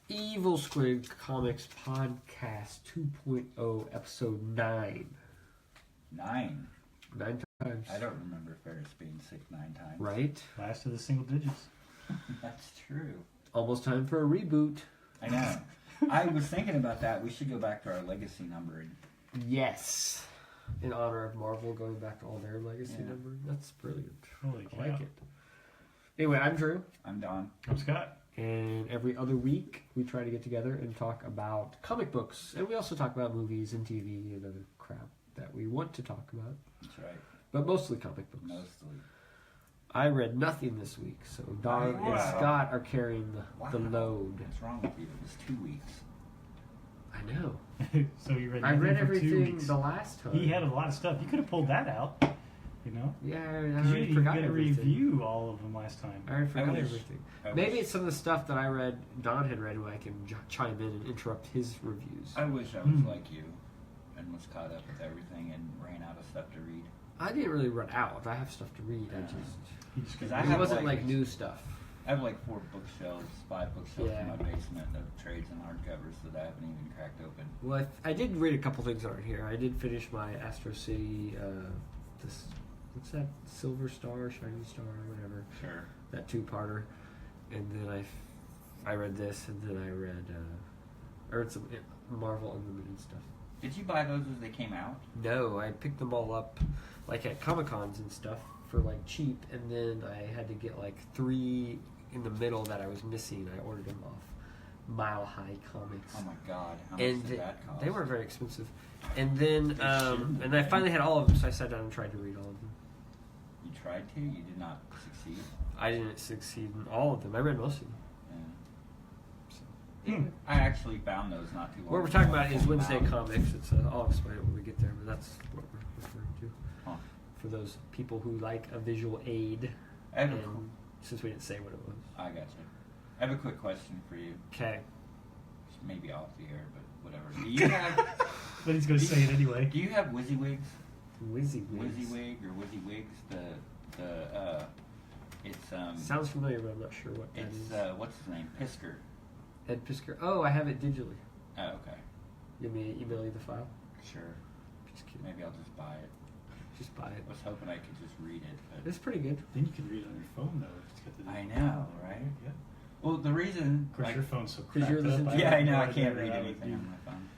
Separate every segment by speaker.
Speaker 1: Evil Squid Comics Podcast 2.0, Episode 9.
Speaker 2: 9.
Speaker 1: 9 times.
Speaker 2: I don't remember Ferris being sick 9 times.
Speaker 1: Right?
Speaker 3: Last of the single digits.
Speaker 2: That's true.
Speaker 1: Almost time for a reboot.
Speaker 2: I know. I was thinking about that. We should go back to our legacy numbering.
Speaker 1: Yes. In honor of Marvel going back to all their legacy numbering. That's brilliant.
Speaker 3: Holy cow.
Speaker 1: I like it. Anyway, I'm Drew.
Speaker 2: I'm Don.
Speaker 3: I'm Scott.
Speaker 1: And every other week, we try to get together and talk about comic books. And we also talk about movies and TV and other crap that we want to talk about.
Speaker 2: That's right.
Speaker 1: But mostly comic books.
Speaker 2: Mostly.
Speaker 1: I read nothing this week, so Don and Scott are carrying the load.
Speaker 2: What's wrong with you? It was 2 weeks.
Speaker 1: I know.
Speaker 3: So you read
Speaker 1: I read
Speaker 3: for 2
Speaker 1: everything
Speaker 3: weeks.
Speaker 1: the last time.
Speaker 3: He had a lot of stuff. You could have pulled that out, you know?
Speaker 1: Yeah, I
Speaker 3: You
Speaker 1: already
Speaker 3: didn't
Speaker 1: forgot
Speaker 3: get to
Speaker 1: everything.
Speaker 3: review all of them last time.
Speaker 1: I already forgot
Speaker 2: wish-
Speaker 1: everything.
Speaker 2: I
Speaker 1: Maybe
Speaker 2: wish-
Speaker 1: it's some of the stuff that I read, Don had read, where I can chime in and interrupt his reviews.
Speaker 2: I wish I was like you and was caught up with everything and ran out of stuff to read.
Speaker 1: I didn't really run out. I have stuff to read. I just...
Speaker 2: Because I
Speaker 1: It
Speaker 2: have
Speaker 1: wasn't like new stuff.
Speaker 2: I have like 4 bookshelves, 5 bookshelves
Speaker 1: Yeah.
Speaker 2: in my basement of trades and hardcovers that I haven't even cracked open.
Speaker 1: Well, I did read a couple things that aren't here. I did finish my Astro City, what's that? Silver Star, Shining Star, whatever.
Speaker 2: Sure.
Speaker 1: That 2-parter. And then I read this, and then I read some Marvel Unlimited stuff.
Speaker 2: Did you buy those as they came out?
Speaker 1: No, I picked them all up, like at Comic-Cons and stuff, for like cheap, and then I had to get like 3 in the middle that I was missing. I ordered them off Mile High Comics.
Speaker 2: Oh my god, how
Speaker 1: And
Speaker 2: much did that cost?
Speaker 1: they weren't very expensive. And then,
Speaker 2: shouldn't
Speaker 1: and I
Speaker 2: be.
Speaker 1: finally had all of them, so I sat down and tried to read all of them.
Speaker 2: You tried to, you did not succeed.
Speaker 1: I didn't succeed in all of them. I read most of them.
Speaker 2: Yeah. I actually found those not too long
Speaker 1: What we're
Speaker 2: ago.
Speaker 1: talking about is
Speaker 2: Came
Speaker 1: Wednesday
Speaker 2: out.
Speaker 1: Comics. I'll explain it when we get there, but that's what we're referring to.
Speaker 2: Huh.
Speaker 1: For those people who like a visual aid,
Speaker 2: I have a
Speaker 1: and since we didn't say what it was.
Speaker 2: I got you. I have a quick question for you.
Speaker 1: Okay.
Speaker 2: Maybe off the air, but whatever. Do you have
Speaker 3: But he's going to say it anyway.
Speaker 2: Do you have WYSIWYGs?
Speaker 1: WYSIWYGs.
Speaker 2: WYSIWYG or WYSIWYGs? It's
Speaker 1: Sounds familiar, but I'm not sure what that
Speaker 2: it's
Speaker 1: is.
Speaker 2: what's his name? Pisker.
Speaker 1: Ed Pisker. Oh, I have it digitally.
Speaker 2: Oh, okay.
Speaker 1: You want me to email you the file?
Speaker 2: Sure.
Speaker 1: Just kidding.
Speaker 2: Maybe I'll just buy it.
Speaker 1: Just buy it.
Speaker 2: I was hoping I could just read it, but
Speaker 1: It's pretty good.
Speaker 3: Then you can read it on your phone, though. If it's got the
Speaker 2: I know, right?
Speaker 3: Yeah.
Speaker 2: well, the reason
Speaker 3: Of course, your phone's so
Speaker 1: 'Cause
Speaker 3: cracked
Speaker 1: you're
Speaker 3: up.
Speaker 1: listening to-
Speaker 2: yeah, I know I
Speaker 3: have no
Speaker 2: can't
Speaker 3: idea
Speaker 2: read
Speaker 3: what I would
Speaker 2: anything
Speaker 3: do.
Speaker 2: on my phone.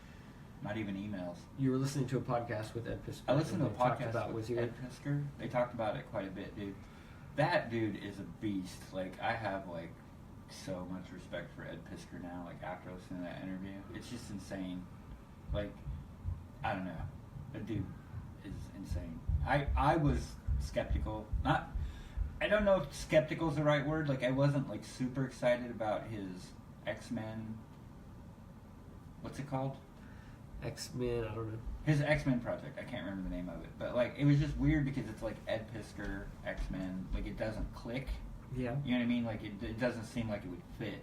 Speaker 2: Not even emails.
Speaker 1: You were listening to a podcast with Ed Pisker.
Speaker 2: I listened to a
Speaker 1: and they talked
Speaker 2: podcast
Speaker 1: about
Speaker 2: with
Speaker 1: WYSIWYG.
Speaker 2: Ed Pisker. They talked about it quite a bit, dude. That dude is a beast. Like, I have, like, so much respect for Ed Pisker now, like, after listening to that interview. It's just insane. Like, I don't know. The dude is insane. I was skeptical. I don't know if skeptical is the right word. Like, I wasn't, like, super excited about his X-Men. What's it called?
Speaker 1: X-Men, I don't know.
Speaker 2: His X-Men project. I can't remember the name of it. But, like, it was just weird because it's, like, Ed Pisker, X-Men. Like, it doesn't click.
Speaker 1: Yeah.
Speaker 2: You know what I mean? Like, it doesn't seem like it would fit.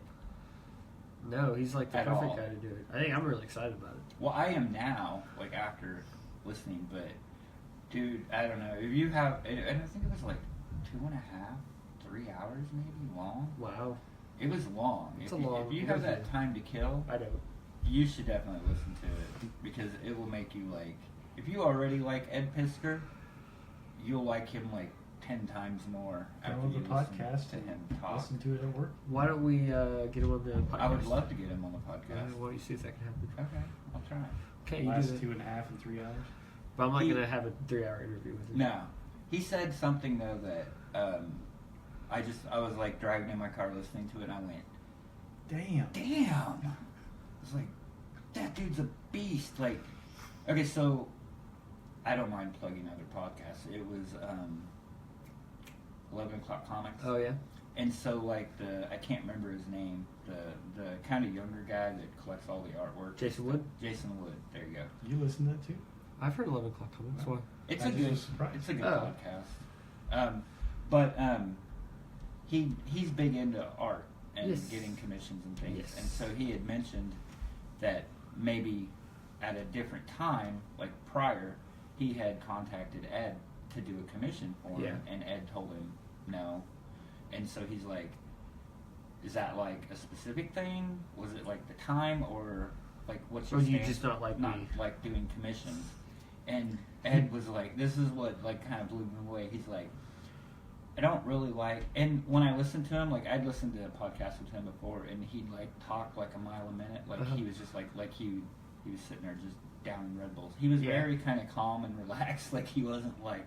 Speaker 1: No, he's like the
Speaker 2: At
Speaker 1: perfect
Speaker 2: all.
Speaker 1: guy to do it. I think I'm really excited about it.
Speaker 2: Well, I am now, like, after listening. But, dude, I don't know. If you have... And I think it was, like, 2.5, 3 hours maybe long.
Speaker 1: Wow.
Speaker 2: It was long.
Speaker 1: It's
Speaker 2: if
Speaker 1: a
Speaker 2: you,
Speaker 1: long
Speaker 2: If you have that
Speaker 1: interview.
Speaker 2: time to kill...
Speaker 1: I don't.
Speaker 2: You should definitely listen to it because it will make you like. If you already like Ed Pisker, you'll like him like 10 times more after
Speaker 3: Download
Speaker 2: you
Speaker 3: the podcast
Speaker 2: listen to him
Speaker 3: and
Speaker 2: talk.
Speaker 3: listen to it at work.
Speaker 1: Why don't we get him on the podcast?
Speaker 2: I would love to get him on the podcast.
Speaker 1: Why don't you see if that can happen?
Speaker 2: Okay, I'll try.
Speaker 1: Okay, you
Speaker 3: Last
Speaker 1: do that.
Speaker 3: 2.5 and 3 hours.
Speaker 1: But I'm not
Speaker 2: He-
Speaker 1: going to have a 3-hour interview with him.
Speaker 2: No, he said something though that I was like driving in my car listening to it, and I went, damn. I was like, that dude's a beast. Like, okay, so I don't mind plugging other podcasts. It was 11 O'Clock Comics.
Speaker 1: Oh, yeah?
Speaker 2: And so, like, I can't remember his name, the kind of younger guy that collects all the artwork.
Speaker 1: Jason Wood?
Speaker 2: Jason Wood, there you go.
Speaker 3: You listen to that too?
Speaker 1: I've heard 11 O'Clock Comics. Why?
Speaker 2: It's
Speaker 3: I
Speaker 2: a
Speaker 3: just
Speaker 2: good,
Speaker 3: was surprised.
Speaker 2: it's a good
Speaker 1: Oh.
Speaker 2: podcast. But he's big into art and
Speaker 1: Yes.
Speaker 2: getting commissions and things.
Speaker 1: Yes.
Speaker 2: And so he had mentioned that maybe at a different time, like prior, he had contacted Ed to do a commission for him,
Speaker 1: Yeah.
Speaker 2: and Ed told him no. And so he's like, is that like a specific thing? Was it like the time, or like what's
Speaker 1: Or
Speaker 2: your
Speaker 1: do you
Speaker 2: stance?
Speaker 1: just not like me?
Speaker 2: like doing commissions? And Ed was like, this is what like kind of blew me away. He's like, I don't really like, and when I listened to him, like I'd listened to a podcast with him before, and he'd like talk like a mile a minute, like
Speaker 1: Uh-huh.
Speaker 2: he was just like he was sitting there just downing Red Bulls. He was
Speaker 1: Yeah.
Speaker 2: very kind of calm and relaxed, like he wasn't like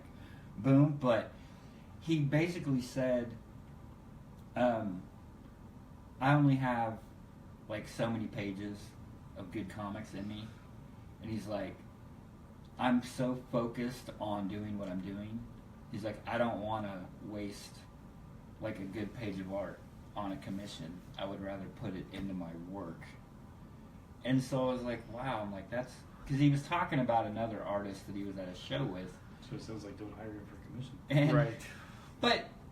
Speaker 2: boom, but he basically said, I only have like so many pages of good comics in me, and he's like, I'm so focused on doing what I'm doing. He's like, I don't want to waste like a good page of art on a commission. I would rather put it into my work. And so I was like, wow. I'm like, that's because he was talking about another artist that he was at a show with.
Speaker 3: So it sounds like don't hire him for commission.
Speaker 2: And,
Speaker 1: Right.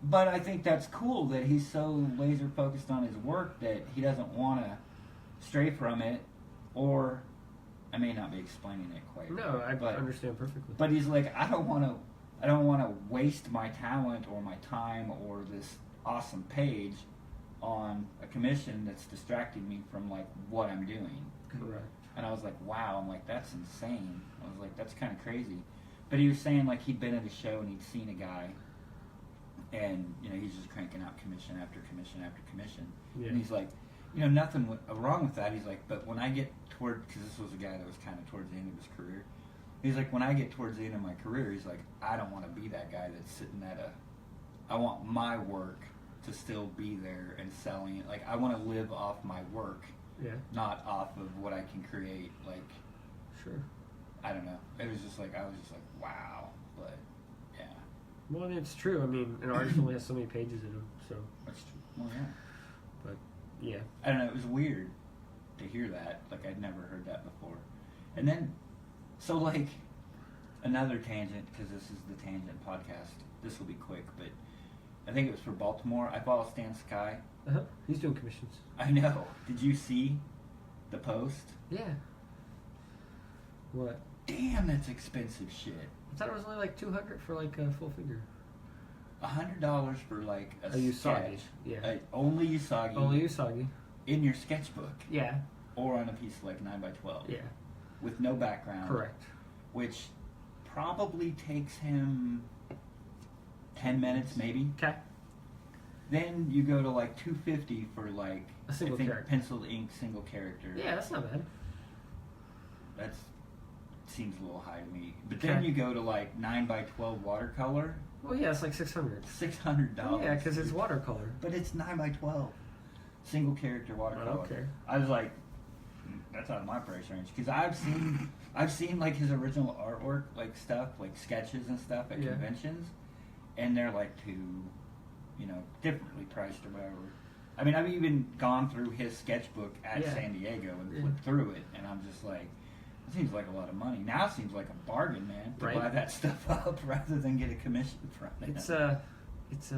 Speaker 2: But I think that's cool that he's so laser focused on his work that he doesn't want to stray from it, or I may not be explaining it quite.
Speaker 1: No, I
Speaker 2: but,
Speaker 1: understand perfectly.
Speaker 2: But he's like, I don't want to waste my talent or my time or this awesome page on a commission that's distracting me from like what I'm doing.
Speaker 1: Correct.
Speaker 2: And I was like, wow. I'm like, that's insane. I was like, that's kind of crazy. But he was saying like he'd been at a show and he'd seen a guy, and you know he's just cranking out commission after commission after commission.
Speaker 1: Yeah.
Speaker 2: And he's like, you know, nothing wrong with that. He's like, but when I get toward, because this was a guy that was kind of towards the end of his career. He's like, when I get towards the end of my career, he's like, I don't want to be that guy that's sitting at I want my work to still be there and selling it. Like, I want to live off my work,
Speaker 1: Yeah.
Speaker 2: not off of what I can create. Like,
Speaker 1: Sure.
Speaker 2: I don't know. It was just like, I was just like, wow. But, yeah.
Speaker 1: Well, I mean, it's true. I mean, an artist only has so many pages in him, so.
Speaker 2: That's true. Well, yeah.
Speaker 1: But yeah.
Speaker 2: I don't know. It was weird to hear that. Like, I'd never heard that before. And then, so like, another tangent, because this is the Tangent podcast. This will be quick, but I think it was for Baltimore. I follow Stan Sky.
Speaker 1: Uh-huh. He's doing commissions.
Speaker 2: I know. Did you see the post?
Speaker 1: Yeah. What?
Speaker 2: Damn, that's expensive shit.
Speaker 1: I thought it was only like $200 for like a full figure.
Speaker 2: $100 for like a
Speaker 1: Usagi.
Speaker 2: sketch.
Speaker 1: Yeah.
Speaker 2: Only Usagi.
Speaker 1: Only Usagi.
Speaker 2: In your sketchbook.
Speaker 1: Yeah.
Speaker 2: Or on a piece of like 9x12.
Speaker 1: Yeah.
Speaker 2: With no background.
Speaker 1: Correct.
Speaker 2: Which probably takes him 10 minutes maybe.
Speaker 1: Okay.
Speaker 2: Then you go to like $250 for like
Speaker 1: A single
Speaker 2: I think
Speaker 1: character.
Speaker 2: penciled ink single character.
Speaker 1: Yeah, that's not bad.
Speaker 2: That seems a little high to me. But then
Speaker 1: Okay.
Speaker 2: you go to like 9x12 watercolor.
Speaker 1: Well, yeah, it's like $600.
Speaker 2: $600.
Speaker 1: Yeah, because it's watercolor.
Speaker 2: But it's 9x12 single character watercolor.
Speaker 1: Okay.
Speaker 2: I was like, that's out of my price range because I've seen like his original artwork, like stuff, like sketches and stuff at
Speaker 1: Yeah.
Speaker 2: conventions, and they're like differently priced or whatever. I mean, I've even gone through his sketchbook at
Speaker 1: Yeah.
Speaker 2: San Diego and
Speaker 1: Yeah.
Speaker 2: flipped through it, and I'm just like, it seems like a lot of money. Now it seems like a bargain, man, to
Speaker 1: Right.
Speaker 2: buy that stuff up rather than get a commission from it.
Speaker 1: It's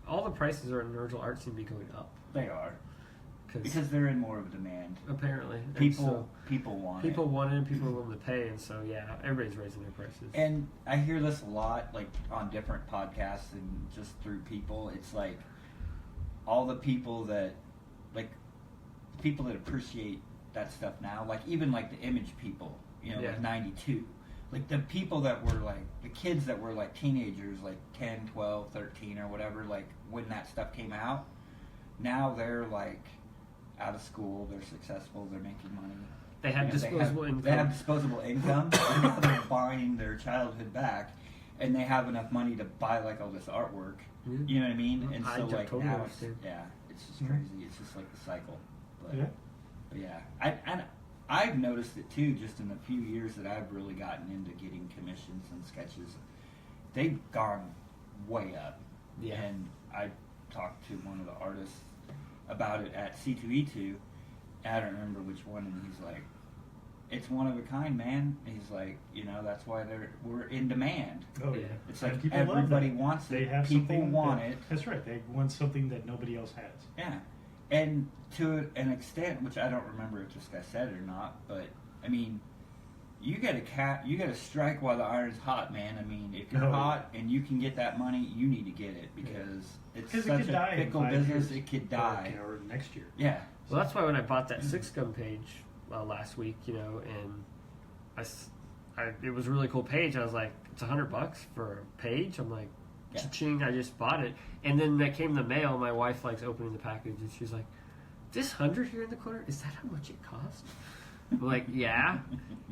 Speaker 1: all the prices are in original art seem to be going up.
Speaker 2: They are.
Speaker 1: Cause
Speaker 2: Because they're in more of demand.
Speaker 1: apparently. And
Speaker 2: People
Speaker 1: so
Speaker 2: people want
Speaker 1: people
Speaker 2: it.
Speaker 1: want it and people are willing to pay, and so yeah, everybody's raising their prices.
Speaker 2: And I hear this a lot, like on different podcasts and just through people. It's like all the people that appreciate that stuff now, like even like the image people,
Speaker 1: Yeah.
Speaker 2: like 92. Like the people that were like, the kids that were like teenagers, like 10, 12, 13 or whatever, like when that stuff came out, now they're like out of school, they're successful, they're making money.
Speaker 1: They have disposable income.
Speaker 2: They have disposable income, and now they're buying their childhood back, and they have enough money to buy like all this artwork.
Speaker 1: Yeah.
Speaker 2: You know what I mean? And
Speaker 1: I
Speaker 2: so like
Speaker 1: totally
Speaker 2: now it's
Speaker 1: understand.
Speaker 2: it's just
Speaker 3: Mhm.
Speaker 2: crazy. It's just like the cycle. But
Speaker 3: Yeah.
Speaker 2: but yeah, I've noticed it too. Just in the few years that I've really gotten into getting commissions and sketches, they've gone way up.
Speaker 1: Yeah.
Speaker 2: And I talked to one of the artists about it at C2E2. I don't remember which one, and he's like, "It's one of a kind, man." And he's like, that's why we're in demand.
Speaker 3: Oh yeah.
Speaker 2: It's
Speaker 3: And
Speaker 2: like
Speaker 3: people love
Speaker 2: everybody
Speaker 3: that.
Speaker 2: wants
Speaker 3: They
Speaker 2: it.
Speaker 3: have
Speaker 2: People
Speaker 3: something
Speaker 2: want
Speaker 3: that-
Speaker 2: it.
Speaker 3: That's right. They want something that nobody else has.
Speaker 2: Yeah. And to an extent, which I don't remember if this guy said it or not, but I mean, you gotta strike while the iron's hot, man. I mean, if you're
Speaker 3: No.
Speaker 2: hot and you can get that money, you need to get it because it's
Speaker 3: Because
Speaker 2: such
Speaker 3: it could
Speaker 2: a
Speaker 3: die in
Speaker 2: fickle
Speaker 3: 5
Speaker 2: business.
Speaker 3: years.
Speaker 2: It could die.
Speaker 3: Or next year.
Speaker 2: Yeah.
Speaker 1: Well, that's why when I bought that 6 Gun page last week, and it was a really cool page. I was like, it's $100 for a page. I'm like,
Speaker 2: Yeah.
Speaker 1: cha-ching! I just bought it, and then that came in the mail. My wife likes opening the package, and she's like, "This 100 here in the corner, is that how much it cost?" I'm like, "Yeah."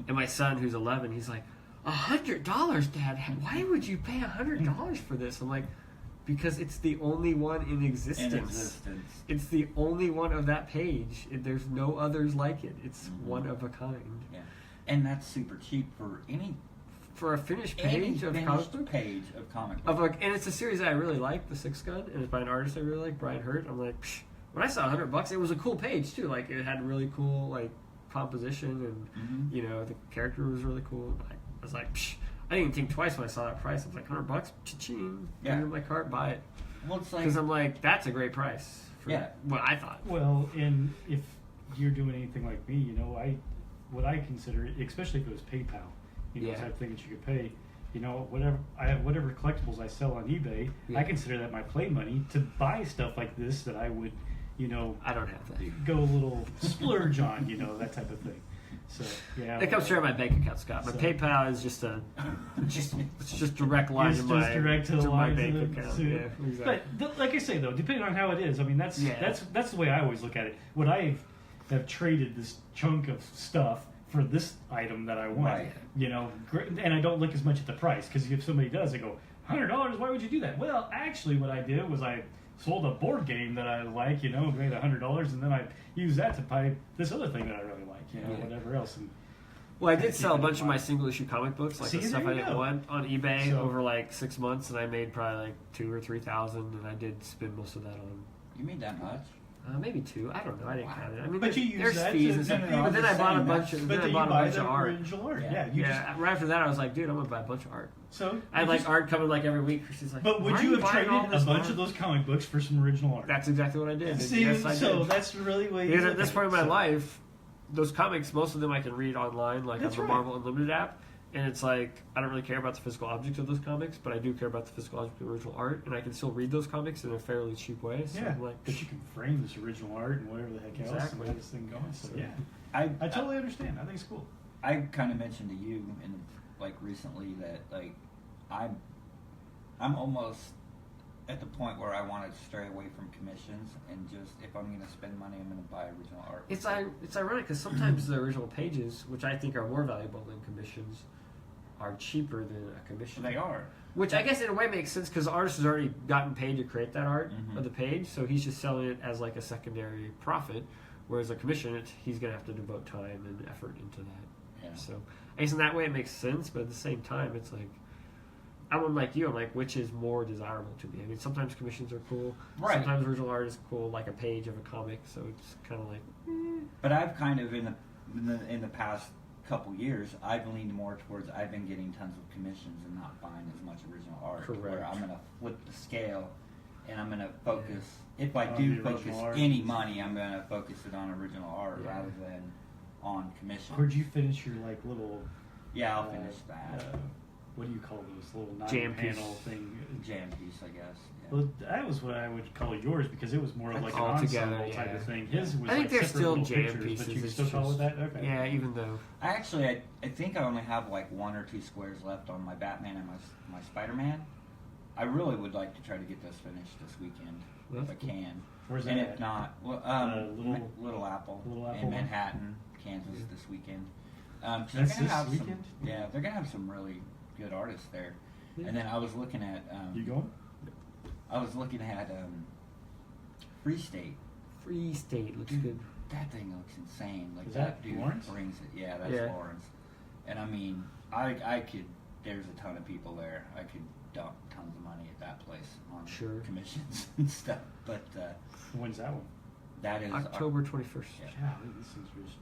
Speaker 1: And my son, who's 11, he's like, $100, Dad. Why would you pay $100 for this? I'm like, because it's the only one in existence. It's the only one of that page. There's no others like it. It's one of a kind.
Speaker 2: Yeah. And that's super cheap for
Speaker 1: a finished page of comic book. And it's a series that I really like, the 6 Gun, and it's by an artist I really like, Brian Hurt. I'm like, psh. When I saw $100, it was a cool page too. Like it had really cool composition, and the character was really cool. I was like, psh. I didn't even think twice when I saw that price. I was like, $100, cha-ching, put it in my cart, buy it.
Speaker 2: Well, it's like,
Speaker 1: because I'm like, that's a great price for what I thought.
Speaker 3: Well, and if you're doing anything like me, what I consider, especially if it was PayPal, type of thing that you could pay, whatever collectibles I sell on eBay, I consider that my play money to buy stuff like this that I would,
Speaker 1: I don't have that.
Speaker 3: Go a little splurge on, that type of thing. So
Speaker 1: it comes straight out of my bank account, Scott. My PayPal is just it's just direct line to my
Speaker 3: direct to my
Speaker 1: bank account.
Speaker 3: So,
Speaker 1: yeah, exactly.
Speaker 3: But like I say though, depending on how it is, I mean that's the way I always look at it. Would I have traded this chunk of stuff for this item that I want? Right. And I don't look as much at the price, because if somebody does, they go, $100. Why would you do that? Well, actually, what I did was I sold a board game that I like, made $100, and then I used that to buy this other thing that I really like, whatever else. And
Speaker 1: well, I did sell a bunch of my single issue comic books, like the stuff I didn't want, on eBay over 6 months, and I made probably $2,000 or $3,000, and I did spend most of that on.
Speaker 2: You made that much?
Speaker 1: Maybe 2. I don't know. I didn't count it. I mean,
Speaker 3: but you
Speaker 1: there's fees and stuff. But then I bought a bunch of.
Speaker 3: But
Speaker 1: then I bought a bunch of art.
Speaker 3: Original art.
Speaker 1: Right after that, I was like, dude, I'm gonna buy a bunch of art.
Speaker 3: So
Speaker 1: I had art coming every week. She's like,
Speaker 3: but would you have traded a bunch of those comic books for some original art?
Speaker 1: That's exactly what I did.
Speaker 3: See,
Speaker 1: yes, I did.
Speaker 3: That's really what.
Speaker 1: Because at this point in my life, those comics, most of them I can read online, on the Marvel Unlimited app. And it's like, I don't really care about the physical objects of those comics, but I do care about the physical object of the original art, and I can still read those comics in a fairly cheap way. So I'm like,
Speaker 3: but you can frame this original art and whatever the heck else and have this thing going. So I totally understand. I think it's cool.
Speaker 2: I kind of mentioned to you recently that I'm almost at the point where I want to stray away from commissions and just, if I'm going to spend money, I'm going to buy original art.
Speaker 1: It's ironic because sometimes the original pages, which I think are more valuable than commissions, are cheaper than a commission.
Speaker 2: They are.
Speaker 1: Which I guess in a way makes sense because the artist has already gotten paid to create that art of the page, so he's just selling it as a secondary profit. Whereas a commission, he's going to have to devote time and effort into that. Yeah. So I guess in that way it makes sense, but at the same time, it's like, I'm like you. I'm like, which is more desirable to me? I mean, sometimes commissions are cool. Right. Sometimes original art is cool, like a page of a comic. So it's kind of like.
Speaker 2: But I've kind of in the past couple years, I've leaned more towards I've been getting tons of commissions and not buying as much original art.
Speaker 1: Correct.
Speaker 2: Where I'm going to flip the scale, and I'm going to focus. If I do focus any money, I'm going to focus it on original art rather than on commission.
Speaker 3: Where'd you finish your little?
Speaker 2: Yeah, I'll finish that.
Speaker 3: What do you call those little
Speaker 1: jam
Speaker 3: panel thing?
Speaker 2: Jam piece, I guess. Yeah.
Speaker 3: Well, that was what I would call yours because it was more like an ensemble type of thing. His was
Speaker 1: I think they're still jam
Speaker 3: pictures,
Speaker 1: pieces.
Speaker 3: But you still call it that? Okay.
Speaker 1: Yeah, even though.
Speaker 2: I think I only have 1 or 2 squares left on my Batman and my Spider-Man. I really would like to try to get those finished this weekend if I can.
Speaker 3: Where's that?
Speaker 2: And if not, Little Apple in Manhattan, Kansas this weekend.
Speaker 3: That's
Speaker 2: they're gonna have
Speaker 3: weekend?
Speaker 2: They're gonna have some really good artists there. Yeah. And then I was looking at.
Speaker 3: You going?
Speaker 2: I was looking at Free State.
Speaker 1: Free State looks good.
Speaker 2: That thing looks insane.
Speaker 3: Is that
Speaker 2: dude
Speaker 3: Lawrence?
Speaker 2: brings it. Yeah, that's Lawrence. And I mean, I could. There's a ton of people there. I could dump tons of money at that place on commissions and stuff. But
Speaker 3: when's that one?
Speaker 2: That is
Speaker 1: October 21st.
Speaker 3: Yeah, this seems just.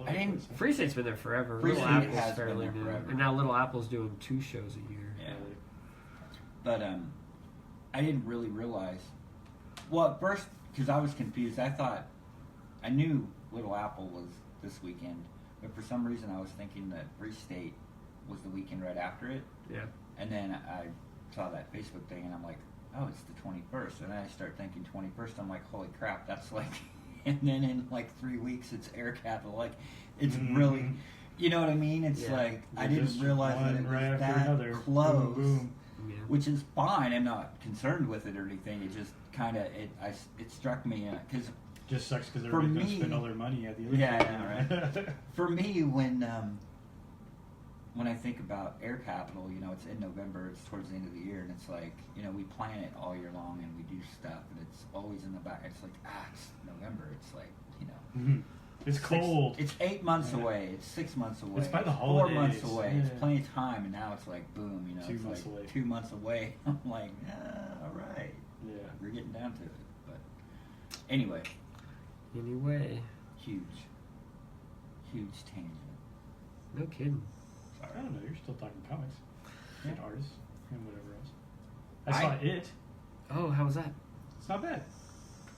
Speaker 2: I didn't.
Speaker 1: Free State's been there forever.
Speaker 2: Free
Speaker 1: Little
Speaker 2: State
Speaker 1: Apple's
Speaker 2: has
Speaker 1: fairly
Speaker 2: been there
Speaker 1: new,
Speaker 2: forever.
Speaker 1: and now Little Apple's doing 2 shows a year.
Speaker 2: Yeah. But I didn't really realize. Well, at first, because I was confused, I thought I knew Little Apple was this weekend, But for some reason, I was thinking that Free State was the weekend right after it.
Speaker 1: Yeah.
Speaker 2: And then I saw that Facebook thing, and I'm like, oh, it's the 21st. And then I start thinking 21st. I'm like, holy crap, that's like... And then in like 3 weeks, it's Air Capital. Like, it's really... You know what I mean? It's like, I didn't realize that it was that close. Boom, boom. Yeah. Which is fine. I'm not concerned with it or anything. It just kind of... It struck me, because...
Speaker 3: Just sucks because everybody's going to spend all their money at the other
Speaker 2: right? For me, when I think about Air Capital, it's in November, it's towards the end of the year, and it's like, we plan it all year long, and we do stuff, and it's always in the back. It's like, it's November. It's like,
Speaker 3: It's cold.
Speaker 2: It's 8 months away. It's 6 months away.
Speaker 3: It's by the holidays.
Speaker 2: 4 months away. Yeah. It's plenty of time, and now it's like, boom,
Speaker 3: 2 months away.
Speaker 2: 2 months away. I'm like, all right.
Speaker 3: Yeah.
Speaker 2: We're getting down to it. But anyway. Huge tangent.
Speaker 1: No kidding.
Speaker 3: Sorry. I don't know. You're still talking comics and artists and whatever else. I saw it.
Speaker 1: Oh, how was that?
Speaker 3: It's not bad.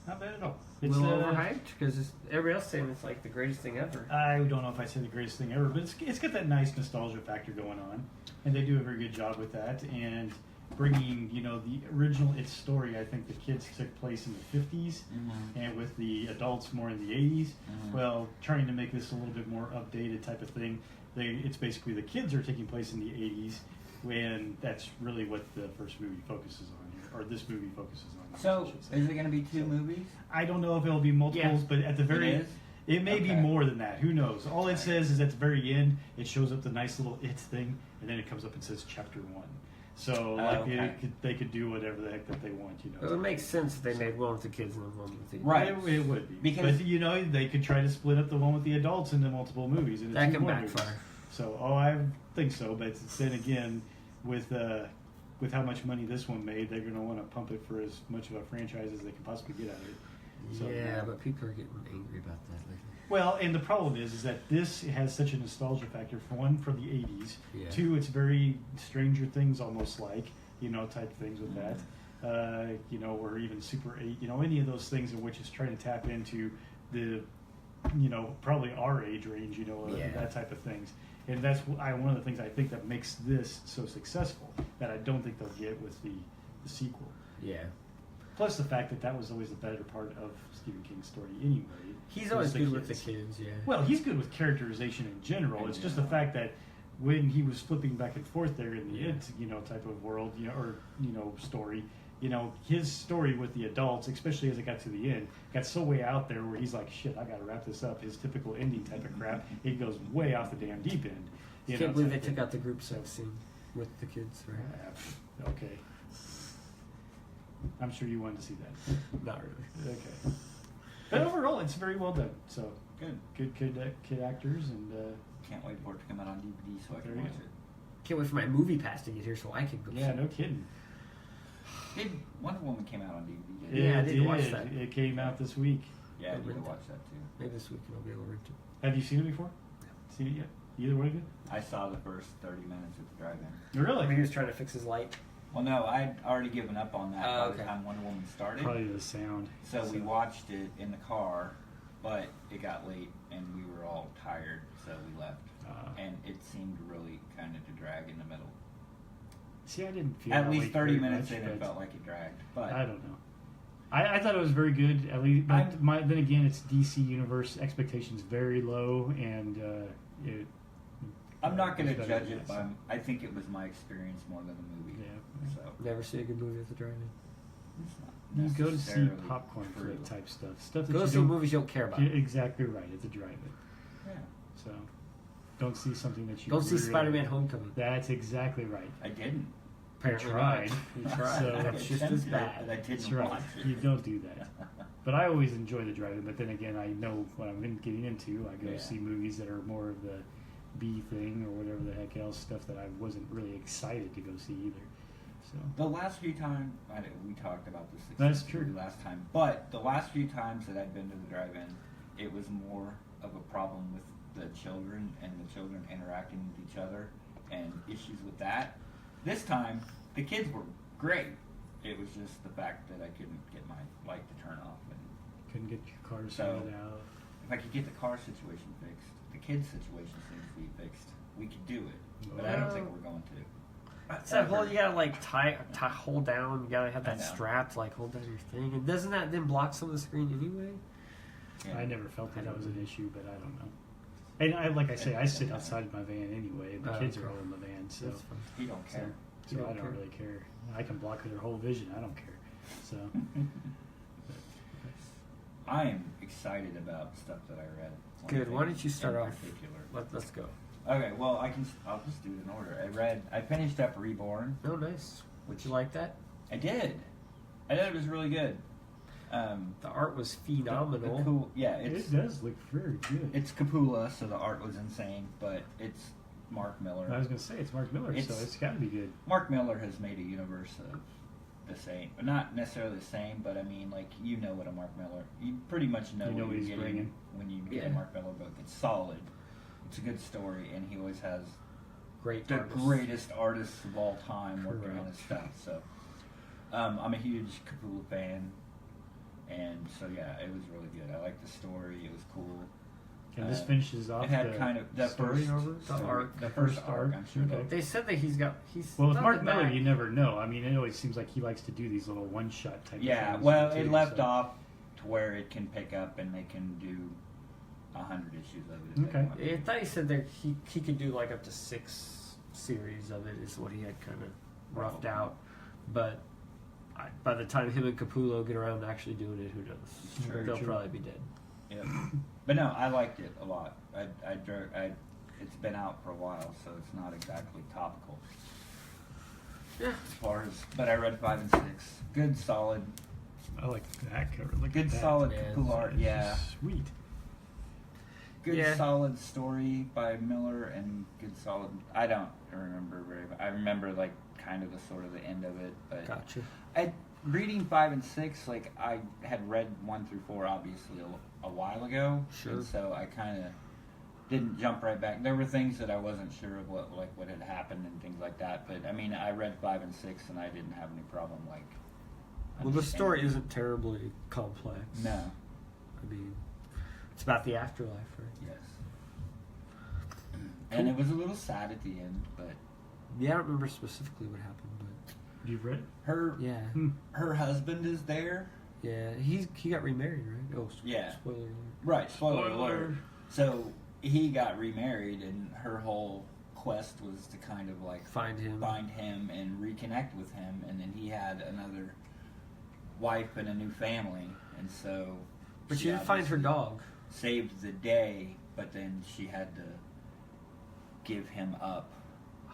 Speaker 3: Not bad at all.
Speaker 1: It's a little overhyped because everybody else saying it's like the greatest thing ever.
Speaker 3: I don't know if I say the greatest thing ever, but it's got that nice nostalgia factor going on, and they do a very good job with that. And bringing, the original It's story, I think the kids took place in the 50s, and with the adults more in the 80s. Well, trying to make this a little bit more updated type of thing, it's basically the kids are taking place in the 80s, when that's really what the first movie focuses on here, or this movie focuses on.
Speaker 2: So, is it going to be two movies?
Speaker 3: I don't know if it'll be multiples, but at the very it may be more than that. Who knows? All it says is at the very end, it shows up the nice little It's thing, and then it comes up and says Chapter 1. So they could do whatever the heck that they want,
Speaker 1: It would make sense if they made one with the kids and one with the adults.
Speaker 3: Right, it would be. Because they could try to split up the one with the adults into multiple movies. Into
Speaker 1: that can backfire.
Speaker 3: So, I think so. But then again, with how much money this one made, they're going to want to pump it for as much of a franchise as they can possibly get out of it. So,
Speaker 1: but people are getting angry about that lately.
Speaker 3: Well, and the problem is that this has such a nostalgia factor. For one, for the 80s.
Speaker 1: Yeah.
Speaker 3: Two, it's very Stranger Things almost like, type things with that. Or even Super 8, any of those things in which it's trying to tap into the, probably our age range, that type of things. And that's one of the things I think that makes this so successful that I don't think they'll get with the sequel.
Speaker 1: Yeah.
Speaker 3: Plus the fact that was always the better part of Stephen King's story anyway.
Speaker 1: He's always good with the kids, yeah.
Speaker 3: Well, he's good with characterization in general. It's just the fact that when he was flipping back and forth there in the type of world, or story, his story with the adults, especially as it got to the end, got so way out there where he's like, shit, I got to wrap this up. His typical ending type of crap, it goes way off the damn deep end.
Speaker 1: I can't believe they took out the group sex scene with the kids, right?
Speaker 3: Okay. I'm sure you wanted to see that.
Speaker 1: Not really.
Speaker 3: Okay. But overall, it's very well done. So good kid actors, and
Speaker 2: can't wait for it to come out on DVD so I can watch it.
Speaker 1: Can't wait for my movie pass to get here so I can go.
Speaker 3: Yeah, no kidding.
Speaker 2: Wonder Woman came out on DVD.
Speaker 1: Yeah, I did watch that.
Speaker 3: It came out this week.
Speaker 2: Yeah, I need to watch that too.
Speaker 1: Maybe this week I'll be able to rent it.
Speaker 3: Have you seen it before?
Speaker 1: Yeah.
Speaker 3: Seen it yet? Either one of you?
Speaker 2: I saw the first 30 minutes at the drive-in.
Speaker 3: Really?
Speaker 1: He was trying to fix his light.
Speaker 2: Well, no, I'd already given up on that by the time Wonder Woman started.
Speaker 3: Probably the sound.
Speaker 2: So we watched it in the car, but it got late and we were all tired, so we left. And it seemed really kind of to drag in the middle.
Speaker 3: See, I didn't feel
Speaker 2: at least 30 minutes in, it felt like it dragged. But
Speaker 3: I don't know. I thought it was very good. At least, but then again, it's DC Universe expectations very low, and
Speaker 2: I'm not going to judge it, but I think it was my experience more than the movie.
Speaker 3: Yeah.
Speaker 2: So
Speaker 1: never see a good movie at the drive-in.
Speaker 3: You go to see popcorn flick type stuff. That
Speaker 1: go see movies you don't care about.
Speaker 3: Exactly right. It's a drive-in.
Speaker 2: Yeah.
Speaker 3: So don't see something that you
Speaker 1: don't see Spider-Man: Homecoming.
Speaker 3: That's exactly right.
Speaker 2: I didn't.
Speaker 1: Apparently
Speaker 3: you tried.
Speaker 1: You tried.
Speaker 3: So
Speaker 1: that's just as bad.
Speaker 2: That's
Speaker 3: right. You don't do that. But I always enjoy the drive-in. But then again, I know what I'm getting into. I go see movies that are more of the B thing or whatever the heck else stuff that I wasn't really excited to go see either. So
Speaker 2: the last few times we talked about this.
Speaker 3: That's true.
Speaker 2: Last time, but the last few times that I'd been to the drive-in, it was more of a problem with the children and the children interacting with each other and issues with that. This time, the kids were great. It was just the fact that I couldn't get my light to turn off and
Speaker 3: couldn't get your car sorted out.
Speaker 2: If I could get the car situation fixed, the kids situation seems to be fixed. We could do it, but I don't think we're going to.
Speaker 1: It's that whole, you gotta like tie, hold down. You gotta have that
Speaker 2: I know.
Speaker 1: strap to like hold down your thing. And doesn't that then block some of the screen anyway?
Speaker 2: Yeah.
Speaker 3: I never felt that was an issue, but I don't know. And like I say, I sit outside my van anyway, and the kids are all in the van, so
Speaker 1: That's fine.
Speaker 2: He don't care.
Speaker 3: so I don't really care. I can block their whole vision. I don't care. So
Speaker 2: I am excited about stuff that I read. One
Speaker 1: Good.
Speaker 2: thing
Speaker 1: Why don't you start
Speaker 2: in
Speaker 1: off?
Speaker 2: particular.
Speaker 1: Let's go.
Speaker 2: Okay, well, I'll just do it in order. I finished up Reborn.
Speaker 1: Oh, nice. Would you like that?
Speaker 2: I did. I thought it was really good.
Speaker 1: The art was phenomenal.
Speaker 2: The cool, yeah, it's
Speaker 3: it does look very good.
Speaker 2: it's Capula, so the art was insane, but it's Mark Miller.
Speaker 3: I was gonna say it's Mark Miller, so it's got to be good.
Speaker 2: Mark Miller has made a universe of the same, not necessarily the same, but I mean, like, you know what a Mark Miller, you pretty much know,
Speaker 3: You know
Speaker 2: what
Speaker 3: what
Speaker 2: you're
Speaker 3: he's
Speaker 2: getting
Speaker 3: bringing.
Speaker 2: when you get a
Speaker 1: Yeah.
Speaker 2: Mark Miller book. It's solid. It's a good story, and he always has
Speaker 1: Great
Speaker 2: the
Speaker 1: artist.
Speaker 2: greatest artists of all time working on
Speaker 3: Correct.
Speaker 2: his stuff. So, I'm a huge Capula fan, and so yeah, it was really good. I liked the story. It was cool.
Speaker 3: And this finishes off.
Speaker 2: It had
Speaker 3: the
Speaker 2: kind of the
Speaker 3: story
Speaker 2: first
Speaker 3: over
Speaker 1: the arc.
Speaker 2: The first
Speaker 3: First
Speaker 2: arc.
Speaker 3: arc,
Speaker 2: I'm sure.
Speaker 3: okay.
Speaker 1: They said that he's
Speaker 3: Well, with
Speaker 1: not
Speaker 3: Mark
Speaker 1: the
Speaker 3: Miller,
Speaker 1: back.
Speaker 3: you never know. I mean, it always seems like he likes to do these little one-shot type.
Speaker 2: Yeah,
Speaker 3: of things
Speaker 2: well,
Speaker 3: too,
Speaker 2: it left
Speaker 3: so.
Speaker 2: off to where it can pick up and they can do 100 issues of it. If
Speaker 3: Okay.
Speaker 2: They want.
Speaker 1: I thought he said that he could do like up to 6 series of it. Is what he had kind of roughed
Speaker 2: Probably.
Speaker 1: out. But by the time him and Capullo get around to actually doing it, who knows?
Speaker 3: Very
Speaker 1: They'll
Speaker 3: true.
Speaker 1: probably be dead.
Speaker 2: Yeah. But no, I liked it a lot. It's been out for a while, so it's not exactly topical.
Speaker 1: Yeah.
Speaker 2: As far as, but I read 5 and 6. Good, solid,
Speaker 3: I like that cover. Look
Speaker 2: good,
Speaker 3: at that.
Speaker 2: solid
Speaker 1: Yeah,
Speaker 2: Capula art.
Speaker 3: It's
Speaker 2: Yeah.
Speaker 3: sweet.
Speaker 2: Good,
Speaker 1: Yeah.
Speaker 2: solid story by Miller, and good, solid. I don't remember very. I remember like kind of the sort of the end of it, but
Speaker 1: Gotcha.
Speaker 2: reading 5 and 6, like I had read 1 through 4 obviously a while ago,
Speaker 1: Sure.
Speaker 2: and so I kind of didn't jump right back. There were things that I wasn't sure of what had happened and things like that, but I mean I read 5 and 6 and I didn't have any problem like.
Speaker 1: Well, the story
Speaker 2: understanding.
Speaker 1: isn't terribly complex.
Speaker 2: No.
Speaker 1: I mean, it's about the afterlife, right?
Speaker 2: Yes. And it was a little sad at the end, but
Speaker 1: Yeah, I don't remember specifically what happened, but
Speaker 3: You've read it?
Speaker 2: her
Speaker 1: yeah,
Speaker 2: her husband is there.
Speaker 1: yeah, he got remarried, right? Oh,
Speaker 2: Yeah.
Speaker 1: Spoiler alert.
Speaker 2: Right, spoiler
Speaker 3: Spoiler.
Speaker 2: alert. So he got remarried, and her whole quest was to kind of like
Speaker 1: Find him.
Speaker 2: and reconnect with him, and then he had another wife and a new family, and so.
Speaker 1: But she didn't find her
Speaker 2: obviously
Speaker 1: dog.
Speaker 2: Saved the day, but then she had to give him up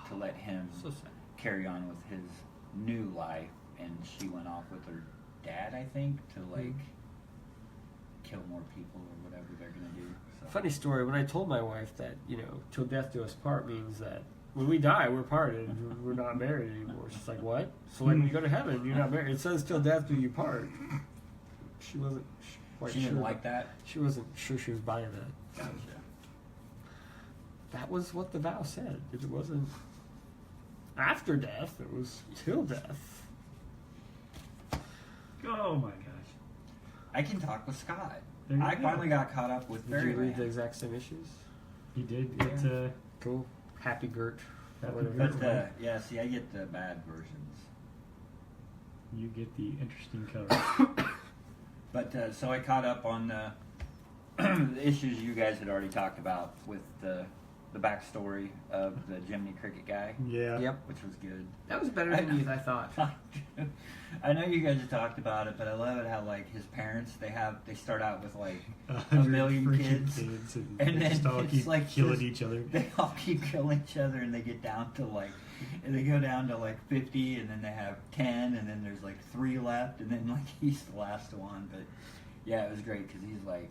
Speaker 2: to let him
Speaker 1: So sad.
Speaker 2: carry on with his new life, and she went off with her dad, I think, to like kill more people or whatever they're gonna do. So.
Speaker 1: Funny story. When I told my wife that till death do us part means that when we die we're parted, we're not married anymore. She's like, what? So like when you go to heaven, you're not married. It says till death do you part. She wasn't quite
Speaker 2: She
Speaker 1: sure.
Speaker 2: didn't like that.
Speaker 1: She wasn't sure she was buying that.
Speaker 2: Gotcha.
Speaker 1: That was what the vow said. It wasn't after death. It was till death.
Speaker 3: Oh my gosh.
Speaker 2: I can talk with Scott.
Speaker 3: There you
Speaker 2: I
Speaker 3: go.
Speaker 2: finally got caught up with
Speaker 1: Did you read the
Speaker 2: Fairyland.
Speaker 1: exact same issues?
Speaker 3: You did
Speaker 2: Yeah.
Speaker 3: get
Speaker 1: Cool. Happy Gert.
Speaker 3: Happy
Speaker 1: Whatever.
Speaker 3: Gert.
Speaker 2: But yeah, see, I get the bad versions.
Speaker 3: you get the interesting cover.
Speaker 2: But so I caught up on the issues you guys had already talked about with the backstory of the Jiminy Cricket guy,
Speaker 3: Yeah.
Speaker 1: Yep.
Speaker 2: which was good.
Speaker 1: That was better than I thought.
Speaker 2: I know you guys have talked about it, but I love it how like his parents they start out with like
Speaker 3: 100
Speaker 2: million
Speaker 3: freaking
Speaker 2: kids,
Speaker 3: and
Speaker 2: and
Speaker 3: they
Speaker 2: then
Speaker 3: just all
Speaker 2: it's
Speaker 3: keep
Speaker 2: like
Speaker 3: killing
Speaker 2: just-
Speaker 3: each other.
Speaker 2: they all keep killing each other, and they get down to like, and they go down to like 50, and then they have 10, and then there's like 3 left, and then like he's the last one. But yeah, it was great because he's like,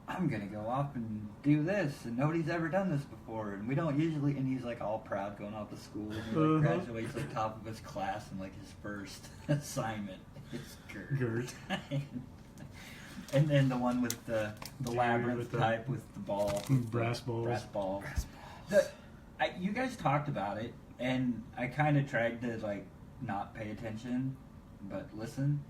Speaker 2: I'm gonna go off and do this, and nobody's ever done this before, and we don't usually. And he's like all proud going off to school, and he like graduates like top of his class, and like his first assignment is Gert.
Speaker 3: Gert.
Speaker 2: And then the one with the
Speaker 3: Dude
Speaker 2: labyrinth
Speaker 3: with the
Speaker 2: type with the ball,
Speaker 3: brass balls.
Speaker 2: brass ball.
Speaker 1: Brass balls.
Speaker 2: You guys talked about it, and I kind of tried to like not pay attention, but listen.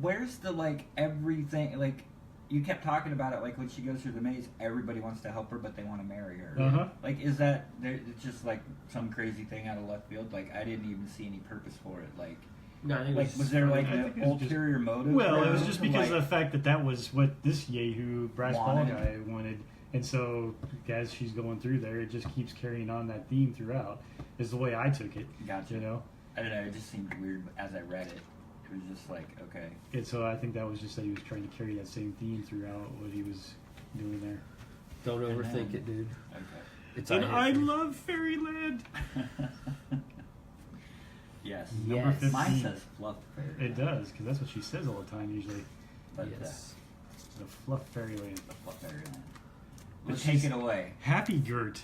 Speaker 2: Where's the like everything like you kept talking about it, like when she goes through the maze, everybody wants to help her, but they want to marry her.
Speaker 3: Uh-huh.
Speaker 2: Like, is that it's just like some crazy thing out of left field? Like, I didn't even see any purpose for it. Like,
Speaker 1: No, I think
Speaker 2: like was there like an ulterior motive?
Speaker 3: Well, it was
Speaker 2: there
Speaker 3: just
Speaker 2: to,
Speaker 3: because
Speaker 2: like,
Speaker 3: of the fact that was what this Yahoo brass ball
Speaker 2: wanted.
Speaker 3: guy wanted. And so, as she's going through there, it just keeps carrying on that theme throughout, is the way I took it.
Speaker 2: Gotcha.
Speaker 3: You know?
Speaker 2: I don't know, it just seemed weird as I read it. It was just like, okay.
Speaker 3: And so I think that was just that he was trying to carry that same theme throughout what he was doing there.
Speaker 1: Don't overthink it, dude.
Speaker 2: Okay.
Speaker 1: It's
Speaker 3: And I love Fairyland!
Speaker 2: Yes.
Speaker 3: Number 15.
Speaker 2: Mine says fluff fairyland.
Speaker 3: It does, because that's what she says all the time usually.
Speaker 2: But
Speaker 1: Yes.
Speaker 3: The Fluff Fairyland.
Speaker 2: the fluff fairyland.
Speaker 3: But
Speaker 2: Let's take
Speaker 3: she's-
Speaker 2: it away.
Speaker 3: Happy Gert.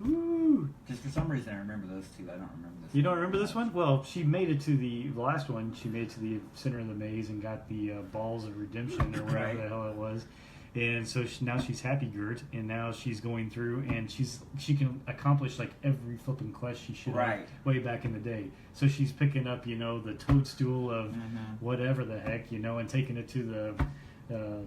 Speaker 3: Ooh!
Speaker 2: Just for some reason, I remember those two. I don't remember this.
Speaker 3: You don't remember this one? Well, she made it to the last one. She made it to the center of the maze and got the balls of redemption or whatever
Speaker 2: Right.
Speaker 3: the hell it was. And so now she's happy, Gert, and now she's going through and she can accomplish like every flipping quest she should have
Speaker 2: Right.
Speaker 3: way back in the day. So she's picking up, the toadstool of
Speaker 2: Mhm.
Speaker 3: whatever the heck, and taking it to the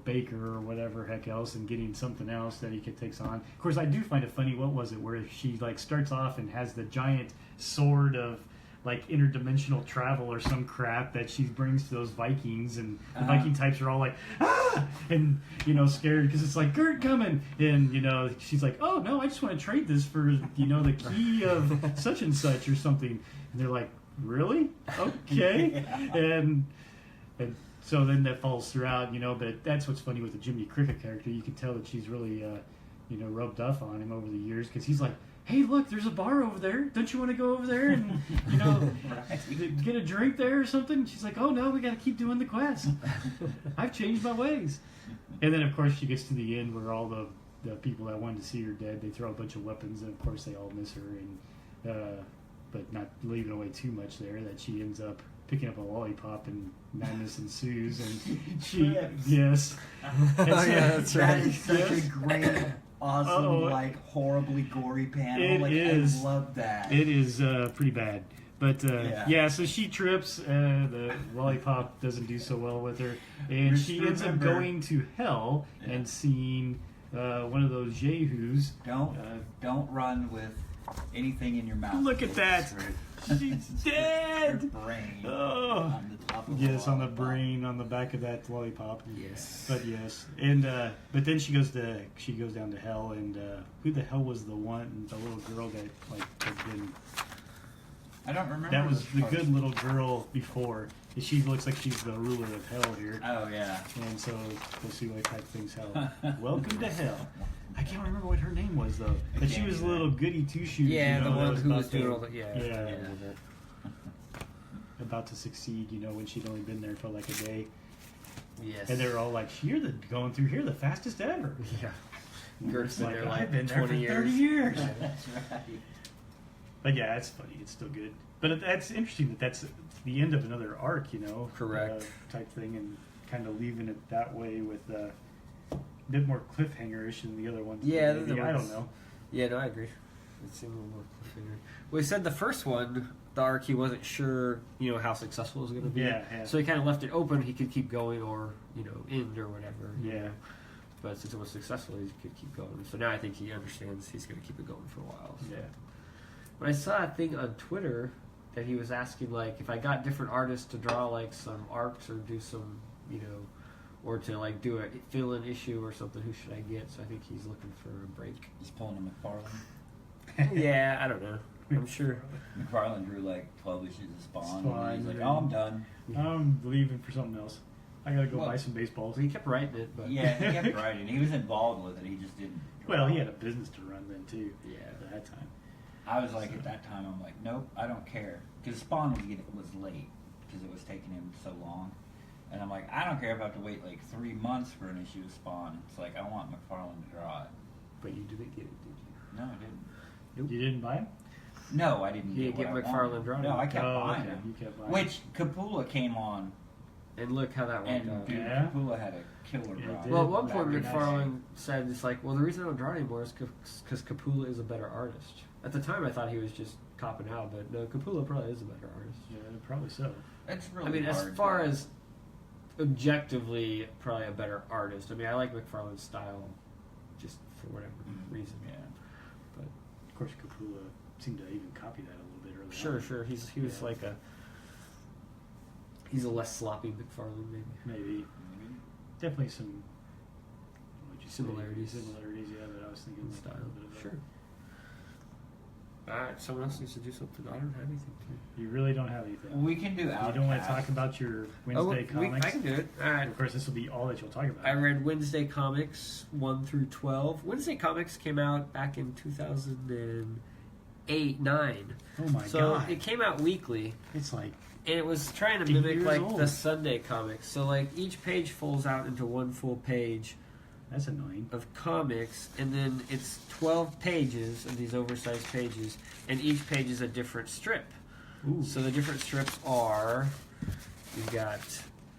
Speaker 3: baker or whatever heck else, and getting something else that he takes on. Of course, I do find it funny. What was it where she like starts off and has the giant sword of like interdimensional travel or some crap that she brings to those Vikings, and the Viking types are all like and scared because it's like Gert coming, and she's like, oh no, I just want to trade this for the key of such and such or something, and they're like, really? Okay.
Speaker 2: Yeah.
Speaker 3: and so then that falls throughout, but that's what's funny with the Jiminy Cricket character. You can tell that she's really rubbed off on him over the years, because he's like, hey, look, there's a bar over there. Don't you want to go over there and,
Speaker 2: Right.
Speaker 3: get a drink there or something? And she's like, oh, no, we got to keep doing the quest. I've changed my ways. And then, of course, she gets to the end where all the people that wanted to see her dead, they throw a bunch of weapons, and, of course, they all miss her. And but not leaving away too much there, that she ends up picking up a lollipop and madness ensues. And she, yes.
Speaker 1: Oh, yeah, that's
Speaker 2: That
Speaker 1: right.
Speaker 2: is such
Speaker 3: Yes.
Speaker 2: a great, awesome,
Speaker 3: Uh-oh.
Speaker 2: like horribly gory panel.
Speaker 3: It
Speaker 2: like
Speaker 3: is.
Speaker 2: I love that.
Speaker 3: It is pretty bad. But
Speaker 2: Yeah.
Speaker 3: so she trips. The lollipop doesn't do so well with her, and
Speaker 2: Just
Speaker 3: she ends up
Speaker 2: remember-
Speaker 3: going to hell
Speaker 2: Yeah.
Speaker 3: and seeing one of those Jehus.
Speaker 2: Don't run with anything in your mouth.
Speaker 3: Look at that! She's
Speaker 2: Your
Speaker 3: dead.
Speaker 2: brain
Speaker 3: Oh.
Speaker 2: on the top of
Speaker 3: Yes, on the
Speaker 2: lollipop.
Speaker 3: brain, on the back of that lollipop.
Speaker 1: Yes.
Speaker 3: But yes, and but then she goes down to hell, and who the hell was the little girl that like had been?
Speaker 2: I don't remember.
Speaker 3: That was
Speaker 2: this
Speaker 3: the
Speaker 2: part.
Speaker 3: good little girl before. She looks like she's the ruler of hell here.
Speaker 2: Oh yeah.
Speaker 3: And so we'll see what type things hell. Welcome to hell. I can't remember what her name was though. But she
Speaker 2: can't
Speaker 3: was a
Speaker 2: either.
Speaker 3: little goody two shoes.
Speaker 1: Yeah,
Speaker 3: that
Speaker 1: the one who
Speaker 3: about
Speaker 1: was doing
Speaker 3: to-
Speaker 1: all the
Speaker 3: yeah,
Speaker 1: yeah.
Speaker 3: about to succeed. When she'd only been there for like a day,
Speaker 1: Yes.
Speaker 3: and they were all like, "You're going through here the fastest ever."
Speaker 1: Yeah.
Speaker 3: And
Speaker 1: Gert's been there like
Speaker 3: I've been there
Speaker 1: 20
Speaker 3: for 30
Speaker 1: years.
Speaker 3: years.
Speaker 2: That's right.
Speaker 3: But yeah, it's funny. It's still good. But that's interesting that's the end of another arc,
Speaker 1: Correct.
Speaker 3: type thing, and kind of leaving it that way with a bit more cliffhanger-ish than the other ones.
Speaker 1: Yeah,
Speaker 3: maybe.
Speaker 1: the
Speaker 3: I
Speaker 1: ones-
Speaker 3: don't know.
Speaker 1: Yeah, no, I agree. It seemed a little more cliffhanger. Well, he said the first one, the arc, he wasn't sure, how successful it was going to be.
Speaker 3: Yeah.
Speaker 1: So he kind of left it open. He could keep going or, end or whatever.
Speaker 3: Yeah.
Speaker 1: But since it was successful, he could keep going. So now I think he understands he's going to keep it going for a while. So.
Speaker 3: Yeah.
Speaker 1: But I saw a thing on Twitter that he was asking, like, if I got different artists to draw, like, some arcs or do some, or to, like, do a fill-in issue or something, who should I get? So I think he's looking for a break.
Speaker 2: He's pulling a McFarlane.
Speaker 1: Yeah, I don't know. I'm sure.
Speaker 2: McFarlane drew like 12 issues of Spawn.
Speaker 3: Spawn,
Speaker 2: And he's like,
Speaker 3: and-
Speaker 2: oh, I'm done.
Speaker 3: I'm leaving for something else. I gotta go
Speaker 2: Well-
Speaker 3: buy some baseballs.
Speaker 1: He kept writing it, but
Speaker 2: Yeah, he kept writing. He was involved with it. He just didn't.
Speaker 3: Well, he had a business to run then too.
Speaker 1: Yeah.
Speaker 3: At that time.
Speaker 2: I was like, at that time, I'm like, nope, I don't care. Because Spawn was late because it was taking him so long. And I'm like, I don't care if I have to wait like 3 months for an issue of Spawn. It's like, I want McFarlane to draw it.
Speaker 1: But you didn't get it, did you?
Speaker 2: No, I didn't.
Speaker 3: You didn't buy him?
Speaker 2: No, I didn't
Speaker 1: You
Speaker 2: get
Speaker 1: didn't
Speaker 2: what
Speaker 1: get
Speaker 2: I
Speaker 1: McFarlane
Speaker 2: wanted.
Speaker 1: drawing
Speaker 2: No,
Speaker 1: it.
Speaker 2: I kept buying
Speaker 3: okay.
Speaker 2: him.
Speaker 3: You kept buying
Speaker 2: Which Capula came on,
Speaker 1: And look how that worked
Speaker 2: and
Speaker 1: out.
Speaker 2: dude,
Speaker 3: Yeah.
Speaker 2: Capula had a killer
Speaker 3: Yeah,
Speaker 2: draw.
Speaker 3: it did.
Speaker 1: Well, at one point,
Speaker 3: Very nice.
Speaker 1: McFarlane said, it's like, well, the reason I don't draw anymore is because Capula is a better artist. At the time, I thought he was just copping out, but no, Capula probably is a better artist.
Speaker 3: Yeah, probably so.
Speaker 2: It's really
Speaker 1: I mean, as
Speaker 2: hard
Speaker 1: far
Speaker 2: to-
Speaker 1: as objectively probably a better artist. I mean, I like McFarlane's style, just for whatever reason.
Speaker 2: Yeah.
Speaker 1: But
Speaker 3: Of course, Capullo seemed to even copy that a little bit earlier.
Speaker 1: sure. He was like he's a less sloppy McFarlane, maybe.
Speaker 3: Maybe. Definitely some
Speaker 1: Similarities.
Speaker 3: Similarities, yeah, but I was thinking
Speaker 1: In
Speaker 3: like
Speaker 1: style.
Speaker 3: a little bit of
Speaker 1: Sure. Alright, someone else needs to do something. I don't have anything to.
Speaker 3: You really don't have anything.
Speaker 2: We can do Outcast.
Speaker 3: You don't want to talk about your Wednesday comics?
Speaker 1: I can do it. Alright.
Speaker 3: Of course, this will be all that you'll talk about.
Speaker 1: I read Wednesday Comics 1 through 12. Wednesday Comics came out back in 2008-9.
Speaker 3: Oh my
Speaker 1: So
Speaker 3: god.
Speaker 1: it came out weekly.
Speaker 3: It's like,
Speaker 1: And it was trying to
Speaker 3: 8
Speaker 1: mimic
Speaker 3: years
Speaker 1: like
Speaker 3: old.
Speaker 1: the Sunday comics. So like each page folds out into one full page
Speaker 3: that's annoying.
Speaker 1: of comics, and then it's 12 pages of these oversized pages, and each page is a different strip.
Speaker 3: Ooh.
Speaker 1: So the different strips are, you've got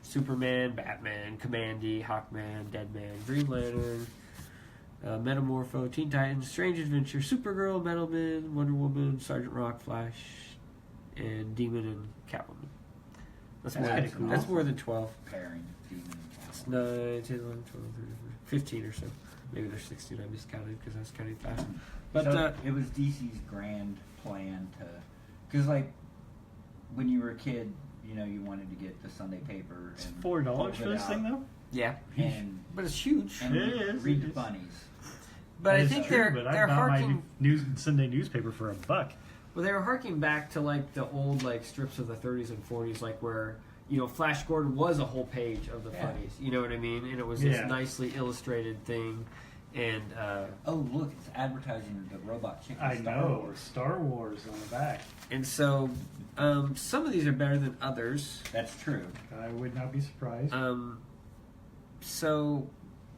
Speaker 1: Superman, Batman, Commandy, Hawkman, Deadman, Green Lantern, Metamorpho, Teen Titans, Strange Adventure, Supergirl, Metalman, Wonder Woman, Sergeant Rock, Flash, and Demon and Catwoman. That's more than 12.
Speaker 2: Pairing Demon and
Speaker 1: It's
Speaker 2: Catwoman.
Speaker 1: 9, 10, 11, 12, 13, 15 or so. Maybe there's 16. I miscounted because I was counting fast. But
Speaker 2: So it was DC's grand plan to, because like when you were a kid, you know, you wanted to get the Sunday paper.
Speaker 3: It's
Speaker 2: And
Speaker 3: $4
Speaker 2: fold
Speaker 3: for
Speaker 2: it
Speaker 3: this
Speaker 2: out
Speaker 3: thing, though?
Speaker 1: yeah,
Speaker 2: and
Speaker 1: but it's huge.
Speaker 2: and
Speaker 3: It is,
Speaker 2: read
Speaker 3: it
Speaker 2: the
Speaker 3: is.
Speaker 2: bunnies.
Speaker 1: But I
Speaker 3: That is
Speaker 1: think
Speaker 3: true,
Speaker 1: they're
Speaker 3: but I
Speaker 1: they're
Speaker 3: bought
Speaker 1: harking.
Speaker 3: my Sunday newspaper for $1.
Speaker 1: Well, they were harking back to like the old like strips of the 30s and 40s, like where Flash Gordon was a whole page of the
Speaker 2: Yeah.
Speaker 1: funnies. You know what I mean? And it was
Speaker 3: Yeah.
Speaker 1: this nicely illustrated thing. And
Speaker 2: Oh, look, it's advertising the robot chicken.
Speaker 3: I
Speaker 2: Star
Speaker 3: know.
Speaker 2: Wars.
Speaker 3: Star Wars on the back.
Speaker 1: so some of these are better than others.
Speaker 2: That's true.
Speaker 3: I would not be surprised.
Speaker 1: So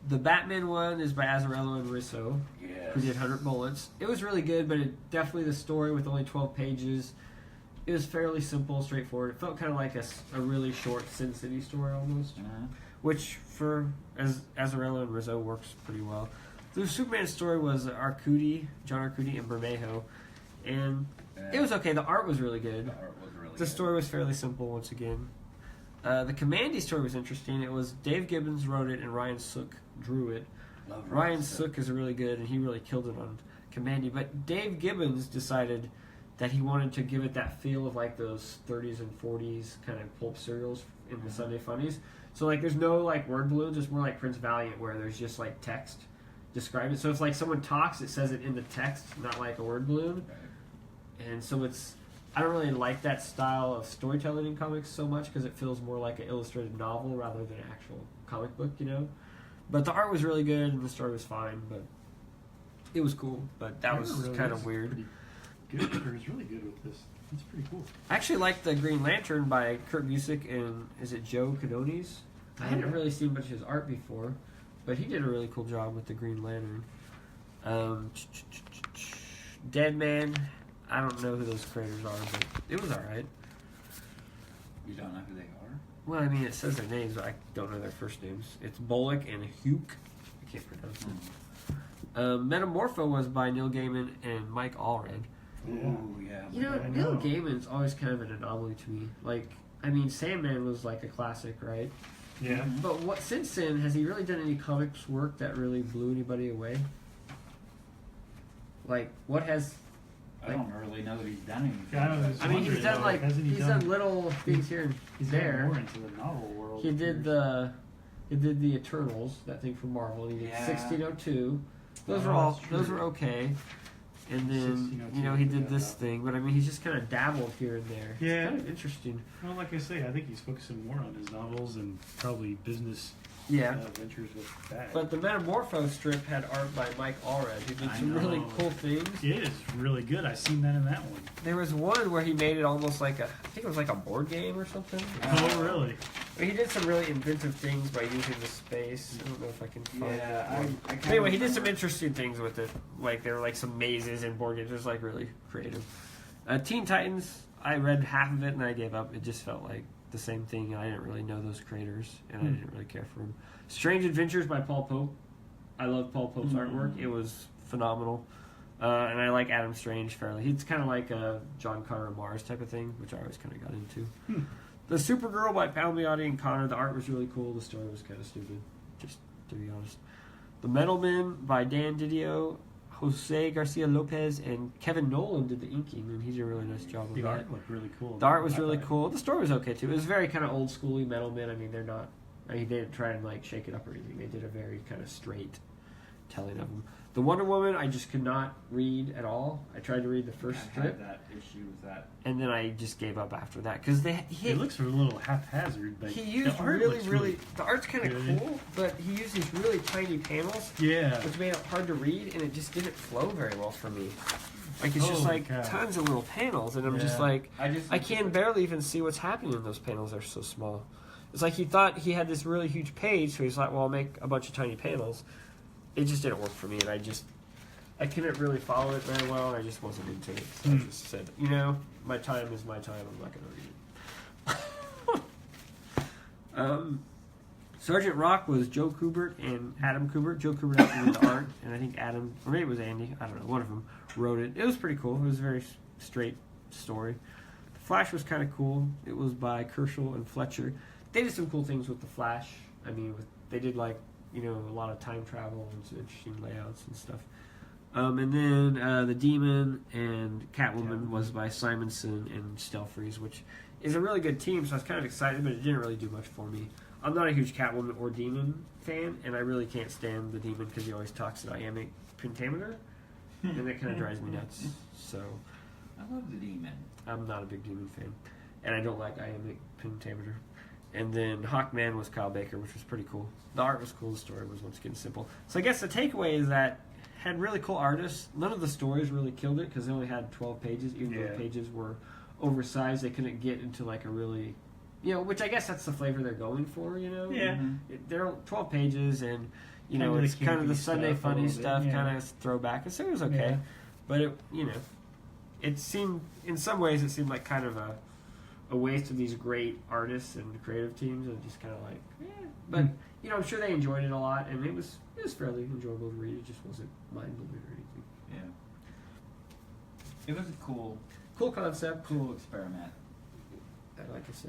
Speaker 1: the Batman one is by Azzarello and Risso,
Speaker 2: Yes.
Speaker 1: who did 100 Bullets. It was really good, but definitely the story with only 12 pages. It was fairly simple, straightforward. It felt kind of like a really short Sin City story almost, which for Azzarello and Rizzo works pretty well. The Superman story was John Arcudi, and Bermejo, and it was okay. The art was really good.
Speaker 2: The art was really
Speaker 1: The
Speaker 2: good.
Speaker 1: story was fairly simple once again. The Commandy story was interesting. It was Dave Gibbons wrote it and Ryan Sook drew it.
Speaker 2: Love
Speaker 1: Ryan
Speaker 2: Sook.
Speaker 1: Sook is really good, and he really killed it on Commandy. But Dave Gibbons decided that he wanted to give it that feel of like those 30s and 40s kind of pulp serials in the Sunday Funnies. So like there's no like word balloons, it's more like Prince Valiant where there's just like text describing it. So if like someone talks, it says it in the text, not like a word balloon.
Speaker 2: Right.
Speaker 1: And so I don't really like that style of storytelling in comics so much because it feels more like an illustrated novel rather than an actual comic book, But the art was really good and the story was fine, but it was cool. But that was
Speaker 3: Really
Speaker 1: kind
Speaker 3: is
Speaker 1: of weird.
Speaker 3: pretty Good. It was really good with this. It's pretty cool.
Speaker 1: I actually like the Green Lantern by Kurt Busiek and is it Joe Quinones? I hadn't really seen much of his art before, but he did a really cool job with the Green Lantern. Dead Man, I don't know who those creators are, but it was alright.
Speaker 2: You don't know who they are?
Speaker 1: Well, I mean, it says their names, but I don't know their first names. It's Bullock and Hugh. I can't pronounce it. Metamorpho was by Neil Gaiman and Mike Allred.
Speaker 2: Ooh, yeah.
Speaker 3: I
Speaker 1: Neil
Speaker 3: know.
Speaker 1: Gaiman's always kind of an anomaly to me. Like, I mean, Sandman was like a classic, right?
Speaker 3: Yeah.
Speaker 1: But since then, has he really done any comics work that really blew anybody away? Like, what has...
Speaker 2: I don't really know that he's done anything.
Speaker 3: Yeah, I know, there's
Speaker 1: I mean,
Speaker 3: wondering,
Speaker 1: he's done
Speaker 3: though,
Speaker 1: like
Speaker 3: hasn't he
Speaker 1: he's done little things here and
Speaker 3: He's
Speaker 1: there.
Speaker 3: more into the novel world.
Speaker 1: He did the Eternals, that thing from Marvel. He did
Speaker 2: Yeah.
Speaker 1: 1602. Those
Speaker 3: Oh,
Speaker 1: were all
Speaker 3: that's true.
Speaker 1: those were okay. And then
Speaker 3: 1602,
Speaker 1: he
Speaker 3: I
Speaker 1: did
Speaker 3: forgot
Speaker 1: this
Speaker 3: about.
Speaker 1: thing, but I mean he's just kind of dabbled here and there.
Speaker 3: Yeah.
Speaker 1: It's kind of interesting.
Speaker 3: Well, like I say, I think he's focusing more on his novels and probably business
Speaker 1: Yeah.
Speaker 3: ventures with that.
Speaker 1: But the Metamorpho strip had art by Mike Allred, who did
Speaker 3: I
Speaker 1: some really
Speaker 3: know.
Speaker 1: cool things.
Speaker 3: it is really good. I seen that in that one.
Speaker 1: There was one where he made it almost like I think it was like a board game or something.
Speaker 3: Oh, really?
Speaker 1: He did some really inventive things by using the space. I don't know if I can find
Speaker 2: Yeah,
Speaker 1: that one.
Speaker 2: I kinda
Speaker 1: Anyway, he did some
Speaker 2: remember.
Speaker 1: interesting things with it. Like there were like some mazes and board games. It was like really creative. Teen Titans, I read half of it and I gave up. It just felt like the same thing. And I didn't really know those creators and I didn't really care for them. Strange Adventures by Paul Pope. I love Paul Pope's artwork. It was phenomenal. And I like Adam Strange fairly. He's kind of like a John Carter Mars type of thing, which I always kind of got into. The Supergirl by Palmiotti and Connor. The art was really cool. The story was kind of stupid, just to be honest. The Metal Men by Dan Didio, Jose Garcia Lopez, and Kevin Nolan did the inking, and he did a really nice job of
Speaker 3: The
Speaker 1: that.
Speaker 3: art looked really cool.
Speaker 1: The art was really cool. The story was okay too. It was very kind of old schooly Metal Men. I mean, they didn't try and like shake it up or anything. They did a very kind of straight telling of them. The Wonder Woman, I just could not read at all. I tried to read the first
Speaker 2: I
Speaker 1: strip,
Speaker 2: had that issue with that.
Speaker 1: and then I just gave up after that because
Speaker 3: It looks a little haphazard, but
Speaker 1: he used
Speaker 3: the art
Speaker 1: really the art's kind of
Speaker 3: good.
Speaker 1: cool, but he used these really tiny panels,
Speaker 3: Yeah.
Speaker 1: which made it hard to read, and it just didn't flow very well for me. Like it's just
Speaker 3: Holy
Speaker 1: like
Speaker 3: cow.
Speaker 1: tons of little panels, and I'm just
Speaker 3: Yeah.
Speaker 1: like I can barely even see what's happening in those panels. They're so small. It's like he thought he had this really huge page, so he's like, well, I'll make a bunch of tiny panels. It just didn't work for me, and I couldn't really follow it very well, and I just wasn't into it. So I just said, my time is my time. I'm not going to read it. Sergeant Rock was Joe Kubert and Adam Kubert. Joe Kubert actually did the art, and I think Adam, or maybe it was Andy, I don't know, one of them wrote it. It was pretty cool. It was a very straight story. The Flash was kind of cool. It was by Kerschel and Fletcher. They did some cool things with the Flash. I mean, they did like, a lot of time travel and some interesting layouts and stuff. And then The Demon and Catwoman was by Simonson and Stelfreeze, which is a really good team, so I was kind of excited, but it didn't really do much for me. I'm not a huge Catwoman or Demon fan, and I really can't stand The Demon because he always talks in iambic pentameter, and that kind of drives me nuts. So
Speaker 2: I love the Demon.
Speaker 1: I'm not a big Demon fan, and I don't like iambic pentameter. And then Hawkman was Kyle Baker, which was pretty cool. The art was cool. The story was once again simple. So I guess the takeaway is that had really cool artists. None of the stories really killed it because they only had 12 pages. Even though the pages were oversized, they couldn't get into like a really, which I guess that's the flavor they're going for.
Speaker 3: Yeah.
Speaker 1: Mm-hmm. They're 12 pages, and
Speaker 3: Kind of
Speaker 1: it's
Speaker 3: the
Speaker 1: kind of the
Speaker 3: campy
Speaker 1: Sunday
Speaker 3: stuff a
Speaker 1: funny
Speaker 3: little bit,
Speaker 1: stuff,
Speaker 3: yeah.
Speaker 1: kind of throwback. So it was okay,
Speaker 3: Yeah.
Speaker 1: but it seemed in some ways it seemed like kind of a waste of these great artists and creative teams, and just kind of like, but I'm sure they enjoyed it a lot, and it was fairly enjoyable to read. It just wasn't mind blowing or anything.
Speaker 2: Yeah. It was a cool
Speaker 1: Concept,
Speaker 2: cool experiment.
Speaker 1: I like to say.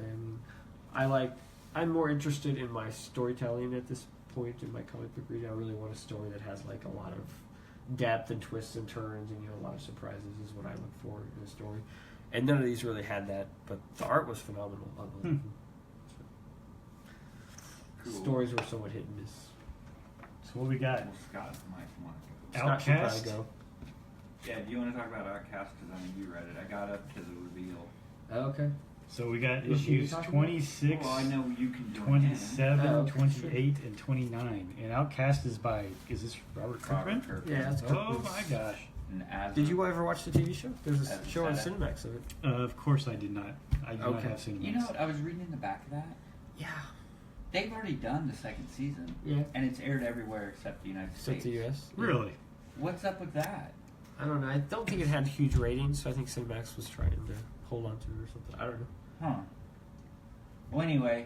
Speaker 1: I mean, I'm more interested in my storytelling at this point in my comic book reading. I really want a story that has like a lot of depth and twists and turns, and a lot of surprises is what I look for in a story. And none of these really had that, but the art was phenomenal.
Speaker 2: Cool.
Speaker 1: Stories were somewhat hit and miss.
Speaker 3: So what we got?
Speaker 2: Well, Scott might want to go.
Speaker 1: Scott should
Speaker 3: Outcast?
Speaker 1: probably go.
Speaker 2: Yeah, do you want to talk about Outcast? Because you read it. I got up to the reveal.
Speaker 1: Oh, okay.
Speaker 3: So we got
Speaker 1: What are you
Speaker 3: issues
Speaker 1: talking about?
Speaker 3: 26,
Speaker 2: Well, I know you can join
Speaker 3: 27,
Speaker 1: Oh, okay,
Speaker 3: 28, and 29. And Outcast is this Robert Kirkman?
Speaker 1: Yeah, that's
Speaker 3: Oh my gosh.
Speaker 2: And as
Speaker 1: Did you ever watch the TV show? There's a
Speaker 2: As a
Speaker 1: show on
Speaker 2: setup.
Speaker 1: Cinemax of it.
Speaker 3: Of course I did not. I do not
Speaker 1: Okay.
Speaker 3: have Cinemax.
Speaker 2: You know what? I was reading in the back of that.
Speaker 1: Yeah.
Speaker 2: They've already done the second season.
Speaker 1: Yeah.
Speaker 2: And it's aired everywhere except the United
Speaker 1: Except
Speaker 2: States.
Speaker 1: the U.S.
Speaker 3: Really?
Speaker 2: What's up with that?
Speaker 1: I don't know. I don't think it had huge ratings, so I think Cinemax was trying to hold on to it or something. I don't know.
Speaker 2: Huh. Well, anyway,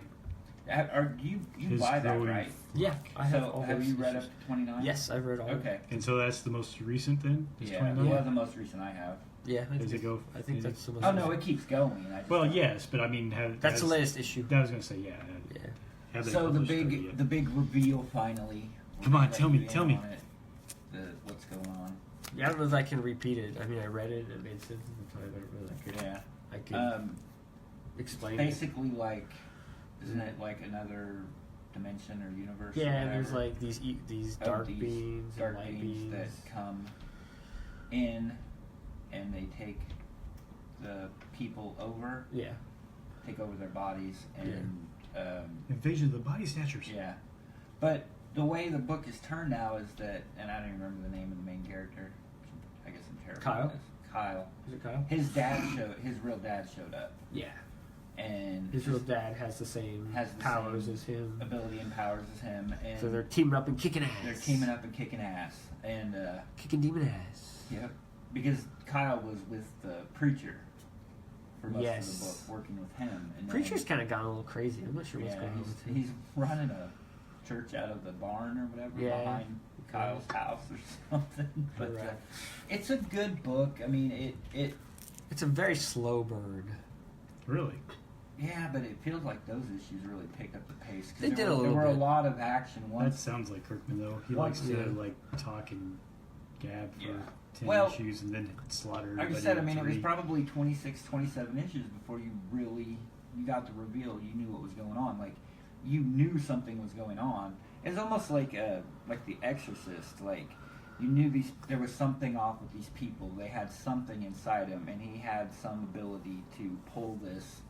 Speaker 2: you
Speaker 3: His
Speaker 2: buy that,
Speaker 3: growing
Speaker 2: right?
Speaker 1: Yeah, I have all
Speaker 2: have
Speaker 1: those
Speaker 2: you read
Speaker 1: issues.
Speaker 2: up to 29?
Speaker 1: Yes, I've read all.
Speaker 2: Okay.
Speaker 3: And so that's the most recent then? Is
Speaker 2: Yeah,
Speaker 3: 29?
Speaker 2: well, the most recent I have.
Speaker 1: Yeah. I
Speaker 3: Does
Speaker 1: think
Speaker 3: it go?
Speaker 1: I think
Speaker 3: is
Speaker 1: that's the most.
Speaker 2: Oh no, it keeps going. I just
Speaker 3: Well,
Speaker 2: don't-
Speaker 3: yes, but I mean,
Speaker 1: That's the latest issue.
Speaker 3: I was going to say, yeah.
Speaker 1: Yeah.
Speaker 3: Have they
Speaker 2: So the
Speaker 3: published it
Speaker 2: big
Speaker 3: yet?
Speaker 2: the big reveal finally.
Speaker 3: Come on,
Speaker 2: Let
Speaker 3: tell
Speaker 2: you
Speaker 3: me,
Speaker 2: in
Speaker 3: tell me.
Speaker 2: on it. What's going on?
Speaker 1: Yeah, I don't know if I can repeat it. I mean, I read it and it made sense at the time, but I don't really like it.
Speaker 2: Yeah.
Speaker 1: I could explain it.
Speaker 2: Basically, like, isn't it like another dimension or universe? or
Speaker 1: Yeah, and there's
Speaker 2: whatever?
Speaker 1: like these
Speaker 2: Oh,
Speaker 1: dark
Speaker 2: these
Speaker 1: beings
Speaker 2: dark
Speaker 1: and light
Speaker 2: beings
Speaker 1: beings.
Speaker 2: that come in and they take the people over,
Speaker 1: Yeah.
Speaker 2: take over their bodies, and
Speaker 3: Invasion of the Body Snatchers.
Speaker 2: yeah. But the way the book is turned now is that, and I don't even remember the name of the main character. I guess I'm terrible.
Speaker 1: Kyle?
Speaker 2: at this. Kyle.
Speaker 1: Is it Kyle?
Speaker 2: His real dad showed up,
Speaker 1: Yeah.
Speaker 2: and
Speaker 1: His real dad has the same
Speaker 2: Has the
Speaker 1: powers
Speaker 2: same
Speaker 1: as him.
Speaker 2: ability and powers as him, and
Speaker 1: So they're teaming up and kicking ass.
Speaker 2: they're teaming up and kicking ass, and
Speaker 1: Kicking demon ass.
Speaker 2: yep, because Kyle was with the preacher for most
Speaker 1: Yes.
Speaker 2: of the book, working with him. And
Speaker 1: Preacher's kind of gone a little crazy. I'm not sure what's
Speaker 2: yeah,
Speaker 1: going on with him.
Speaker 2: he's running a church out of the barn or whatever
Speaker 1: Yeah.
Speaker 2: behind Kyle's house or something. But
Speaker 1: Right.
Speaker 2: it's a good book. I mean, it
Speaker 1: It's a very slow burn.
Speaker 3: Really?
Speaker 2: Yeah, but it feels like those issues really picked up the pace.
Speaker 1: They did a little
Speaker 2: There were
Speaker 1: bit.
Speaker 2: a lot of action.
Speaker 3: That sounds like Kirkman, though. He likes to like talk and gab for 10 issues and then slaughter.
Speaker 2: Like I said, I mean, it was probably 26, 27 issues before you got the reveal. You knew what was going on. Like, you knew something was going on. It's almost like The Exorcist. Like, you knew there was something off with these people. They had something inside them, and he had some ability to pull this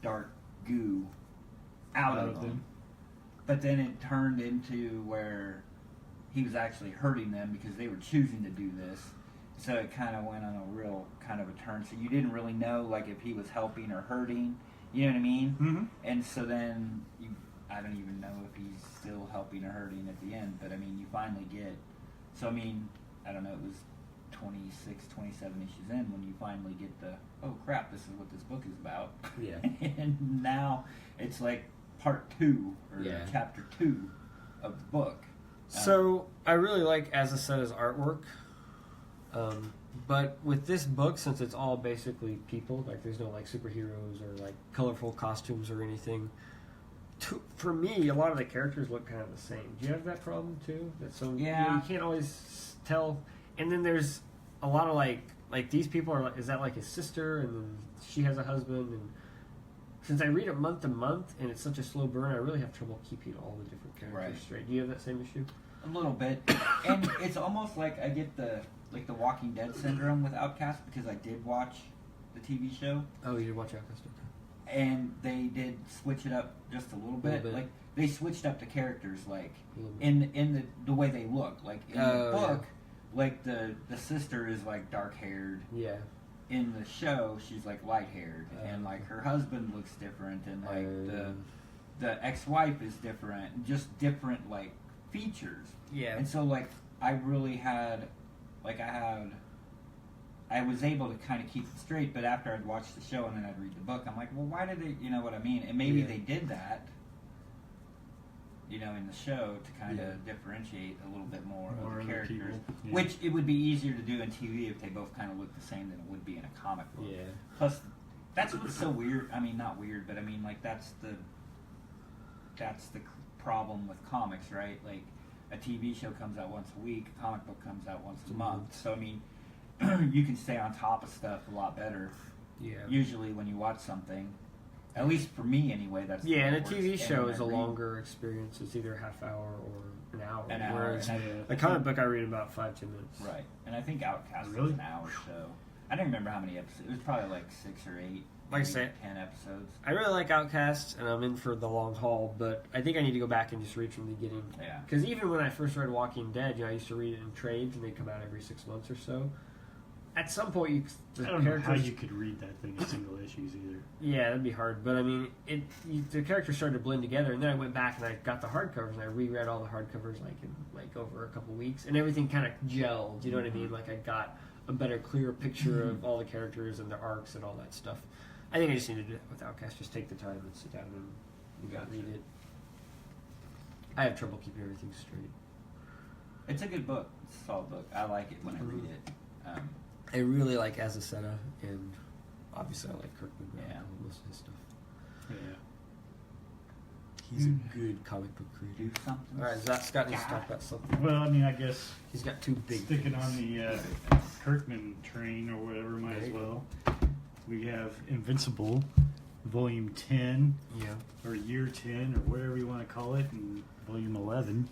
Speaker 2: dark goo out of them. But then it turned into where he was actually hurting them because they were choosing to do this. So it kind of went on a real kind of a turn. So you didn't really know, like, if he was helping or hurting. You know what I mean?
Speaker 3: Mm-hmm.
Speaker 2: And so then I don't even know if he's still helping or hurting at the end. But, I mean, you finally get... So, I mean, I don't know, it was 26, 27 issues in when you finally get the, oh, crap, this is what this book is about.
Speaker 1: Yeah.
Speaker 2: And now it's like part 2 or chapter 2 of the book.
Speaker 1: So, I really like Azucena's artwork. But with this book, since it's all basically people, like there's no like superheroes or like colorful costumes or anything, for me, a lot of the characters look kind of the same. Do you have that problem too? You can't always tell. And then there's a lot of like these people are. Is that like his sister? And then she has a husband. And since I read it month to month and it's such a slow burn, I really have trouble keeping all the different characters straight. Do you have that same issue?
Speaker 2: A little bit, and it's almost like I get the Walking Dead syndrome with Outcast because I did watch the TV show.
Speaker 1: Oh, you did watch Outcast, okay.
Speaker 2: And they did switch it up just a little bit. Like they switched up the characters, like in the way they look. Like in the book, like the sister is like dark haired.
Speaker 1: Yeah.
Speaker 2: In the show, she's like light haired, and like her husband looks different, and like the ex-wife is different, just different like features.
Speaker 1: Yeah.
Speaker 2: And so like I really had, I was able to kind of keep it straight, but after I'd watch the show and then I'd read the book, I'm like, well, why did they, you know what I mean? And maybe they did that, you know, in the show to kind of differentiate a little bit more of the characters, which it would be easier to do in TV if they both kind of looked the same than it would be in a comic book.
Speaker 1: Yeah.
Speaker 2: Plus, that's what's so weird. I mean, not weird, but I mean, like, that's the problem with comics, right? Like, a TV show comes out once a week, a comic book comes out once a month. So, I mean, you can stay on top of stuff a lot better. Yeah. Usually when you watch something, at least for me anyway, that's the way
Speaker 1: and
Speaker 2: it
Speaker 1: a
Speaker 2: works.
Speaker 1: TV show is a longer experience. It's either a half hour or an hour. Whereas
Speaker 2: and
Speaker 1: a comic book I read in about 5-10 minutes.
Speaker 2: Right. And I think Outcast was an hour show. I don't remember how many episodes. It was probably like 6 or 8.
Speaker 1: Like I said,
Speaker 2: 10 episodes.
Speaker 1: I really like Outcast, and I'm in for the long haul, but I think I need to go back and just read from the beginning.
Speaker 2: Yeah.
Speaker 1: Because even when I first read Walking Dead, you know, I used to read it in trades, and they come out every 6 months or so. At some point,
Speaker 3: I don't know how you could read that thing in single issues either.
Speaker 1: Yeah, that'd be hard. But I mean, the characters started to blend together, and then I went back and I got the hardcovers, and I reread all the hardcovers in over a couple weeks, and everything kind of gelled. You know what I mean? Like I got a better, clearer picture of all the characters and their arcs and all that stuff. I think I just need to do it with Outcast. Just take the time and sit down and read it. I have trouble keeping everything straight.
Speaker 2: It's a good book. It's a solid book. I like it when I read it.
Speaker 1: I really like Azucena, and obviously I like Kirkman. Most of his stuff.
Speaker 3: Yeah.
Speaker 1: He's a good comic book creator.
Speaker 2: Do something.
Speaker 1: All right, Scott needs to talk about something.
Speaker 3: Well, I mean, I guess
Speaker 1: he's got two big
Speaker 3: sticking on the Kirkman train or whatever, might as well. We have Invincible, Volume 10, or Year 10, or whatever you want to call it, and Volume 11.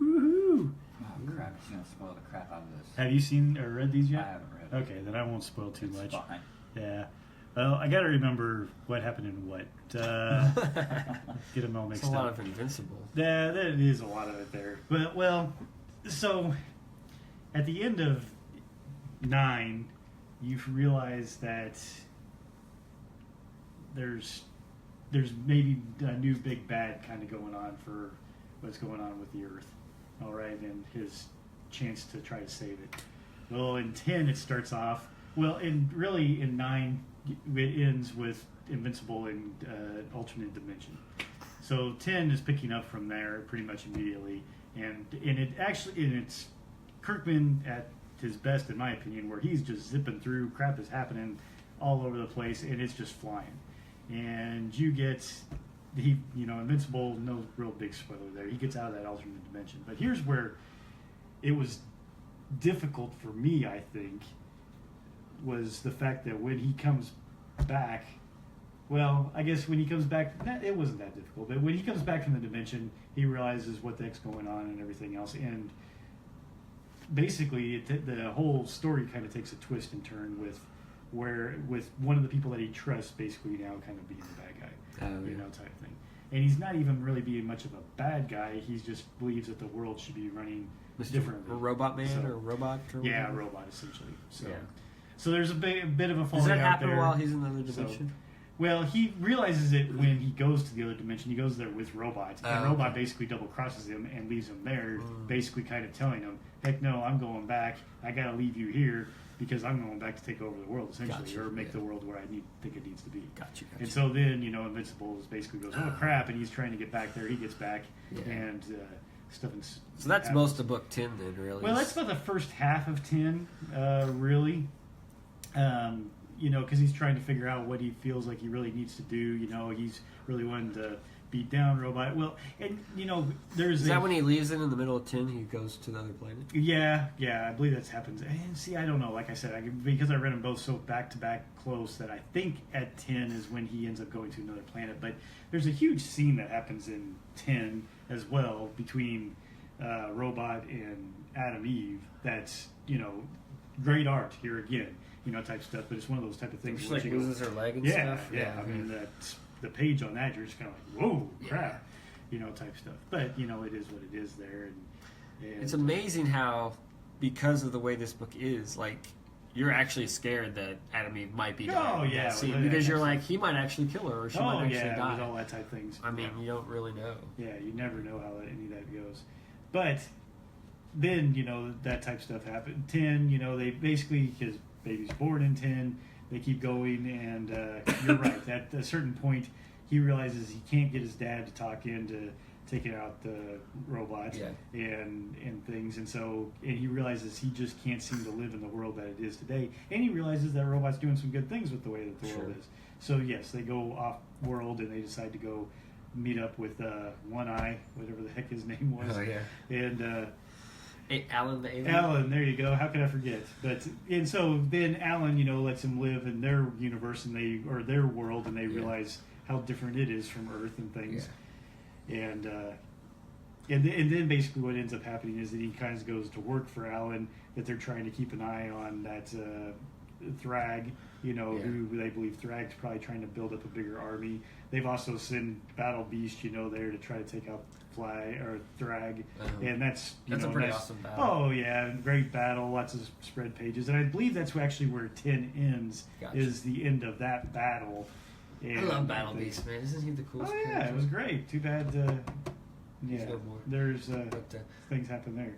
Speaker 3: Woohoo!
Speaker 2: Oh crap! He's gonna spoil the crap out of this.
Speaker 3: Have you seen or read these yet?
Speaker 2: I haven't read.
Speaker 3: Okay, then I won't spoil too much.
Speaker 2: Fine.
Speaker 3: Yeah. Well, I gotta remember what happened in what. Get them all mixed up.
Speaker 1: It's a lot of Invincible.
Speaker 3: Yeah, there is a lot of it there. But so at the end of 9, you realize that there's maybe a new big bad kind of going on for what's going on with the Earth. All right, and his chance to try to save it. Well, in 10 it starts off. Well, in 9 it ends with Invincible in alternate dimension. So 10 is picking up from there pretty much immediately, and it's Kirkman at his best in my opinion, where he's just zipping through. Crap is happening all over the place, and it's just flying. and Invincible, no real big spoiler there. He gets out of that alternate dimension. But here's where it was difficult for me, I think, was the fact that when he comes back, well, I guess when he comes back, it wasn't that difficult. But when he comes back from the dimension, he realizes what the heck's going on and everything else. And basically, the whole story kind of takes a twist and turn with one of the people that he trusts basically now kind of being the bad guy, type thing. And he's not even really being much of a bad guy. He just believes that the world should be running differently.
Speaker 1: A robot man or robot?
Speaker 3: Yeah, a robot essentially. So there's a bit of a falling out there. Does
Speaker 1: that happen while he's in the other dimension?
Speaker 3: Well, he realizes it when he goes to the other dimension. He goes there with Robot. And Robot basically double crosses him and leaves him there, basically kind of telling him, heck no, I'm going back. I got to leave you here because I'm going back to take over the world, essentially, or make the world where I think it needs to be.
Speaker 1: Gotcha.
Speaker 3: And so then, Invincible basically goes, oh, crap, and he's trying to get back there. He gets back, and stuff.
Speaker 1: So that's most of book 10 then, really?
Speaker 3: Well, that's about the first half of 10, really. Because he's trying to figure out what he feels like he really needs to do. He's really wanting to beat down Robot. Well, and there's
Speaker 1: is that when he leaves it in the middle of 10? He goes to the other planet.
Speaker 3: Yeah, I believe that happens. And see, I don't know. Like I said, because I read them both so back to back close that I think at 10 is when he ends up going to another planet. But there's a huge scene that happens in 10 as well between Robot and Adam Eve. That's great art here again. Type stuff, but it's one of those type of things.
Speaker 1: She loses her leg and stuff.
Speaker 3: Yeah. I mean, the page on that, you're just kind of like, whoa, crap, type stuff. But it is what it is there. And
Speaker 1: it's amazing how, because of the way this book is, like, you're actually scared that Adam Eve might be dying.
Speaker 3: Oh yeah,
Speaker 1: because you're like, he might actually kill her, or she might actually die.
Speaker 3: With all that type of things.
Speaker 1: I mean, you don't really know.
Speaker 3: Yeah, you never know how any of that goes. But then that type of stuff happened. 10, they basically his baby's born in 10. They keep going, and you're right. At a certain point, he realizes he can't get his dad to talk into taking out the robot and things, and he realizes he just can't seem to live in the world that it is today. And he realizes that robot's doing some good things with the way that the world is. So yes, they go off world and they decide to go meet up with One Eye, whatever the heck his name was.
Speaker 1: Oh yeah.
Speaker 3: And
Speaker 1: Alan the alien.
Speaker 3: Alan, there you go. How could I forget? And so then Alan, lets him live in their universe or their world, and they realize how different it is from Earth and things. Yeah. And then basically what ends up happening is that he kind of goes to work for Alan. That they're trying to keep an eye on that Thrag. Who they believe Thrag's probably trying to build up a bigger army. They've also sent Battle Beast, there to try to take out Thrag, and that's
Speaker 1: a pretty awesome battle.
Speaker 3: Oh yeah, great battle, lots of spread pages, and I believe that's actually where 10 ends. Gotcha. Is the end of that battle. And
Speaker 1: I love Battle Beast, man. Isn't he the coolest?
Speaker 3: Oh yeah, character? It was great. Too bad. There's things happen there.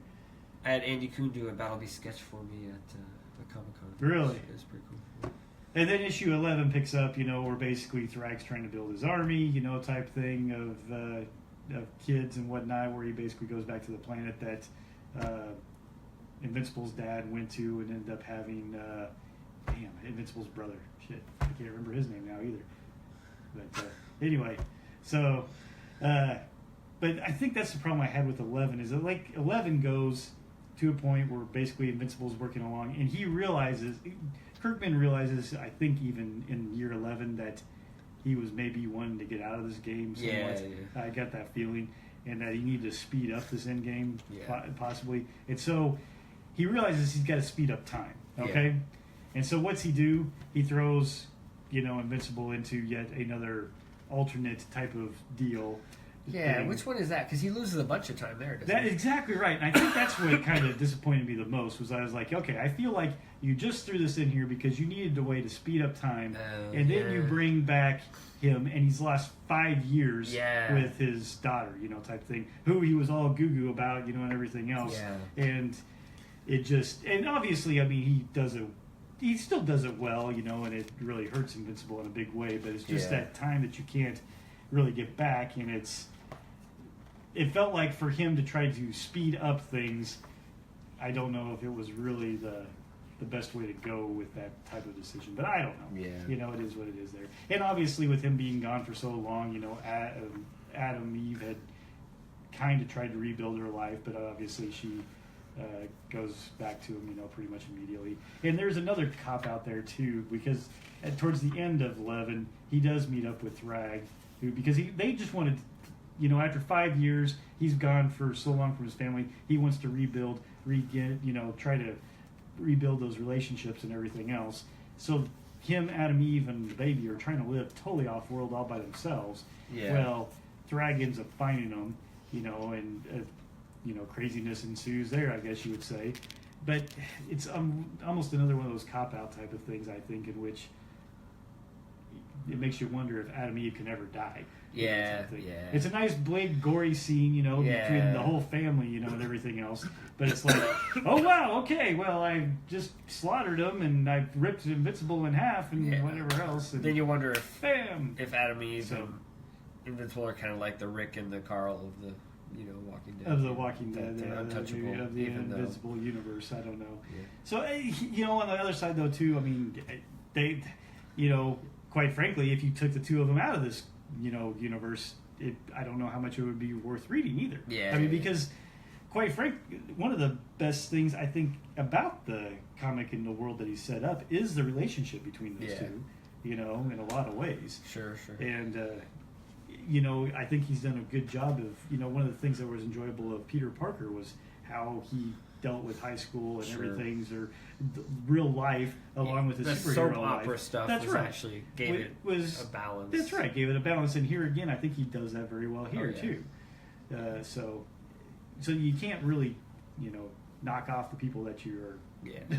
Speaker 1: I had Andy Kuhn do a Battle Beast sketch for me at a Comic-Con.
Speaker 3: Really?
Speaker 1: It was pretty cool.
Speaker 3: And then issue 11 picks up, where basically Thrag's trying to build his army, type thing of kids and whatnot, where he basically goes back to the planet that Invincible's dad went to and ended up having, Invincible's brother. Shit, I can't remember his name now either. But anyway, so, but I think that's the problem I had with 11, is that 11 goes to a point where basically Invincible's working along, and Kirkman realizes, I think even in year 11, that he was maybe wanting to get out of this game somewhat. Yeah. I got that feeling, and that he needed to speed up this end game, possibly. And so he realizes he's got to speed up time, okay? Yeah. And so what's he do? He throws, Invincible into yet another alternate type of deal.
Speaker 1: Yeah, which one is that? Because he loses a bunch of time there.
Speaker 3: That's exactly right. And I think that's what kind of disappointed me the most, was I was like, okay, I feel like you just threw this in here because you needed a way to speed up time, and then you bring back him, and he's lost 5 years with his daughter, type thing, who he was all goo-goo about, and everything else. Yeah. And it just, and obviously, I mean, he still does it well, and it really hurts Invincible in a big way, but it's just that time that you can't really get back, and it felt like for him to try to speed up things, I don't know if it was really the the best way to go with that type of decision. But I don't know.
Speaker 1: Yeah.
Speaker 3: You know, it is what it is there. And obviously, with him being gone for so long, you know, Eve had kind of tried to rebuild her life, but obviously she goes back to him, you know, pretty much immediately. And there's another cop out there too, because towards the end of 11, he does meet up with Thrag, because they just wanted, you know, after 5 years, he's gone for so long from his family. He wants to rebuild, try to rebuild those relationships and everything else. So him, Adam, Eve, and the baby are trying to live totally off-world all by themselves.
Speaker 1: Yeah.
Speaker 3: Well, Thrag ends up finding them, you know, and craziness ensues there, I guess you would say. But it's almost another one of those cop-out type of things, I think, in which it makes you wonder if Adam Eve can ever die.
Speaker 1: Yeah.
Speaker 3: It's a nice, big, gory scene, you know, between the whole family, you know, and everything else. But it's like, oh, wow, okay, well, I just slaughtered him, and I ripped Invincible in half, and whatever else. And
Speaker 1: then you wonder if
Speaker 3: bam!
Speaker 1: If Adam Eve and Invincible are kind of like the Rick and the Carl of the, you know, Walking Dead.
Speaker 3: Of the Walking Dead,
Speaker 1: they're untouchable.
Speaker 3: Of the
Speaker 1: even
Speaker 3: Invincible universe, I don't know.
Speaker 1: Yeah.
Speaker 3: So, you know, on the other side, though, too, I mean, they, you know, quite frankly, if you took the two of them out of this, you know, universe, I don't know how much it would be worth reading either.
Speaker 1: Yeah.
Speaker 3: I mean, because, quite frankly, one of the best things I think about the comic and the world that he set up is the relationship between those two, you know, in a lot of ways.
Speaker 1: Sure.
Speaker 3: And, you know, I think he's done a good job of, you know, one of the things that was enjoyable of Peter Parker was how he dealt with high school and everything's or real life along with his superhero
Speaker 1: soap opera
Speaker 3: life.
Speaker 1: stuff.
Speaker 3: That's
Speaker 1: was
Speaker 3: right.
Speaker 1: Actually gave it a balance.
Speaker 3: That's right. Gave it a balance, and here again, I think he does that very well here too. So you can't really, you know, knock off the people that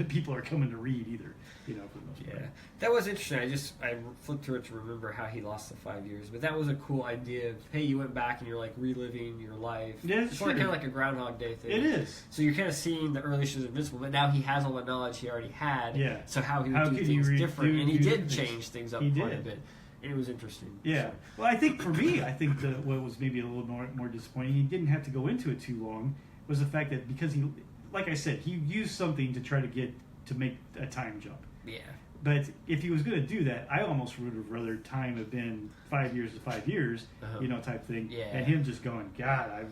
Speaker 3: people are coming to read either. You know, for the most part.
Speaker 1: That was interesting. I flipped through it to remember how he lost the 5 years, but that was a cool idea. Of, hey, you went back and you're like reliving your life.
Speaker 3: Yeah,
Speaker 1: it's kind of like a Groundhog Day thing.
Speaker 3: It is.
Speaker 1: So you're kind of seeing the early issues of Invincible, but now he has all the knowledge he already had.
Speaker 3: Yeah.
Speaker 1: So how he would do things different, and he did change things up quite a bit. And it was interesting.
Speaker 3: Yeah.
Speaker 1: So.
Speaker 3: Well, I think for me, what was maybe a little more disappointing, he didn't have to go into it too long, was the fact that because he, like I said, he used something to try to make a time jump.
Speaker 1: Yeah.
Speaker 3: But if he was going to do that, I almost would have rather time have been 5 years to 5 years, you know, type thing.
Speaker 1: Yeah.
Speaker 3: And him just going, God, I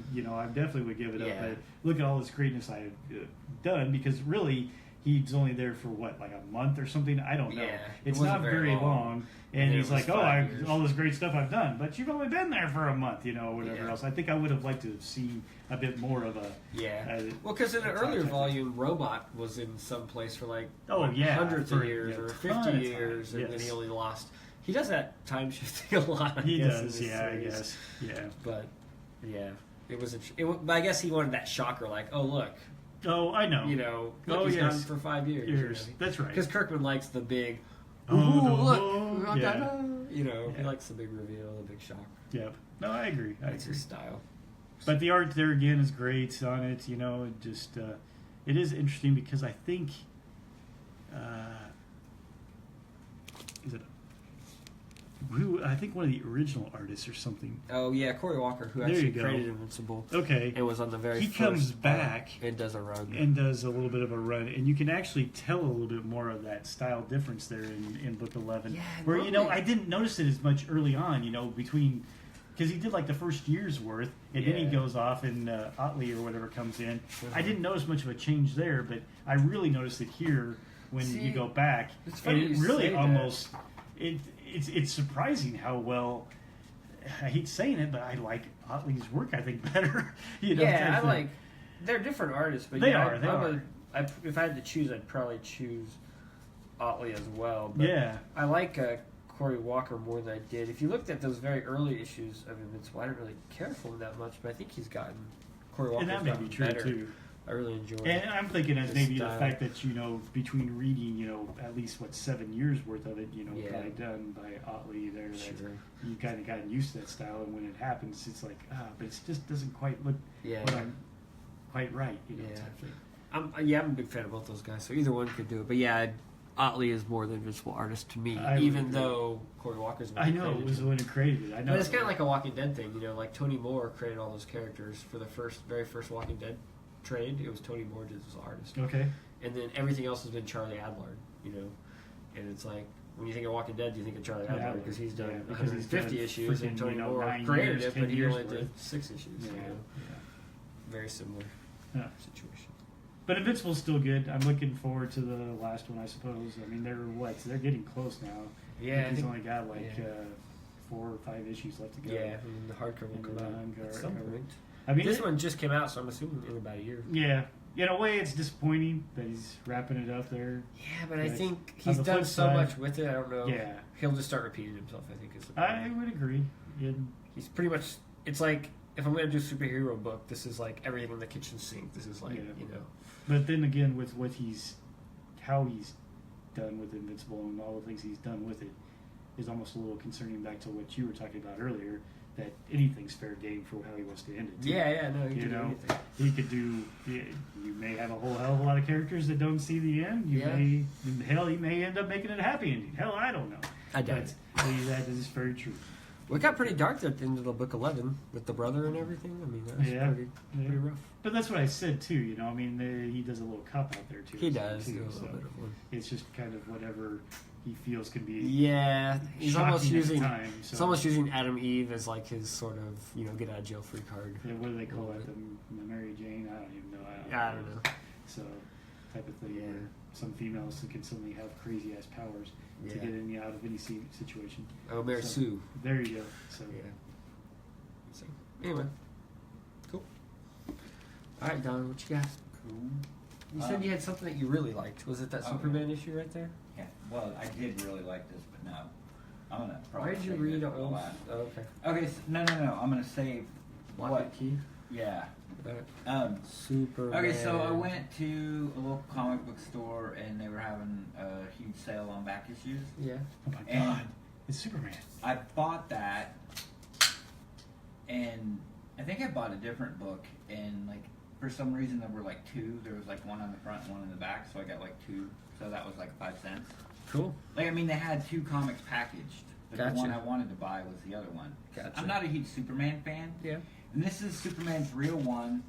Speaker 3: definitely would give it up. But look at all this greatness I've done, because really he's only there for what, like a month or something? I don't know.
Speaker 1: Yeah,
Speaker 3: it's not very long. And he's like, oh, all this great stuff I've done, but you've only been there for a month, you know, or whatever else. I think I would have liked to have seen a bit more of a...
Speaker 1: well, because in an earlier volume, Robot was in some place for like hundreds of years or 50 years, and then he only lost... He does that time shifting a lot, I guess.
Speaker 3: I guess. Yeah.
Speaker 1: But, it was... But I guess he wanted that shocker, like, oh, look.
Speaker 3: Oh, I know.
Speaker 1: You know, look, he's gone for 5 years. You know?
Speaker 3: That's right.
Speaker 1: Because Kirkman likes the big...
Speaker 3: Ooh,
Speaker 1: look! You know, he likes the big reveal, the big shock.
Speaker 3: Yep. No, I agree.
Speaker 1: That's his style.
Speaker 3: But the art there again is great on it. You know, it just it is interesting because I think I think one of the original artists or something.
Speaker 1: Oh yeah, Cory Walker, who actually created Invincible.
Speaker 3: Okay,
Speaker 1: and was on the very.
Speaker 3: He comes back
Speaker 1: and does a run
Speaker 3: and does a little bit of a run, and you can actually tell a little bit more of that style difference there in book 11.
Speaker 1: Yeah,
Speaker 3: where you know I didn't notice it as much early on. You know, between because he did like the first year's worth, and then he goes off and Otley or whatever comes in. I didn't notice much of a change there, but I really noticed it here when you go back, and it really almost It's surprising how well. I hate saying it, but I like Otley's work. I think better. You know,
Speaker 1: I like. They're different artists, but
Speaker 3: they are.
Speaker 1: If I had to choose, I'd probably choose Otley as well. But I like Cory Walker more than I did. If you looked at those very early issues of Invincible, I didn't really care for him that much, but I think he's gotten Cory Walker's
Speaker 3: and that may be true
Speaker 1: better.
Speaker 3: Too.
Speaker 1: I really enjoy it.
Speaker 3: And I'm thinking as maybe the fact that, you know, between reading, you know, at least, 7 years worth of it, you know, probably done by Otley there, that you kind of gotten used to that style, and when it happens, it's like, but it just doesn't quite look quite right, you know, type thing.
Speaker 1: I'm a big fan of both those guys, so either one could do it. But Otley is more the Invincible artist to me, even though Cory Walker's the one who created it.
Speaker 3: Was the one who created it. I know.
Speaker 1: But it's kind of like a Walking Dead thing, you know, like Tony Moore created all those characters for the very first Walking Dead trade. It was Tony Borges as the artist.
Speaker 3: Okay.
Speaker 1: And then everything else has been Charlie Adlard, you know. And it's like, when you think of Walking Dead, you think of Charlie Adlard because he's done 150 issues, and Tony Moore created it, but he only did 6 issues.
Speaker 3: Yeah.
Speaker 1: You know? Very similar situation.
Speaker 3: But Invincible's still good. I'm looking forward to the last one, I suppose. I mean, they're getting close now.
Speaker 1: Yeah,
Speaker 3: he's only got 4 or 5 issues left to go.
Speaker 1: Yeah, and the hardcover will come out at some point.
Speaker 3: I mean,
Speaker 1: this one just came out, so I'm assuming in about a year.
Speaker 3: Yeah. In a way, it's disappointing that he's wrapping it up there.
Speaker 1: Yeah, but I think he's done so much with it. I don't know.
Speaker 3: Yeah,
Speaker 1: he'll just start repeating himself. I think is.
Speaker 3: I would agree.
Speaker 1: He's pretty much. It's like if I'm going to do a superhero book, this is like everything in the kitchen sink. This is like you know.
Speaker 3: But then again, with how he's done with Invincible and all the things he's done with it, is almost a little concerning. Back to what you were talking about earlier. That anything's fair game for how he wants to end it. Too.
Speaker 1: Yeah, no, he could do anything.
Speaker 3: He could do. You may have a whole hell of a lot of characters that don't see the end. You may end up making it a happy ending. Hell, I don't know.
Speaker 1: I doubt
Speaker 3: that is very true.
Speaker 1: Well, it got pretty dark at the end of the book 11 with the brother and everything. I mean, that was pretty rough.
Speaker 3: But that's what I said too. You know, I mean, he does a little cop out there too.
Speaker 1: He does
Speaker 3: too,
Speaker 1: do a little bit of one.
Speaker 3: It's just kind of whatever he feels can be.
Speaker 1: Yeah, he's almost using
Speaker 3: so.
Speaker 1: It's almost using Adam Eve as like his sort of get out of jail free card.
Speaker 3: Yeah, what do they call it? The Mary Jane? I don't even know.
Speaker 1: I don't know.
Speaker 3: So type of thing where some females can suddenly have crazy ass powers to get in out of any situation.
Speaker 1: Oh, Mary Sue.
Speaker 3: There you go. So
Speaker 1: So anyway, cool. All right, Don, what you got?
Speaker 2: Cool.
Speaker 1: You said you had something that you really liked. Was it that Superman issue right there?
Speaker 2: Yeah. Well, I did really like this, but no. I'm gonna probably.
Speaker 1: Why did you read it all? Oh, okay.
Speaker 2: Okay. So, no. I'm gonna save.
Speaker 1: What key?
Speaker 2: Yeah.
Speaker 1: Superman.
Speaker 2: Okay, so I went to a local comic book store and they were having a huge sale on back issues.
Speaker 1: Yeah.
Speaker 3: Oh my God, it's Superman.
Speaker 2: I bought that, and I think I bought a different book, and like for some reason there were like 2. There was like one on the front and one in the back, so I got like 2. So that was like 5 cents.
Speaker 1: Cool.
Speaker 2: Like I mean, they had 2 comics packaged, but
Speaker 1: Gotcha.
Speaker 2: the one I wanted to buy was the other one.
Speaker 1: Gotcha.
Speaker 2: I'm not a huge Superman fan.
Speaker 1: Yeah.
Speaker 2: And this is Superman's real one.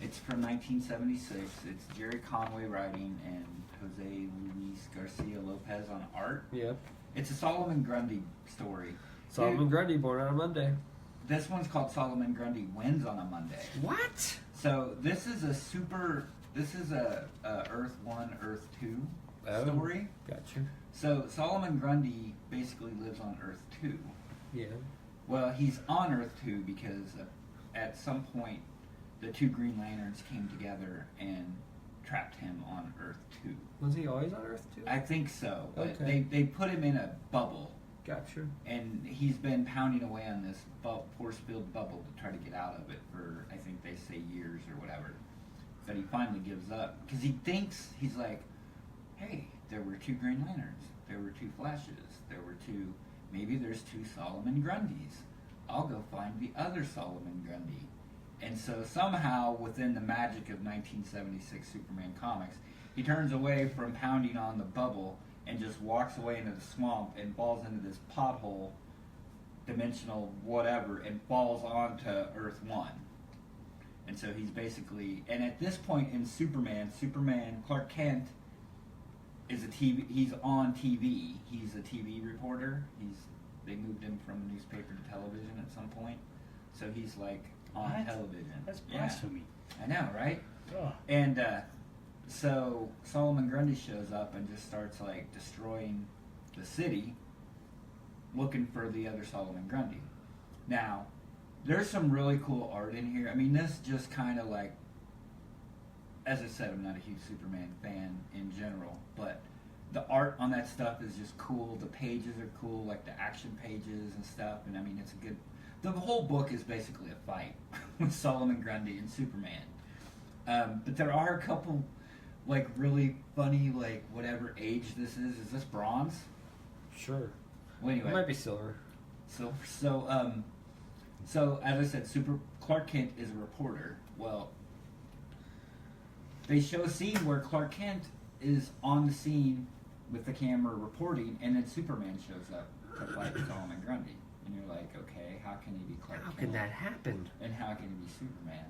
Speaker 2: It's from 1976. It's Jerry Conway writing and Jose Luis Garcia Lopez on art.
Speaker 1: Yep.
Speaker 2: It's a Solomon Grundy story.
Speaker 1: Solomon Grundy, born on a Monday.
Speaker 2: This one's called Solomon Grundy Wins on a Monday.
Speaker 1: What?
Speaker 2: So this is a Earth 1, Earth 2 story.
Speaker 1: Gotcha.
Speaker 2: So Solomon Grundy basically lives on Earth 2.
Speaker 1: Yeah.
Speaker 2: Well, he's on Earth 2 because at some point the 2 Green Lanterns came together and trapped him on Earth 2.
Speaker 1: Was he always on Earth 2?
Speaker 2: I think so. But
Speaker 1: Okay.
Speaker 2: they put him in a bubble.
Speaker 1: Gotcha.
Speaker 2: And he's been pounding away on this force-filled bubble to try to get out of it for, I think they say years or whatever. But he finally gives up. Because he thinks, he's like, hey, there were 2 Green Lanterns. There were 2 Flashes. There were 2, maybe there's 2 Solomon Grundys. I'll go find the other Solomon Grundy. And so somehow, within the magic of 1976 Superman comics, he turns away from pounding on the bubble and just walks away into the swamp and falls into this pothole, dimensional whatever, and falls onto Earth 1. And so he's basically, and at this point in Superman, Clark Kent is he's on TV. He's a TV reporter. They moved him from newspaper to television at some point. So he's like on television.
Speaker 3: That's blasphemy.
Speaker 2: I know, right?
Speaker 3: Oh.
Speaker 2: And so Solomon Grundy shows up and just starts like destroying the city, looking for the other Solomon Grundy. Now, there's some really cool art in here. I mean, this just kind of like, as I said, I'm not a huge Superman fan in general, but the art on that stuff is just cool. The pages are cool, like the action pages and stuff. And I mean, it's a good. The whole book is basically a fight with Solomon Grundy and Superman. But there are a couple, like, really funny, like, whatever age this is. Is this bronze?
Speaker 1: Sure.
Speaker 2: Well, anyway.
Speaker 1: It might be silver.
Speaker 2: Silver. So as I said, Clark Kent is a reporter. Well, they show a scene where Clark Kent is on the scene with the camera reporting, and then Superman shows up to fight Solomon Grundy. And you're like, okay, how can he be Clark Kent?
Speaker 1: How can that happen?
Speaker 2: And how can he be Superman?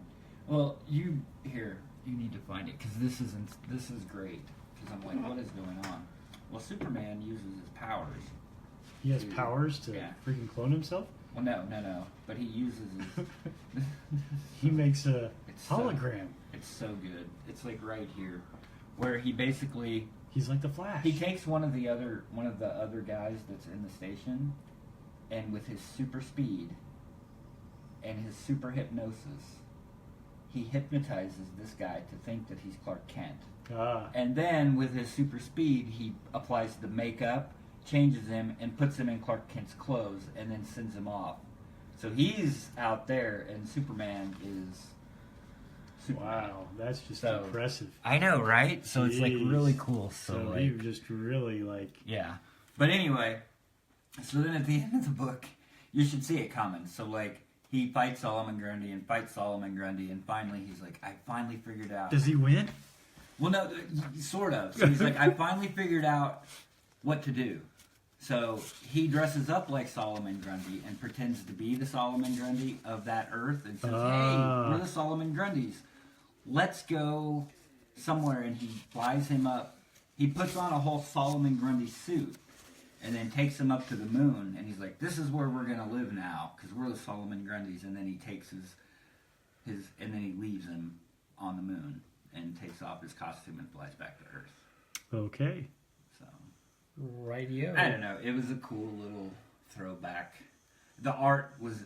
Speaker 2: Well, you here. You need to find it because this is great. Because I'm like, what is going on? Well, Superman uses his powers.
Speaker 3: He has powers to freaking clone himself?
Speaker 2: Well, no. But he uses his...
Speaker 3: He makes a hologram.
Speaker 2: It's so good. It's like right here, where he basically...
Speaker 3: He's like the Flash.
Speaker 2: He takes one of the other guys that's in the station, and with his super speed and his super hypnosis, he hypnotizes this guy to think that he's Clark Kent. And then with his super speed, he applies the makeup, changes him, and puts him in Clark Kent's clothes, and then sends him off. So he's out there, and Superman is Superman.
Speaker 3: Wow, that's just impressive.
Speaker 2: I know, right? So it's like really cool. So like,
Speaker 3: you just really like...
Speaker 2: Yeah. But anyway, so then at the end of the book, you should see it coming. So like, he fights Solomon Grundy, and finally he's like, I finally figured out...
Speaker 3: Does he win?
Speaker 2: Well, no, sort of. So he's like, I finally figured out what to do. So he dresses up like Solomon Grundy and pretends to be the Solomon Grundy of that Earth and says, hey, we're the Solomon Grundys. Let's go somewhere. And he flies him up. He puts on a whole Solomon Grundy suit and then takes him up to the moon. And he's like, this is where we're going to live now because we're the Solomon Grundys. And then he takes his and then he leaves him on the moon and takes off his costume and flies back to Earth.
Speaker 3: Okay.
Speaker 2: So,
Speaker 1: rightio.
Speaker 2: I don't know. It was a cool little throwback. The art was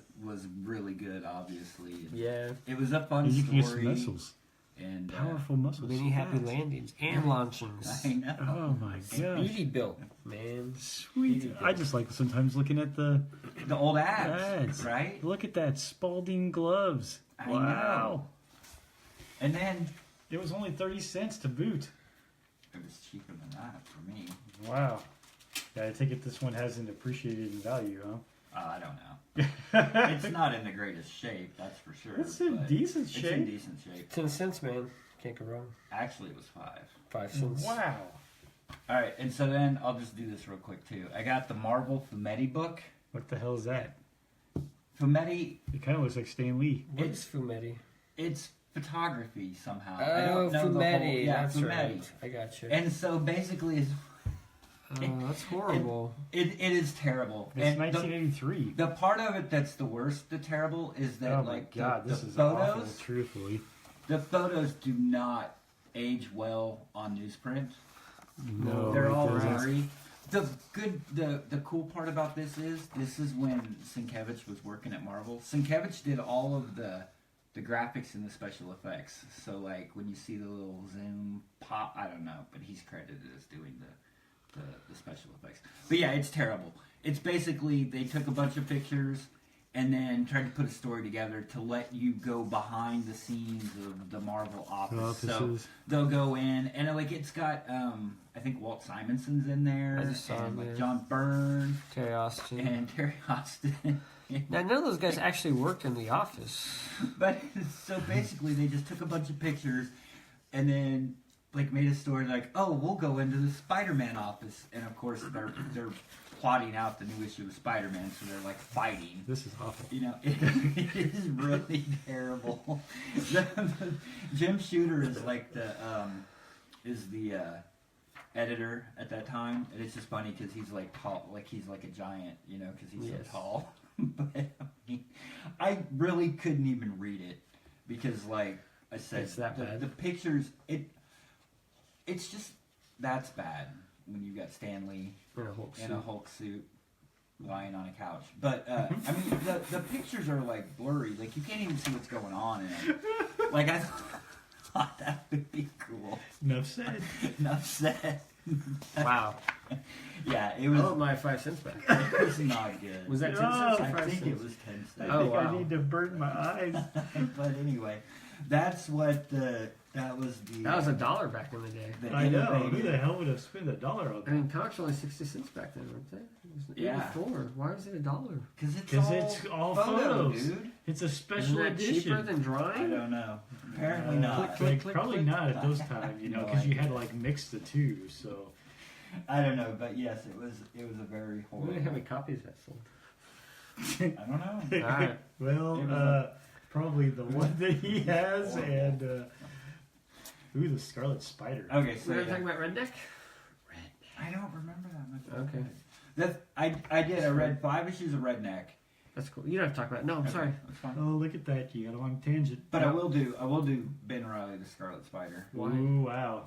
Speaker 2: really good, obviously.
Speaker 1: Yeah.
Speaker 2: It was a fun
Speaker 3: you
Speaker 2: story.
Speaker 3: Can get some missiles.
Speaker 2: And
Speaker 3: powerful muscles.
Speaker 1: Many happy landings and launchings.
Speaker 2: I know.
Speaker 3: Oh my gosh.
Speaker 1: Speedy built, man.
Speaker 3: Sweet. I just like sometimes looking at the
Speaker 2: old ads, right?
Speaker 3: Look at that Spalding gloves.
Speaker 2: I know. And then
Speaker 3: it was only 30 cents to boot.
Speaker 2: It was cheaper than that for me.
Speaker 3: Wow. Yeah, I take it this one hasn't appreciated in value, huh?
Speaker 2: I don't know. It's not in the greatest shape, that's for sure.
Speaker 3: It's in decent shape.
Speaker 2: It's in decent shape.
Speaker 1: 10 cents, man. Can't go wrong.
Speaker 2: Actually, it was 5.
Speaker 1: 5 cents.
Speaker 3: Wow.
Speaker 2: All right, and so then I'll just do this real quick too. I got the Marvel Fumetti book.
Speaker 3: What the hell is that?
Speaker 2: Fumetti.
Speaker 3: It kind of looks like Stan Lee.
Speaker 1: What is Fumetti?
Speaker 2: It's photography somehow.
Speaker 1: Oh,
Speaker 2: I don't know
Speaker 1: Fumetti.
Speaker 2: That's
Speaker 1: Fumetti.
Speaker 2: Right.
Speaker 1: I got you.
Speaker 2: And so basically, it's
Speaker 1: that's horrible.
Speaker 2: It is terrible.
Speaker 3: It's
Speaker 2: and
Speaker 3: 1983.
Speaker 2: The part of it that's the worst, the terrible, is that
Speaker 3: my God, this is
Speaker 2: photos.
Speaker 3: Awful, truthfully,
Speaker 2: the photos do not age well on newsprint.
Speaker 3: No,
Speaker 2: they're all blurry. The cool part about this is when Sienkiewicz was working at Marvel. Sienkiewicz did all of the graphics and the special effects. So like when you see the little zoom pop, I don't know, but he's credited as doing the special effects. But yeah, it's terrible. It's basically they took a bunch of pictures and then tried to put a story together to let you go behind the scenes of the Marvel office. So they'll go in and like it's got I think Walt Simonson's in there,
Speaker 1: I just saw him,
Speaker 2: like John Byrne,
Speaker 1: Terry Austin. Now none of those guys actually worked in the office.
Speaker 2: But so basically they just took a bunch of pictures and then like made a story like, oh, we'll go into the Spider-Man office, and of course they're plotting out the new issue of Spider-Man, so they're like fighting.
Speaker 3: This is awful.
Speaker 2: You know, it is really terrible. Jim Shooter is like the editor at that time, and it's just funny because he's like tall, like he's like a giant, you know, because he's so tall. But I mean, I really couldn't even read it because, like I said,
Speaker 1: it's that bad.
Speaker 2: The pictures it's just that's bad when you got Stan Lee in a Hulk suit lying on a couch. But I mean, the pictures are like blurry, like you can't even see what's going on in it. Like I thought that would be cool.
Speaker 3: Enough said.
Speaker 2: Enough said.
Speaker 1: Wow.
Speaker 2: Yeah, it was.
Speaker 1: Oh, my 5 cents back.
Speaker 2: It was not good.
Speaker 1: Was that 10 cents or 5
Speaker 2: I think
Speaker 1: cents?
Speaker 2: it was 10 cents.
Speaker 3: I think I need to burn my eyes.
Speaker 2: But anyway, that's what that was the.
Speaker 1: That was $1 back in the day.
Speaker 3: I know. Who the hell would have spent $1 on that?
Speaker 1: I mean, comics were only 60 cents back then, weren't they? It was 84. Why was it $1?
Speaker 2: Because it's all photos, dude.
Speaker 3: It's a special
Speaker 1: Isn't that
Speaker 3: edition.
Speaker 1: cheaper than drawing?
Speaker 2: I don't know. Apparently not.
Speaker 3: Probably not at those times, you know, because you had to like mix the two. So
Speaker 2: I don't know, but yes, it was a very horrible.
Speaker 1: How many copies that sold?
Speaker 2: I don't know.
Speaker 1: All right.
Speaker 3: Well, probably the one that he has, and Ooh, the Scarlet Spider.
Speaker 2: Okay, so
Speaker 1: We're talking about Redneck?
Speaker 2: I don't remember that much.
Speaker 1: Okay.
Speaker 2: I did. I read 5 issues of Redneck.
Speaker 1: That's cool. You don't have to talk about it. No, I'm sorry.
Speaker 2: That's fine.
Speaker 3: Oh, look at that. You got a long tangent.
Speaker 2: But I will do Ben Reilly, the Scarlet Spider.
Speaker 1: Why?
Speaker 3: Ooh, wow.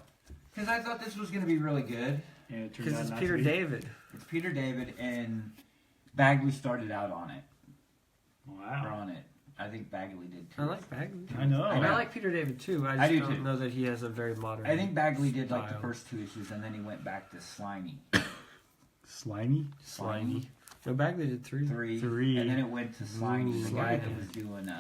Speaker 2: Because I thought this was going to be really good.
Speaker 3: And it turned
Speaker 1: Because
Speaker 3: out
Speaker 1: it's
Speaker 3: not
Speaker 1: Peter
Speaker 3: to be.
Speaker 1: David.
Speaker 2: It's Peter David, and Bagley started out on it. Or
Speaker 3: Wow.
Speaker 2: on it. I think Bagley did too.
Speaker 1: I like Bagley.
Speaker 3: I know.
Speaker 1: And I like Peter David too. I
Speaker 2: do
Speaker 1: just don't
Speaker 2: too.
Speaker 1: know that he has a very modern.
Speaker 2: I think Bagley did like the
Speaker 1: style.
Speaker 2: first 2 issues, and then he went back to Slimy.
Speaker 3: Slimy?
Speaker 1: Slimy. No, Bagley did 3.
Speaker 3: 3.
Speaker 2: And then it went to Slimy, the guy
Speaker 1: Slimy.
Speaker 2: that was doing.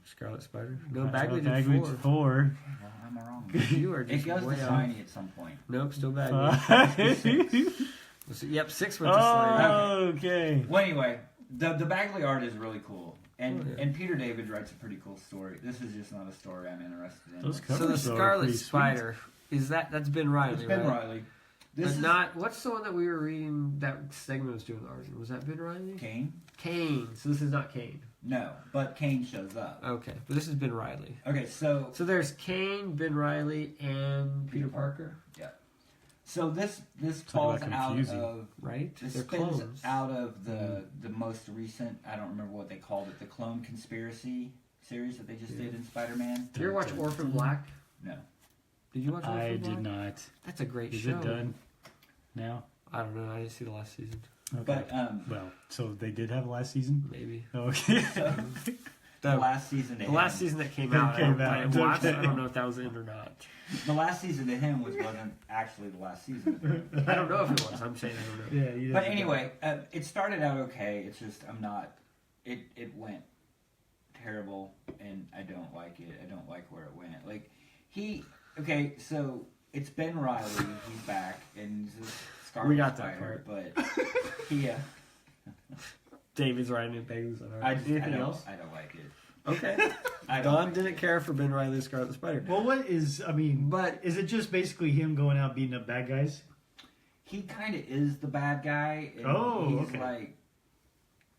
Speaker 1: Scarlet Spider. No,
Speaker 3: I
Speaker 1: Bagley
Speaker 3: thought
Speaker 1: did
Speaker 3: Bagley
Speaker 1: 4.
Speaker 3: 4.
Speaker 2: Well, am I wrong?
Speaker 1: You are
Speaker 2: It
Speaker 1: just
Speaker 2: goes
Speaker 1: way
Speaker 2: to
Speaker 1: off.
Speaker 2: Slimy at some point.
Speaker 1: Nope, still Bagley.
Speaker 3: 6.
Speaker 1: 6 went to Slimy.
Speaker 3: Oh, okay.
Speaker 2: Well, anyway, the Bagley art is really cool, and
Speaker 1: Oh, yeah.
Speaker 2: and Peter David writes a pretty cool story. This is just not a story I'm interested in.
Speaker 3: Those
Speaker 1: So
Speaker 3: covers
Speaker 1: the
Speaker 3: though are
Speaker 1: Scarlet
Speaker 3: pretty sweet.
Speaker 1: Spider is that's Ben Reilly,
Speaker 2: It's Ben
Speaker 1: right?
Speaker 2: Reilly.
Speaker 1: But
Speaker 2: This is
Speaker 1: not what's the one that we were reading that segment was doing the art? Was that Ben Reilly?
Speaker 2: Kane.
Speaker 1: Kane. So this is not Kane.
Speaker 2: No, but Kane shows up.
Speaker 1: Okay, but this is Ben Reilly.
Speaker 2: Okay, so
Speaker 1: So there's Kane, Ben Reilly, and Peter Parker,
Speaker 2: so this
Speaker 3: Talk
Speaker 2: falls
Speaker 3: about
Speaker 2: out
Speaker 3: confusing.
Speaker 2: of
Speaker 1: right?
Speaker 2: this
Speaker 1: They're
Speaker 2: spins
Speaker 1: clones.
Speaker 2: out of the most recent. I don't remember what they called it. The Clone Conspiracy series that they just did in Spider-Man.
Speaker 1: Did you ever watch Orphan Black?
Speaker 2: No.
Speaker 1: Did you watch Orphan
Speaker 3: I
Speaker 1: Black?
Speaker 3: did not.
Speaker 1: That's a great
Speaker 3: Is
Speaker 1: show.
Speaker 3: it done now?
Speaker 1: I don't know. I didn't see the last season.
Speaker 3: Okay.
Speaker 2: But
Speaker 3: well, so they did have a last season?
Speaker 1: Maybe.
Speaker 3: Okay.
Speaker 2: the last season.
Speaker 1: The last season that came out,
Speaker 3: Came
Speaker 1: I
Speaker 3: out,
Speaker 1: watched.
Speaker 3: okay.
Speaker 1: I don't know if that was it or not.
Speaker 2: The last season to him wasn't actually the last season.
Speaker 1: I don't know if it was. I'm saying I don't know.
Speaker 3: Yeah, you
Speaker 2: But
Speaker 3: didn't-
Speaker 2: anyway, it started out okay. It's just I'm not. It went terrible, and I don't like it. I don't like where it went. Like okay, so it's Ben Reilly. He's back, and he's a Scarlet
Speaker 1: We got that
Speaker 2: Spider, but he.
Speaker 1: David's writing it. Bagley's on
Speaker 2: I
Speaker 1: art. Anything else?
Speaker 2: don't like it.
Speaker 1: Okay.
Speaker 2: I don't
Speaker 1: Don
Speaker 2: like
Speaker 1: didn't
Speaker 2: it.
Speaker 1: care for Ben Reilly's Scarlet Spider.
Speaker 3: Well, what is, I mean,
Speaker 1: But
Speaker 3: is it just basically him going out beating up bad guys?
Speaker 2: He kind of is the bad guy. And
Speaker 3: Oh,
Speaker 2: he's
Speaker 3: okay.
Speaker 2: like,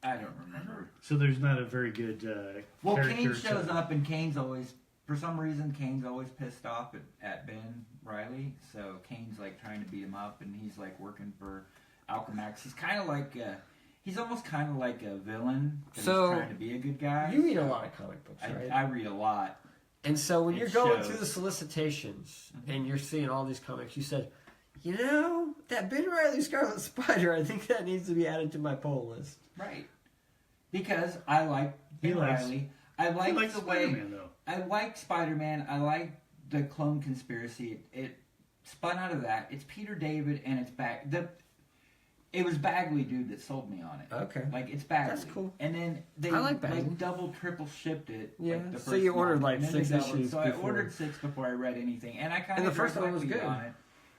Speaker 2: I don't remember.
Speaker 3: So there's not a very good
Speaker 2: Well,
Speaker 3: character
Speaker 2: Kane
Speaker 3: to-
Speaker 2: shows up, and Kane's always, for some reason, Kane's always pissed off at Ben Reilly. So Kane's like trying to beat him up, and he's like working for Alchemax. He's kind of like, he's almost kind of like a villain. 'Cause
Speaker 1: So,
Speaker 2: he's trying to be a good guy.
Speaker 1: you read a lot of comic books, right?
Speaker 2: I read a lot.
Speaker 1: And so when
Speaker 2: It
Speaker 1: you're going
Speaker 2: shows.
Speaker 1: through the solicitations and you're seeing all these comics, you said, you know, that Ben Reilly Scarlet Spider, I think that needs to be added to my pull list.
Speaker 2: Right. Because I like
Speaker 3: He
Speaker 2: Ben
Speaker 3: likes-
Speaker 2: Reilly. I like
Speaker 3: He likes
Speaker 2: the way
Speaker 3: Spider-Man, though.
Speaker 2: I like Spider-Man. I like the Clone Conspiracy. It spun out of that. It's Peter David, and it's it was Bagley, dude, that sold me on it.
Speaker 1: Okay.
Speaker 2: Like, it's Bagley.
Speaker 1: That's cool.
Speaker 2: And then they
Speaker 1: I like Bagley.
Speaker 2: double, triple shipped it.
Speaker 1: Yeah,
Speaker 2: Like, the
Speaker 1: so
Speaker 2: first
Speaker 1: you ordered,
Speaker 2: month,
Speaker 1: like,
Speaker 2: and then they
Speaker 1: 6
Speaker 2: doubled.
Speaker 1: issues
Speaker 2: So I
Speaker 1: before.
Speaker 2: ordered 6 before I read anything, and I kind
Speaker 1: And
Speaker 2: of
Speaker 1: the first one was good.
Speaker 2: on it.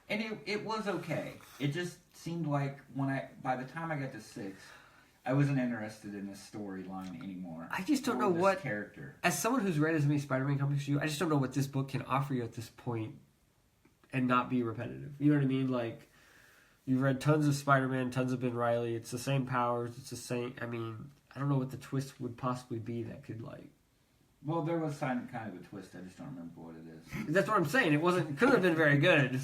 Speaker 2: And it was okay. It just seemed like by the time I got to 6, I wasn't interested in this storyline anymore.
Speaker 1: I just don't
Speaker 2: or
Speaker 1: know
Speaker 2: this
Speaker 1: what
Speaker 2: character.
Speaker 1: As someone who's read as many Spider-Man comics as you, I just don't know what this book can offer you at this point and not be repetitive. You know what I mean? Like, you've read tons of Spider-Man, tons of Ben Reilly. It's the same powers. It's the same. I mean, I don't know what the twist would possibly be that could, like.
Speaker 2: Well, there was kind of a twist. I just don't remember what it is.
Speaker 1: That's what I'm saying. It couldn't have been very good.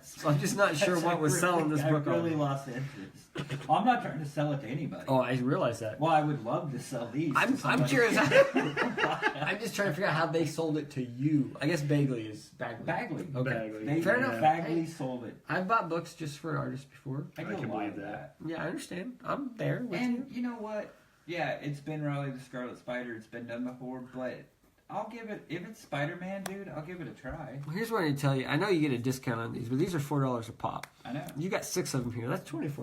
Speaker 1: So I'm just not sure what was selling this book
Speaker 2: I really
Speaker 1: on.
Speaker 2: lost interest. I'm not trying to sell it to anybody.
Speaker 1: Oh, I realize that.
Speaker 2: Well, I would love to sell these.
Speaker 1: I'm
Speaker 2: to somebody.
Speaker 1: curious. I'm just trying to figure out how they sold it to you. I guess Bagley is Bagley.
Speaker 2: Bagley.
Speaker 1: Okay.
Speaker 3: Bagley.
Speaker 1: Fair enough.
Speaker 2: Bagley sold it.
Speaker 1: I've bought books just for artists before.
Speaker 2: I
Speaker 3: can
Speaker 2: do a lot
Speaker 3: believe
Speaker 2: of that.
Speaker 1: Yeah, I understand. I'm there with
Speaker 2: And
Speaker 1: you.
Speaker 2: you know what? Yeah, it's Ben Reilly, the Scarlet Spider. It's been done before, but I'll give it. If it's Spider-Man, dude, I'll give it a try.
Speaker 1: Well, here's what I need to tell you. I know you get a discount on these, but these are $4 a pop.
Speaker 2: I know.
Speaker 1: You got 6 of them here. That's $24.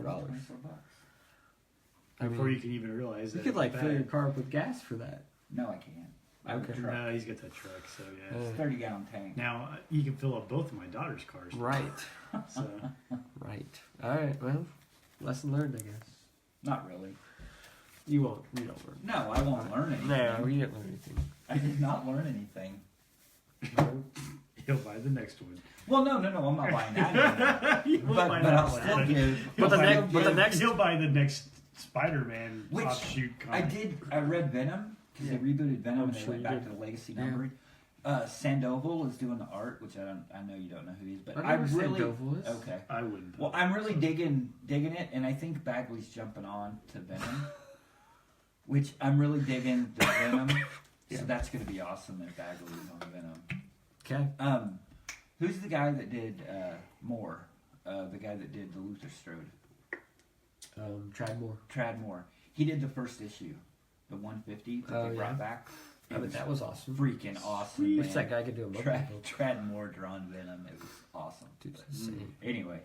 Speaker 2: $24.
Speaker 3: Before you can even realize that.
Speaker 1: You could like
Speaker 3: it's
Speaker 1: fill your
Speaker 3: bad.
Speaker 1: car up with gas for that.
Speaker 2: No, I can't. I have a
Speaker 1: Okay.
Speaker 2: truck.
Speaker 3: No, he's got that truck, so yeah.
Speaker 2: It's a 30-gallon tank.
Speaker 3: Now, you can fill up both of my daughter's cars.
Speaker 1: Right.
Speaker 3: So,
Speaker 1: Right. All right. Well, lesson learned, I guess.
Speaker 2: Not really.
Speaker 1: You won't. You don't learn.
Speaker 2: No, I won't learn anything.
Speaker 1: No, you didn't learn anything.
Speaker 2: I did not learn anything.
Speaker 3: he'll buy the next one.
Speaker 2: Well, no, I'm not buying that.
Speaker 3: He will
Speaker 2: but
Speaker 3: buy
Speaker 2: but
Speaker 3: that
Speaker 2: I'll
Speaker 3: one.
Speaker 2: still give.
Speaker 1: But the
Speaker 2: I'll
Speaker 1: next-
Speaker 2: still
Speaker 1: but the
Speaker 2: give-
Speaker 1: next-
Speaker 3: He'll buy the next Spider-Man
Speaker 2: Which
Speaker 3: offshoot
Speaker 2: I
Speaker 3: comic.
Speaker 2: did. I read Venom because they rebooted Venom
Speaker 1: I'm
Speaker 2: and they
Speaker 1: sure
Speaker 2: went
Speaker 1: you
Speaker 2: back
Speaker 1: did.
Speaker 2: to the legacy
Speaker 1: Yeah.
Speaker 2: numbering. Sandoval is doing the art, which I know you don't know who he is, but
Speaker 1: I know who
Speaker 2: really
Speaker 1: Sandoval is.
Speaker 2: okay.
Speaker 3: I wouldn't.
Speaker 2: Well, I'm really digging it, and I think Bagley's jumping on to Venom, which I'm really digging the Venom.
Speaker 3: Yeah.
Speaker 2: So that's going to be awesome if Bagley is on Venom.
Speaker 1: Okay.
Speaker 2: Who's the guy that did Moore? The guy that did the Luther Strode. Trad Moore. He did the first issue, the 150 that they brought back.
Speaker 1: That was awesome.
Speaker 2: Freaking awesome.
Speaker 1: Wish that guy could do a book.
Speaker 2: Trad Moore drawn Venom. It was awesome.
Speaker 1: Dude, that's insane.
Speaker 2: Anyway,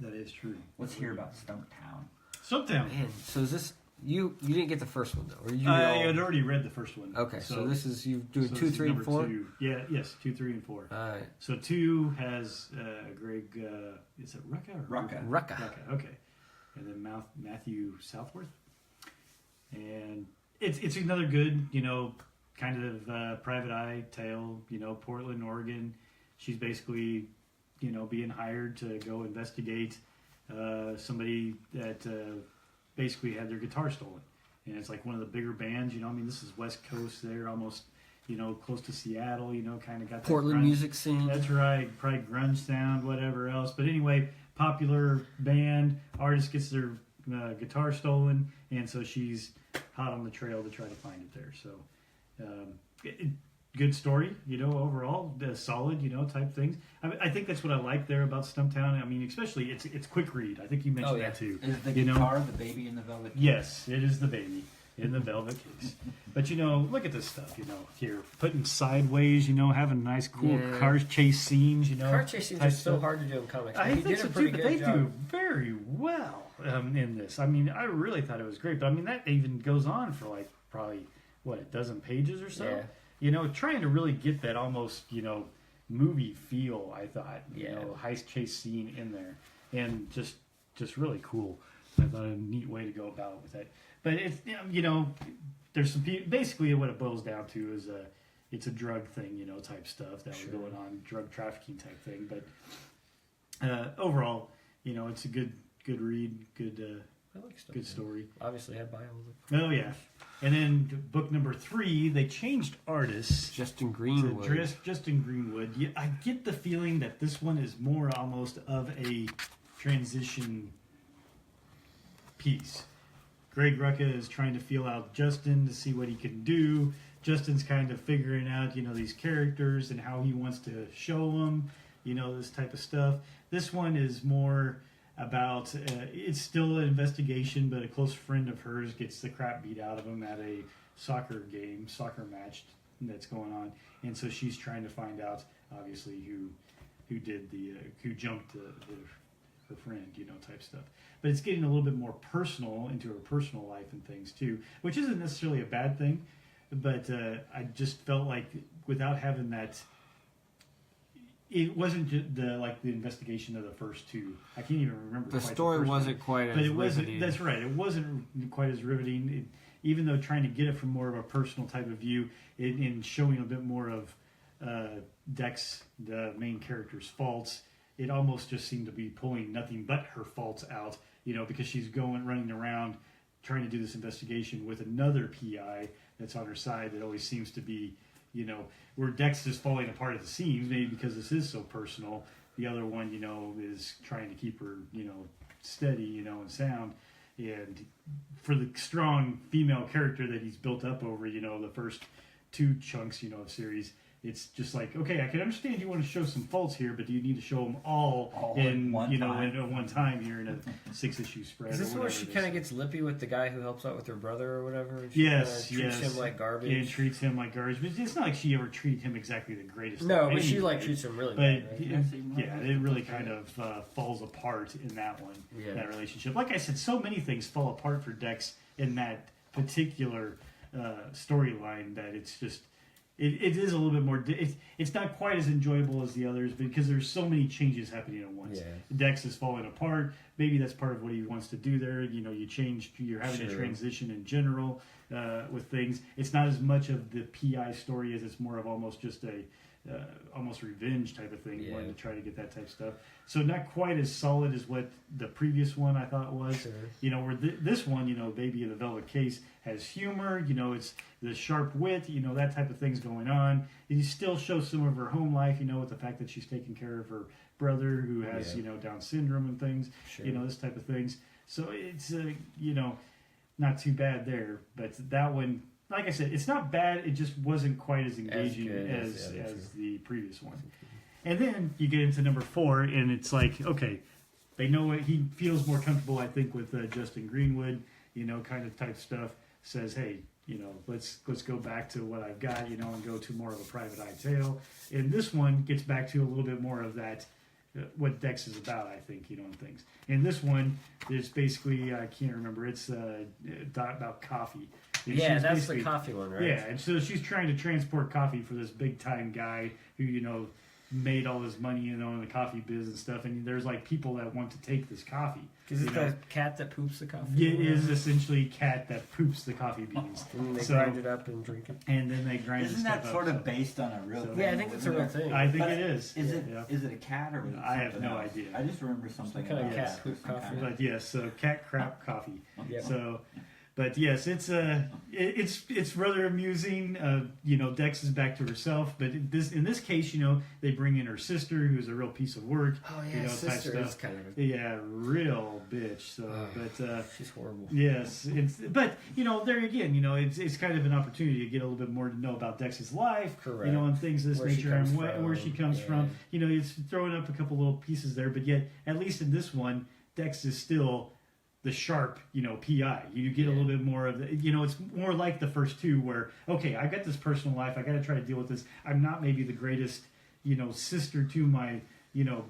Speaker 3: That is true.
Speaker 2: let's hear about Stumptown.
Speaker 3: Stumptown.
Speaker 1: Man, so is this you didn't get the first one though, or you?
Speaker 3: I had already read the first one.
Speaker 1: Okay, so this is you doing
Speaker 3: so
Speaker 1: 2,
Speaker 3: this is
Speaker 1: 3, and
Speaker 3: number
Speaker 1: 4.
Speaker 3: 2. Yeah, yes, 2, 3, and 4.
Speaker 1: All right.
Speaker 3: So 2 has Greg. Is it Rucka or
Speaker 2: Rucka.
Speaker 1: Rucka.
Speaker 3: Rucka. Okay, and then Matthew Southworth, and it's another good, kind of private eye tale. Portland, Oregon. She's basically, being hired to go investigate somebody that basically had their guitar stolen, and it's like one of the bigger bands. This is West Coast. They're almost, close to Seattle. Kind of got that
Speaker 1: Portland
Speaker 3: grunge
Speaker 1: music scene.
Speaker 3: That's right, probably grunge sound, whatever else. But anyway, popular band. Artist gets their guitar stolen, and so she's hot on the trail to try to find it there. So, good story, overall, solid, type things. I think that's what I like there about Stumptown. Especially it's quick read. I think you mentioned that too.
Speaker 2: Is the guitar the baby in the velvet case?
Speaker 3: Yes, it is the baby in the velvet case. But look at this stuff. Here putting sideways. Having nice, cool car chase scenes.
Speaker 1: Car chase scenes are so hard to do in comics.
Speaker 3: I
Speaker 1: He
Speaker 3: think
Speaker 1: did
Speaker 3: so
Speaker 1: a pretty
Speaker 3: too, but
Speaker 1: good
Speaker 3: they
Speaker 1: job.
Speaker 3: do very well in this. I really thought it was great. But that even goes on for like probably a dozen pages or so.
Speaker 1: Yeah.
Speaker 3: Trying to really get that almost movie feel. I thought heist chase scene in there, and just really cool. I thought a neat way to go about with it. But it's there's some basically what it boils down to is it's a drug thing, type stuff that was going on, drug trafficking type thing. But overall, it's a good read, good
Speaker 1: I like stuff.
Speaker 3: good story.
Speaker 1: Obviously, had bios.
Speaker 3: Oh yeah, and then book number 3, they changed artists.
Speaker 1: Justin Greenwood.
Speaker 3: Justin Greenwood. Yeah, I get the feeling that this one is more almost of a transition piece. Greg Rucka is trying to feel out Justin to see what he can do. Justin's kind of figuring out, these characters and how he wants to show them, this type of stuff. This one is more about, it's still an investigation, but a close friend of hers gets the crap beat out of him at a soccer match that's going on. And so she's trying to find out, obviously, who did who jumped her friend, type stuff. But it's getting a little bit more personal into her personal life and things too, which isn't necessarily a bad thing. But I just felt like without having that, it wasn't just the investigation of the first 2. I can't even remember.
Speaker 1: The story wasn't quite as riveting.
Speaker 3: That's right. It wasn't quite as riveting. Even though trying to get it from more of a personal type of view, in showing a bit more of Dex, the main character's faults, it almost just seemed to be pulling nothing but her faults out. Because she's running around trying to do this investigation with another PI that's on her side that always seems to be, where Dex is falling apart at the seams, maybe because this is so personal. The other one, is trying to keep her, steady, and sound. And for the strong female character that he's built up over, the first 2 chunks, of series, it's just like, okay, I can understand you want to show some faults here, but do you need to show them all in one time here in a 6-issue spread?
Speaker 1: Is this where she kind of gets lippy with the guy who helps out with her brother or whatever? And
Speaker 3: yes,
Speaker 1: treats him like garbage.
Speaker 3: And treats him like garbage, but it's not like she ever treated him exactly the greatest.
Speaker 1: No, but she treats him really bad. Right?
Speaker 3: It really kind of falls apart in that one, that relationship. Like I said, so many things fall apart for Dex in that particular storyline that it's just. It is a little bit more. It's not quite as enjoyable as the others because there's so many changes happening at once.
Speaker 1: Yeah.
Speaker 3: Dex is falling apart. Maybe that's part of what he wants to do there. You're having a transition in general. with things. It's not as much of the PI story as it's more of almost just a almost revenge type of thing, wanting to try to get that type of stuff. So not quite as solid as what the previous one I thought was. Sure. Where this one, Baby in the Velvet Case has humor. It's the sharp wit. That type of thing's going on. It still shows some of her home life. With the fact that she's taking care of her brother who has Down syndrome and things. Sure. This type of things. So it's not too bad there. But that one, like I said, it's not bad. It just wasn't quite as engaging as the previous one. And then you get into number 4, and it's like, okay, they know it. He feels more comfortable, I think, with Justin Greenwood, kind of type stuff. Says, hey, let's go back to what I've got, and go to more of a private eye tale. And this one gets back to a little bit more of that, what Dex is about, I think, and things. And this one is basically, I can't remember, it's about coffee. And
Speaker 1: that's the coffee one, right?
Speaker 3: Yeah, and so she's trying to transport coffee for this big time guy who, made all his money, in the coffee biz and stuff. And there's like people that want to take this coffee.
Speaker 1: Is it the cat that poops the coffee?
Speaker 3: It is essentially cat that poops the coffee beans.
Speaker 1: And they grind it up and drink it.
Speaker 3: And then they grind it up.
Speaker 2: Isn't that sort of based on a real thing?
Speaker 1: Yeah, I think it's a real thing.
Speaker 3: I think it is.
Speaker 2: Is it a cat or?
Speaker 3: I have no idea.
Speaker 2: I just remember something
Speaker 1: kind
Speaker 2: about
Speaker 1: of cat poop coffee.
Speaker 3: But yes, so cat crap coffee.
Speaker 1: Yep.
Speaker 3: So. But yes, it's rather amusing. Dex is back to herself, but in this case, they bring in her sister, who's a real piece of work.
Speaker 1: Oh yeah, sister
Speaker 3: type
Speaker 1: is
Speaker 3: stuff.
Speaker 1: kind of
Speaker 3: real bitch. So, but
Speaker 1: she's horrible.
Speaker 3: Yes, but there again, it's kind of an opportunity to get a little bit more to know about Dex's life,
Speaker 1: correct?
Speaker 3: And things of this nature and where she comes from. It's throwing up a couple little pieces there, but yet at least in this one, Dex is still the sharp, PI. You get a little bit more of the, it's more like the first two where, okay, I got this personal life. I got to try to deal with this. I'm not maybe the greatest, sister to my,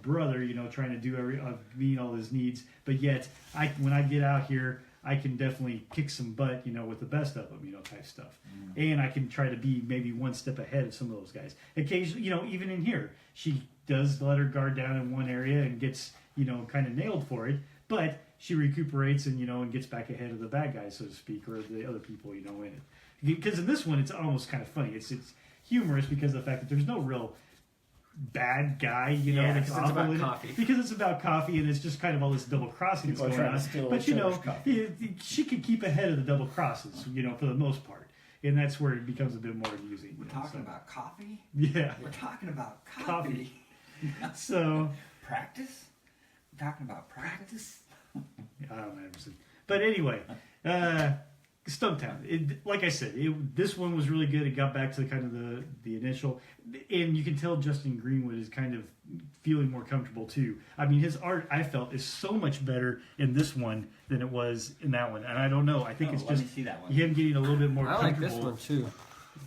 Speaker 3: brother, trying to do meet all his needs. But yet, when I get out here, I can definitely kick some butt, with the best of them, type stuff. Mm. And I can try to be maybe one step ahead of some of those guys. Occasionally, even in here, she does let her guard down in one area and gets, kind of nailed for it. But she recuperates and and gets back ahead of the bad guys, so to speak, or the other people in it. Because in this one, it's almost kind of funny. It's humorous because of the fact that there's no real bad guy, that's
Speaker 1: it's
Speaker 3: awful
Speaker 1: about
Speaker 3: in
Speaker 1: coffee.
Speaker 3: It. Because it's about coffee, and it's just kind of all this double crossing that's going on. But she can keep ahead of the double crosses, for the most part. And that's where it becomes a bit more amusing.
Speaker 2: We're talking about coffee?
Speaker 3: Yeah.
Speaker 2: We're talking about coffee.
Speaker 3: So
Speaker 2: practice? We're talking about practice?
Speaker 3: I don't know, Emerson. But anyway, Stumptown. Like I said, this one was really good. It got back to kind of the initial, and you can tell Justin Greenwood is kind of feeling more comfortable too. I mean, his art I felt is so much better in this one than it was in that one, and I don't know. I think it's just him getting a little bit more comfortable.
Speaker 1: I like this one too.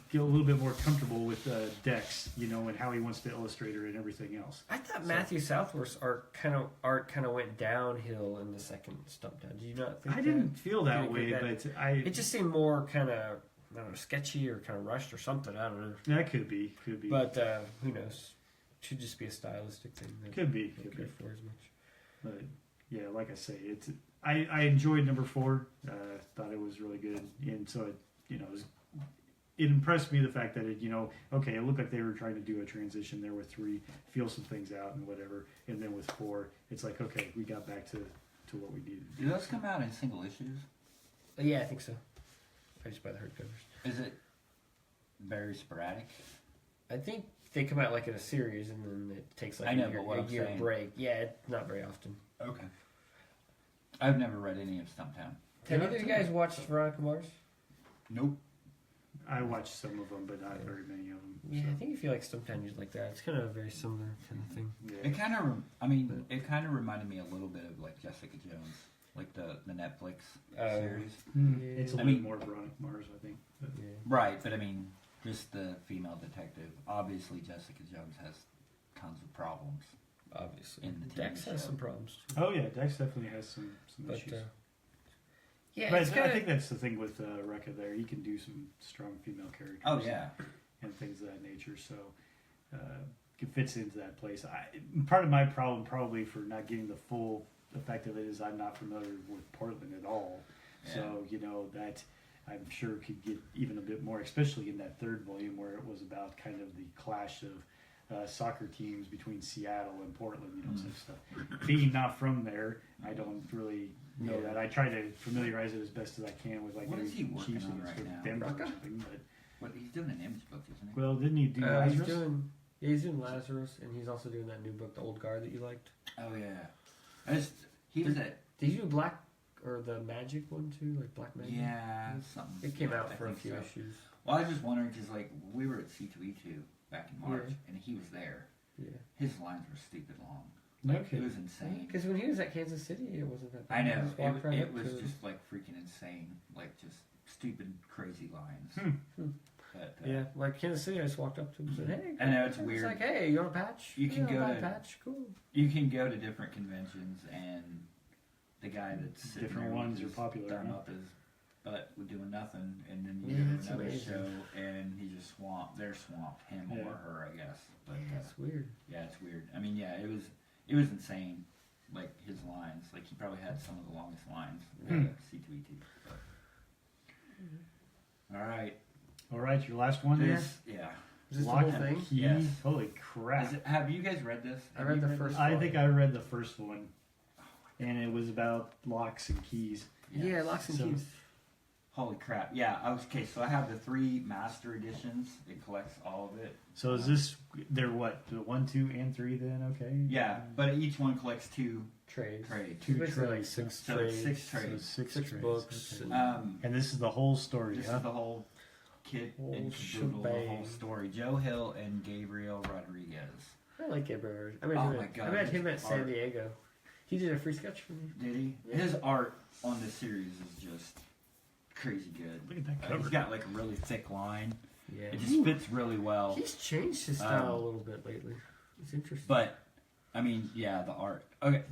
Speaker 3: Get a little bit more comfortable with Dex, and how he wants to illustrate her and everything else.
Speaker 1: I thought Matthew Southworth's art kind of went downhill in the second Stumptown. Do you not think?
Speaker 3: I didn't feel that way, but
Speaker 1: it just seemed more kind of, I don't know, sketchy or kind of rushed or something. I don't know.
Speaker 3: That could be.
Speaker 1: But who knows? Should just be a stylistic thing.
Speaker 3: Could be.
Speaker 1: For as much.
Speaker 3: But yeah, like I say, I enjoyed number 4. Thought it was really good, and so it impressed me the fact that it looked like they were trying to do a transition there with 3, feel some things out and whatever, and then with 4, it's like, okay, we got back to what we needed.
Speaker 2: Do those come out in single issues?
Speaker 1: Yeah, I think so. I just buy the hardcovers.
Speaker 2: Is it very sporadic?
Speaker 1: I think they come out like in a series, and then it takes like a year break. Yeah, it's not very often.
Speaker 2: Okay. I've never read any of Stumptown.
Speaker 1: Have either of you guys watched Veronica Mars?
Speaker 2: Nope.
Speaker 3: I watched some of them, but not very many of them.
Speaker 1: Yeah, I think if you like Stumptown, you'd like that. It's kind of a very similar kind of thing.
Speaker 2: Yeah. It kind of reminded me a little bit of like Jessica Jones, like the Netflix series.
Speaker 3: Yeah. It's a little more Veronica Mars, I think. But.
Speaker 2: Yeah. Right, but just the female detective. Obviously, Jessica Jones has tons of problems.
Speaker 1: Obviously,
Speaker 2: in the
Speaker 1: Dex has some problems too.
Speaker 3: Oh yeah, Dex definitely has some issues.
Speaker 1: Yeah,
Speaker 3: but I think that's the thing with Rekka there. He can do some strong female characters.
Speaker 2: Oh, yeah.
Speaker 3: And things of that nature. So it fits into that place. Part of my problem probably for not getting the full effect of it is I'm not familiar with Portland at all. Yeah. So, that I'm sure could get even a bit more, especially in that third volume where it was about kind of the clash of soccer teams between Seattle and Portland, such stuff. Being not from there, I don't really know that. I try to familiarize it as best as I can with like
Speaker 2: what is he working
Speaker 3: Chiefs
Speaker 2: on
Speaker 3: against
Speaker 2: right now?
Speaker 3: Denver or something. But
Speaker 2: What he's doing an image book, isn't he?
Speaker 3: well, didn't he do Lazarus?
Speaker 1: He's doing Lazarus, and he's also doing that new book, The Old Guard, that you liked.
Speaker 2: Oh yeah, he was at.
Speaker 1: Did you do Black or the Magic one too, like Black Magic?
Speaker 2: Yeah, something.
Speaker 1: It came out
Speaker 2: I
Speaker 1: for a
Speaker 2: think
Speaker 1: few
Speaker 2: so.
Speaker 1: issues.
Speaker 2: Well, I was just wondering because like we were at C2E2 back in March, and he was there.
Speaker 1: Yeah.
Speaker 2: His lines were stupid long.
Speaker 3: Okay.
Speaker 2: It was insane.
Speaker 1: Because when he was at Kansas City, it wasn't that bad.
Speaker 2: I know.
Speaker 1: He just walked right
Speaker 2: It
Speaker 1: up
Speaker 2: was
Speaker 1: to
Speaker 2: just like freaking insane. Like just stupid, crazy lines. But,
Speaker 1: yeah, like Kansas City, I just walked up to him and said, "Hey."
Speaker 2: I know it's
Speaker 1: It's
Speaker 2: weird.
Speaker 1: like, "Hey, you want a patch?
Speaker 2: You can
Speaker 1: yeah,
Speaker 2: go
Speaker 1: I'll buy
Speaker 2: to-
Speaker 1: a patch. Cool."
Speaker 2: You can go to different conventions, and the guy that's sitting
Speaker 3: Different
Speaker 2: there
Speaker 3: ones
Speaker 2: with
Speaker 3: are
Speaker 2: his
Speaker 3: popular,
Speaker 2: thumb
Speaker 3: huh?
Speaker 2: up his butt with doing nothing, and then you
Speaker 1: Yeah,
Speaker 2: go
Speaker 1: that's
Speaker 2: to another
Speaker 1: amazing.
Speaker 2: show, and he just they're swamped, him
Speaker 3: Yeah.
Speaker 2: or her, I guess. But
Speaker 1: Yeah, it's weird.
Speaker 2: yeah, it's weird. I mean, yeah, it was insane. Like his lines, like he probably had some of the longest lines. C2E2. All right,
Speaker 3: All right, your last one there.
Speaker 2: yeah.
Speaker 1: Is this
Speaker 3: Lock
Speaker 1: the whole
Speaker 3: and
Speaker 1: thing?
Speaker 3: Key.
Speaker 2: Yes.
Speaker 3: Holy crap!
Speaker 2: Have you guys read this?
Speaker 1: I
Speaker 2: Have
Speaker 1: read
Speaker 2: you
Speaker 1: the first
Speaker 2: this?
Speaker 3: I think I read the first one, and it was about locks and keys.
Speaker 1: Yeah, Locks and
Speaker 3: So-
Speaker 1: Keys.
Speaker 2: Holy crap! Yeah. Okay. So I have the 3 master editions. It collects all of it.
Speaker 3: So is this they're what the 1, 2, and 3 then? Okay.
Speaker 2: Yeah, but each one collects 2
Speaker 1: Trades.
Speaker 2: trades.
Speaker 3: Two
Speaker 1: Basically like
Speaker 3: trades.
Speaker 1: 6
Speaker 2: So
Speaker 1: trades.
Speaker 2: it's 6
Speaker 3: So
Speaker 2: trades.
Speaker 3: six
Speaker 1: Six
Speaker 3: trades.
Speaker 1: books.
Speaker 3: Okay.
Speaker 2: And
Speaker 3: And this is the whole story,
Speaker 2: this
Speaker 3: huh?
Speaker 2: is the whole kit
Speaker 1: Whole
Speaker 2: and caboodle, the whole
Speaker 1: shebang.
Speaker 2: story. Joe Hill and Gabriel Rodriguez.
Speaker 1: I like Gabriel. I met
Speaker 2: Oh
Speaker 1: him
Speaker 2: my
Speaker 1: at,
Speaker 2: God,
Speaker 1: I met him at
Speaker 2: his
Speaker 1: San
Speaker 2: art.
Speaker 1: Diego. He did a free sketch for me.
Speaker 2: Did he?
Speaker 1: Yeah.
Speaker 2: His art on this series is just crazy good.
Speaker 3: Look at that
Speaker 2: He's
Speaker 3: cover.
Speaker 2: got like a really thick line.
Speaker 1: Yeah.
Speaker 2: It just fits really well.
Speaker 1: He's changed his style a little bit lately. It's interesting.
Speaker 2: But I mean, yeah, the art. Okay.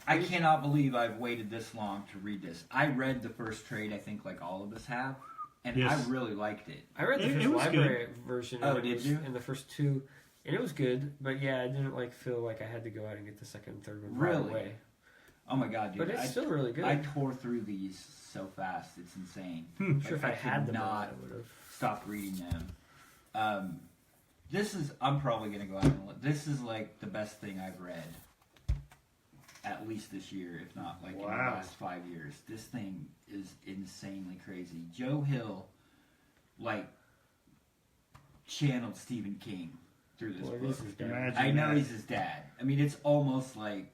Speaker 2: I cannot believe I've waited this long to read this. I read the first trade, I think, like all of us have, and
Speaker 3: Yes.
Speaker 2: I really liked it.
Speaker 1: I read the
Speaker 3: It
Speaker 1: first
Speaker 3: was
Speaker 1: library version.
Speaker 2: Oh,
Speaker 1: and it
Speaker 2: did
Speaker 1: was,
Speaker 2: you?
Speaker 1: And the first 2, and it was good. But yeah, I didn't like feel like I had to go out and get the second and third one right
Speaker 2: Really?
Speaker 1: away.
Speaker 2: Oh my god, dude!
Speaker 1: But it's still really good.
Speaker 2: I tore through these so fast; it's insane.
Speaker 1: I'm sure if I
Speaker 2: could
Speaker 1: had them, all,
Speaker 2: not
Speaker 1: I would have.
Speaker 2: stop reading them. This is. I'm probably gonna go out and look. This is like the best thing I've read, at least this year, if not like in the
Speaker 3: Wow.
Speaker 2: last 5 years. This thing is insanely crazy. Joe Hill, like, channeled Stephen King through this
Speaker 1: Boy,
Speaker 2: book.
Speaker 1: this is bad.
Speaker 3: Imagine
Speaker 2: I know
Speaker 3: that.
Speaker 2: he's his dad. I mean, it's almost like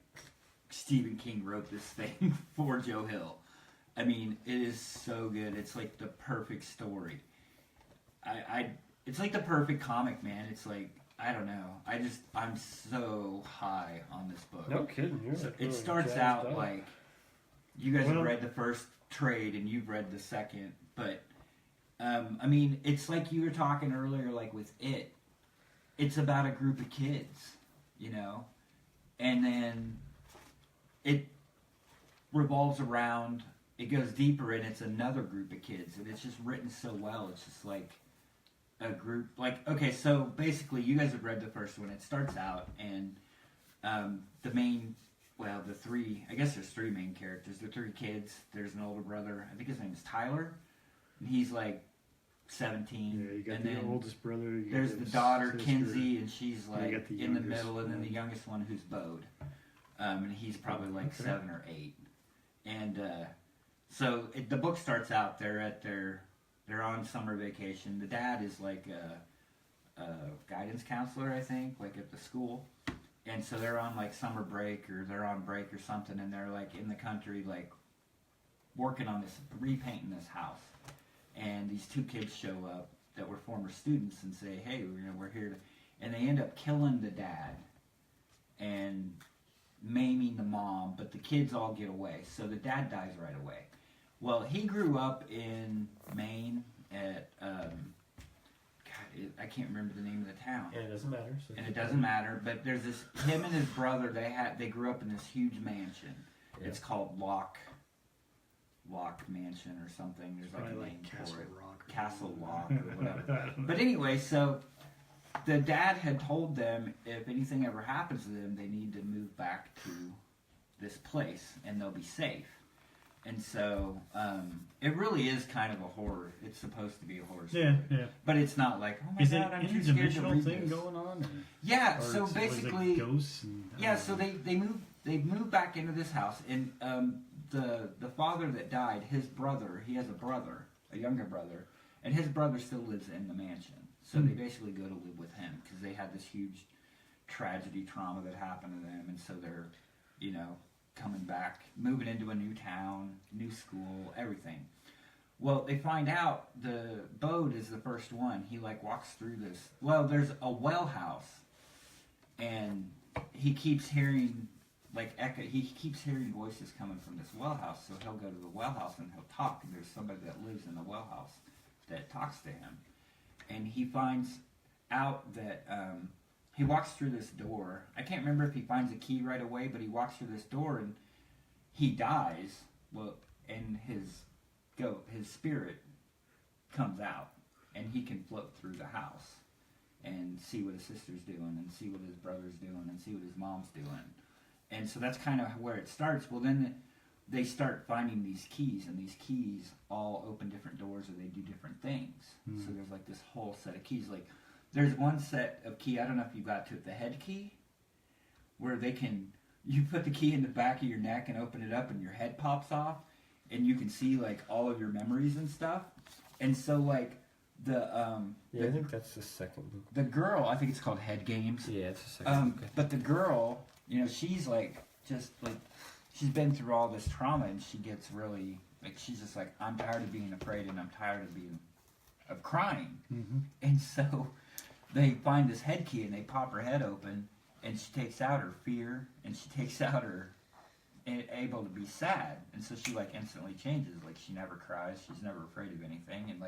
Speaker 2: Stephen King wrote this thing for Joe Hill. I mean, it is so good. It's like the perfect story. It's like the perfect comic, man. It's like, I don't know. I'm so high on this book.
Speaker 1: No kidding. You're
Speaker 2: So
Speaker 1: like
Speaker 2: it
Speaker 1: really
Speaker 2: starts
Speaker 1: jazzed
Speaker 2: out
Speaker 1: up.
Speaker 2: like, you guys have
Speaker 3: Well-
Speaker 2: read the first trade and you've read the second, but I mean, it's like you were talking earlier, like with it. It's about a group of kids, you know, and then it revolves around. It goes deeper, and it's another group of kids, and it's just written so well. It's just like a group. Like, okay, so basically, you guys have read the first one. It starts out, and the main. Well, the 3, I guess there's 3 main characters. The 3 kids. There's an older brother. I think his name is Tyler. And he's like 17.
Speaker 3: Yeah, you got
Speaker 2: and
Speaker 3: the
Speaker 2: then
Speaker 3: oldest brother. You got
Speaker 2: there's the daughter,
Speaker 3: sister.
Speaker 2: Kinsey, and she's
Speaker 3: And you
Speaker 2: like
Speaker 3: got the
Speaker 2: in the
Speaker 3: youngest
Speaker 2: middle, and then the
Speaker 3: one.
Speaker 2: youngest one who's Bode. And he's probably like
Speaker 1: Okay.
Speaker 2: 7 or 8. And so the book starts out, they're on summer vacation. The dad is like a guidance counselor, I think, like at the school. And so they're on like summer break, or they're on break or something, and they're like in the country, like working on this, repainting this house. And these 2 kids show up that were former students and say, hey, we're here to, and they end up killing the dad and maiming the mom, but the kids all get away. So the dad dies right away. Well, he grew up in Maine at, I can't remember the name of the town.
Speaker 1: And it doesn't matter. So
Speaker 2: And it doesn't matter, but there's this, him and his brother, they grew up in this huge mansion.
Speaker 1: Yeah.
Speaker 2: It's called Lock Mansion or something. There's like
Speaker 3: Probably
Speaker 2: a
Speaker 3: like
Speaker 2: name
Speaker 3: Castle
Speaker 2: for it.
Speaker 3: Rock. or
Speaker 2: Castle
Speaker 3: something.
Speaker 2: Lock or whatever.
Speaker 3: I don't know.
Speaker 2: But anyway, so the dad had told them if anything ever happens to them, they need to move back to this place and they'll be safe. And so it really is kind of a horror. It's supposed to be a horror story.
Speaker 3: Yeah.
Speaker 2: But it's not like, oh my
Speaker 3: is
Speaker 2: god,
Speaker 3: it
Speaker 2: I'm too scared to read
Speaker 3: thing
Speaker 2: this.
Speaker 3: going on? Or?
Speaker 2: Yeah,
Speaker 3: Or
Speaker 2: so
Speaker 3: was
Speaker 2: basically,
Speaker 3: it ghosts and,
Speaker 2: so they moved back into this house, and the father that died, his brother, he has a younger brother, and his brother still lives in the mansion. So they basically go to live with him because they had this huge tragedy, trauma that happened to them, and so they're, coming back, moving into a new town, new school, everything. Well, they find out the Bode is the first one. He walks through this. Well, there's a well house, and he keeps hearing echo. He keeps hearing voices coming from this well house. So he'll go to the well house and he'll talk. And there's somebody that lives in the well house that talks to him, and he finds out that he walks through this door. I can't remember if he finds a key right away, but he walks through this door and he dies. Well, and his spirit comes out, and he can float through the house and see what his sister's doing, and see what his brother's doing, and see what his mom's doing. And so that's kind of where it starts. Well, then they start finding these keys, and these keys all open different doors, or they do different things. So there's this whole set of keys. There's one set of key, I don't know if you got to it, the head key, where you put the key in the back of your neck and open it up, and your head pops off, and you can see all of your memories and stuff. And so
Speaker 1: I think that's the second book.
Speaker 2: The girl, I think it's called Head Games.
Speaker 1: Yeah, it's the second book.
Speaker 2: But the girl, she's she's been through all this trauma, and she gets really she's just I'm tired of being afraid, and I'm tired of crying. And so they find this head key, and they pop her head open, and she takes out her fear, and she takes out her able to be sad, and so she instantly changes. She never cries, she's never afraid of anything, and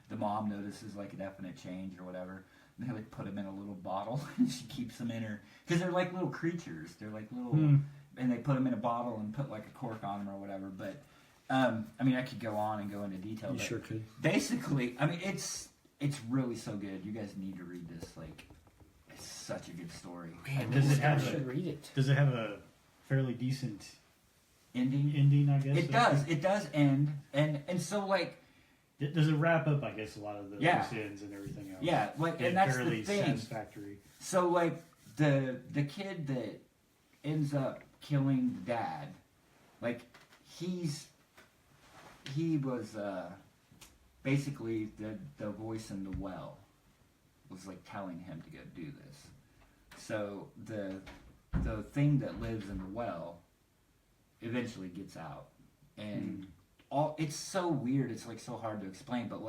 Speaker 2: the mom notices a definite change or whatever. And they put them in a little bottle, and she keeps them in her, because they're little creatures. They're little, and they put them in a bottle and put a cork on them or whatever. But I could go on and go into detail.
Speaker 1: You sure could.
Speaker 2: Basically, it's really so good. You guys need to read this. It's such a good story.
Speaker 1: Man, read it.
Speaker 3: Does it have a fairly decent
Speaker 2: ending?
Speaker 3: I guess
Speaker 2: it does end, and so
Speaker 3: does it wrap up? I guess a lot of the loose ends and everything else.
Speaker 2: Yeah, and that's
Speaker 3: fairly
Speaker 2: the thing.
Speaker 3: Satisfactory.
Speaker 2: So the kid that ends up killing the dad, he was basically the voice in the well was telling him to go do this. So the thing that lives in the well eventually gets out, and it's so weird. It's so hard to explain, but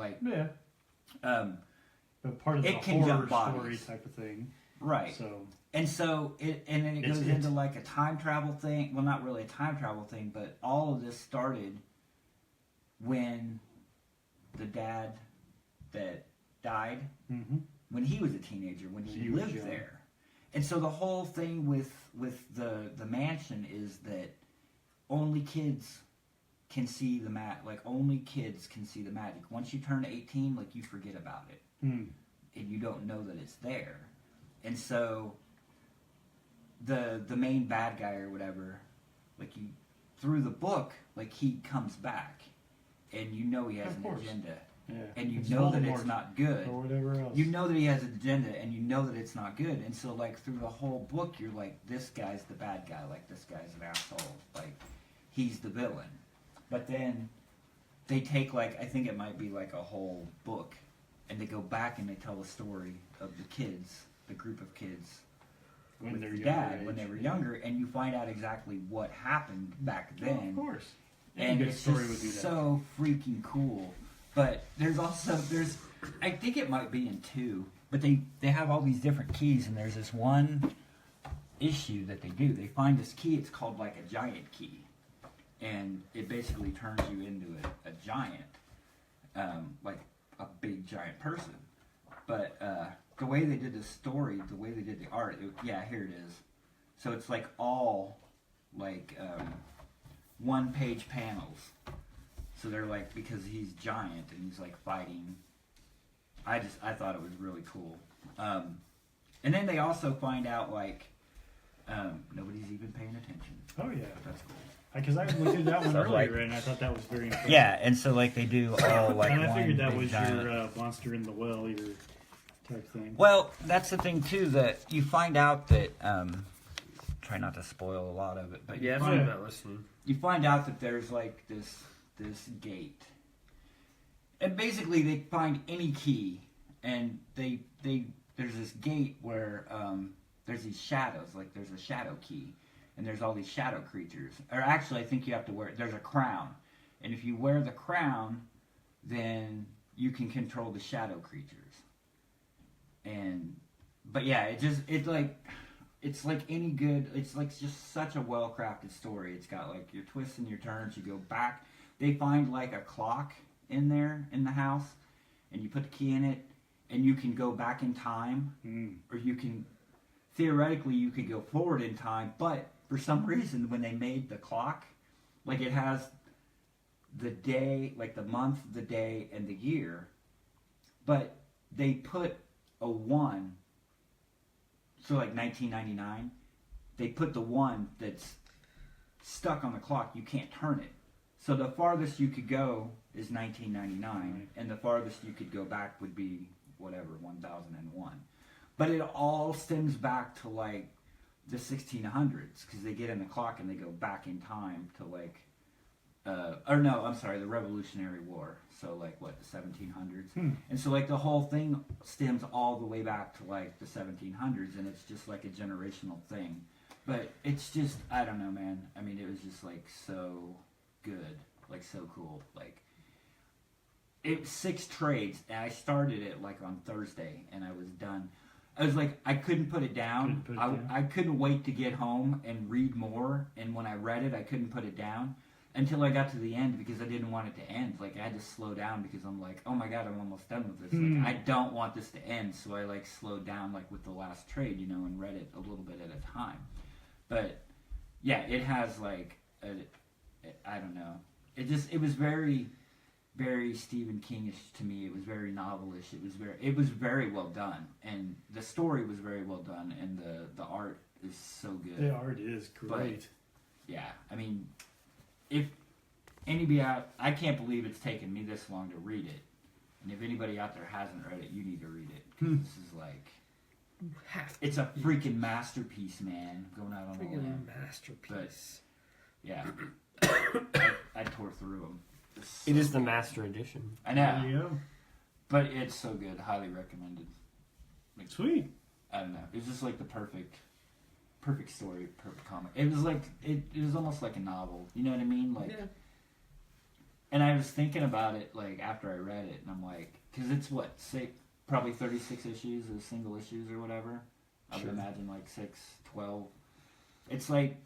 Speaker 3: but part of
Speaker 2: it
Speaker 3: the
Speaker 2: can
Speaker 3: horror
Speaker 2: jump
Speaker 3: story
Speaker 2: bodies.
Speaker 3: type of thing,
Speaker 2: right?
Speaker 3: So
Speaker 2: then it goes into a time travel thing. Well, not really a time travel thing, but all of this started when the dad that died, when he was a teenager, when he lived there. And so the whole thing with the mansion is that only kids can see the only kids can see the magic. Once you turn 18, you forget about it, and you don't know that it's there. And so the main bad guy or whatever, through the book, he comes back, and he has an agenda.
Speaker 3: Yeah.
Speaker 2: And
Speaker 3: it's
Speaker 2: know that
Speaker 3: Voldemort
Speaker 2: it's not good.
Speaker 3: Or whatever else.
Speaker 2: You know that he has an agenda, and you know that it's not good. And so, through the whole book, you're this guy's the bad guy. This guy's an asshole. He's the villain. But then they take, I think it might be a whole book, and they go back and they tell the story of the kids, the group of kids,
Speaker 3: when they're
Speaker 2: when they were younger, and you find out exactly what happened back then.
Speaker 3: Oh, of course.
Speaker 2: And
Speaker 3: good
Speaker 2: it's
Speaker 3: story
Speaker 2: just
Speaker 3: would do that.
Speaker 2: so freaking cool. But there's I think it might be in 2, but they have all these different keys, and there's this one issue that they do. They find this key, it's called a giant key, and it basically turns you into a giant, a big giant person. But the way they did the story, the way they did the art, here it is. So it's all one-page panels. So they're because he's giant and he's fighting. I thought it was really cool. And then they also find out nobody's even paying attention.
Speaker 3: Oh yeah,
Speaker 2: That's cool.
Speaker 3: Because I looked at that one
Speaker 2: So,
Speaker 3: earlier, and I thought that was very impressive.
Speaker 2: Yeah, and so like they do all like.
Speaker 3: And I
Speaker 2: one
Speaker 3: figured that
Speaker 2: big
Speaker 3: was
Speaker 2: giant-
Speaker 3: your monster in the well, your type thing.
Speaker 2: Well, that's the thing too, that you find out that try not to spoil a lot of it, but
Speaker 1: Yeah,
Speaker 3: find-
Speaker 1: I'm not listening.
Speaker 2: you find out that there's like this gate, and basically they find any key, and they there's this gate where there's these shadows, like there's a shadow key, and there's all these shadow creatures. Or actually, I think you have to wear. There's a crown, and if you wear the crown, then you can control the shadow creatures. But yeah, it's like any good. It's like just such a well crafted story. It's got like your twists and your turns. You go back. They find like a clock in there in the house, and you put the key in it, and you can go back in time, or you can theoretically you could go forward in time. But for some reason, when they made the clock, like it has the day, like the month, the day, and the year, but they put a 1, so like 1999, they put the 1 that's stuck on the clock. You can't turn it. So the farthest you could go is 1999, and the farthest you could go back would be whatever, 1001. But it all stems back to like the 1600s, because they get in the clock and they go back in time to like the Revolutionary War. So like what, the 1700s? And so like the whole thing stems all the way back to like the 1700s, and it's just like a generational thing. But it's just, I don't know, man. I mean, it was just like so good, like so cool. Like it's 6 trades, and I started it like on Thursday, and I was done. I was like, I couldn't put it down. I couldn't wait to get home and read more. And when I read it, I couldn't put it down until I got to the end, because I didn't want it to end. Like, I had to slow down because I'm like, oh my god, I'm almost done with this. Like, I don't want this to end. So I like slowed down, like with the last trade, you know, and read it a little bit at a time. But yeah, it has like I don't know. It was very, very Stephen Kingish to me. It was very novelish. It was very well done, and the story was very well done, and the art is so good.
Speaker 3: The art is great.
Speaker 2: But, yeah, I mean, if anybody out, I can't believe it's taken me this long to read it, and if anybody out there hasn't read it, you need to read it. 'Cause this is like, it's a freaking masterpiece, man. Going out on a limb.
Speaker 1: Masterpiece.
Speaker 2: But, yeah, I tore through them.
Speaker 1: It is the master edition.
Speaker 2: I know.
Speaker 3: There you go.
Speaker 2: But it's so good. Highly recommended. Like,
Speaker 3: Sweet.
Speaker 2: I don't know. It was just like the perfect story, perfect comic. It was like it was almost like a novel. You know what I mean? Like,
Speaker 1: Yeah.
Speaker 2: And I was thinking about it like after I read it, and I'm like, because it's what, probably 36 issues of single issues or whatever. I would imagine like 6, 12. It's like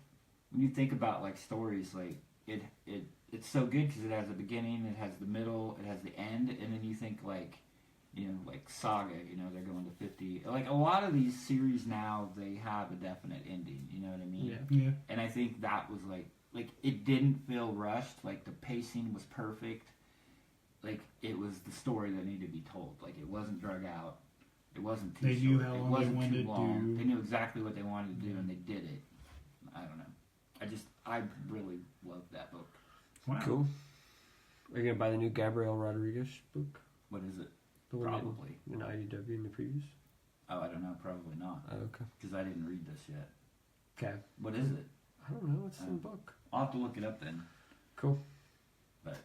Speaker 2: when you think about like stories, like it's so good because it has a beginning, it has the middle, it has the end, and then you think like, you know, like Saga, you know, they're going to 50. Like a lot of these series now, they have a definite ending. You know what I mean?
Speaker 3: Yeah.
Speaker 2: And I think that was like it didn't feel rushed. Like the pacing was perfect. Like it was the story that needed to be told. Like it wasn't drug out. It wasn't too
Speaker 3: They
Speaker 2: short.
Speaker 3: knew how
Speaker 2: It
Speaker 3: long
Speaker 2: wasn't
Speaker 3: they wanted
Speaker 2: too
Speaker 3: to
Speaker 2: long.
Speaker 3: do.
Speaker 2: They knew exactly what they wanted to do, and they did it. I don't know. I really loved that book.
Speaker 3: Wow.
Speaker 1: Cool. Are you gonna buy the new Gabriel Rodriguez book?
Speaker 2: What is it?
Speaker 1: The one
Speaker 2: Probably.
Speaker 1: in IDW in the previews.
Speaker 2: Oh, I don't know. Probably not.
Speaker 1: Oh, okay.
Speaker 2: Because I didn't read this yet.
Speaker 1: Okay.
Speaker 2: What is it?
Speaker 1: I don't know. It's in the book.
Speaker 2: I'll have to look it up then.
Speaker 1: Cool.
Speaker 2: But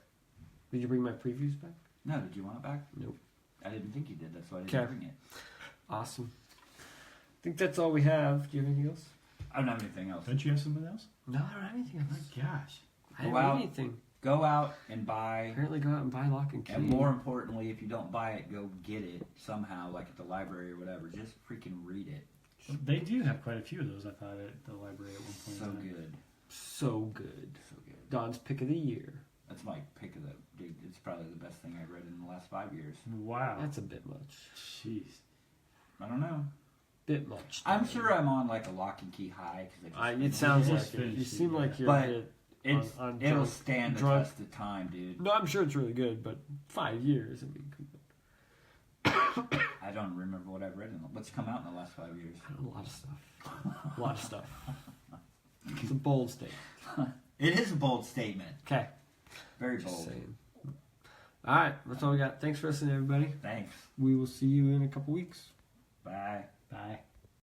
Speaker 1: Did you bring my previews back?
Speaker 2: no, did you want it back?
Speaker 1: Nope.
Speaker 2: I didn't think you did. That's why I didn't
Speaker 1: Okay.
Speaker 2: bring it.
Speaker 1: Awesome. I think that's all we have. Do you have anything else?
Speaker 2: I don't have anything else.
Speaker 3: Don't you have something else?
Speaker 1: No, I don't have anything else.
Speaker 3: My gosh.
Speaker 1: I don't
Speaker 2: Go
Speaker 1: have
Speaker 2: out.
Speaker 1: anything.
Speaker 2: Go out and buy.
Speaker 1: Apparently, go out and buy Lock and Key.
Speaker 2: And more importantly, if you don't buy it, go get it somehow, like at the library or whatever. Just freaking read it.
Speaker 3: They do have quite a few of those, I thought, at the library at one point.
Speaker 2: So
Speaker 3: in time.
Speaker 2: good.
Speaker 1: So good.
Speaker 2: So good.
Speaker 1: Don's pick of the year.
Speaker 2: That's my pick of the. Dude, it's probably the best thing I've read in the last 5 years.
Speaker 3: Wow.
Speaker 1: That's a bit much.
Speaker 3: Jeez.
Speaker 2: I don't know.
Speaker 1: Bit much.
Speaker 2: I'm sure I'm on like a Lock and Key high because
Speaker 1: It sounds
Speaker 3: Yeah,
Speaker 1: like
Speaker 3: just
Speaker 1: it. You
Speaker 3: finished it,
Speaker 1: seem like
Speaker 3: yeah.
Speaker 1: you're
Speaker 2: But
Speaker 1: a bit
Speaker 2: it's
Speaker 1: on
Speaker 2: it'll
Speaker 1: drunk-
Speaker 2: stand the
Speaker 1: drunk-
Speaker 2: test of time, dude.
Speaker 1: No, I'm sure it's really good, but 5 years. I mean, come on.
Speaker 2: I don't remember what I've read in what's come out in the last 5 years.
Speaker 1: A lot of stuff. A lot of stuff. It's a bold statement.
Speaker 2: It is a bold statement.
Speaker 1: Okay.
Speaker 2: Very
Speaker 1: Just
Speaker 2: bold.
Speaker 1: saying. All right, that's all we got. Thanks for listening, everybody.
Speaker 2: Thanks.
Speaker 1: We will see you in a couple weeks.
Speaker 2: Bye.
Speaker 3: Bye.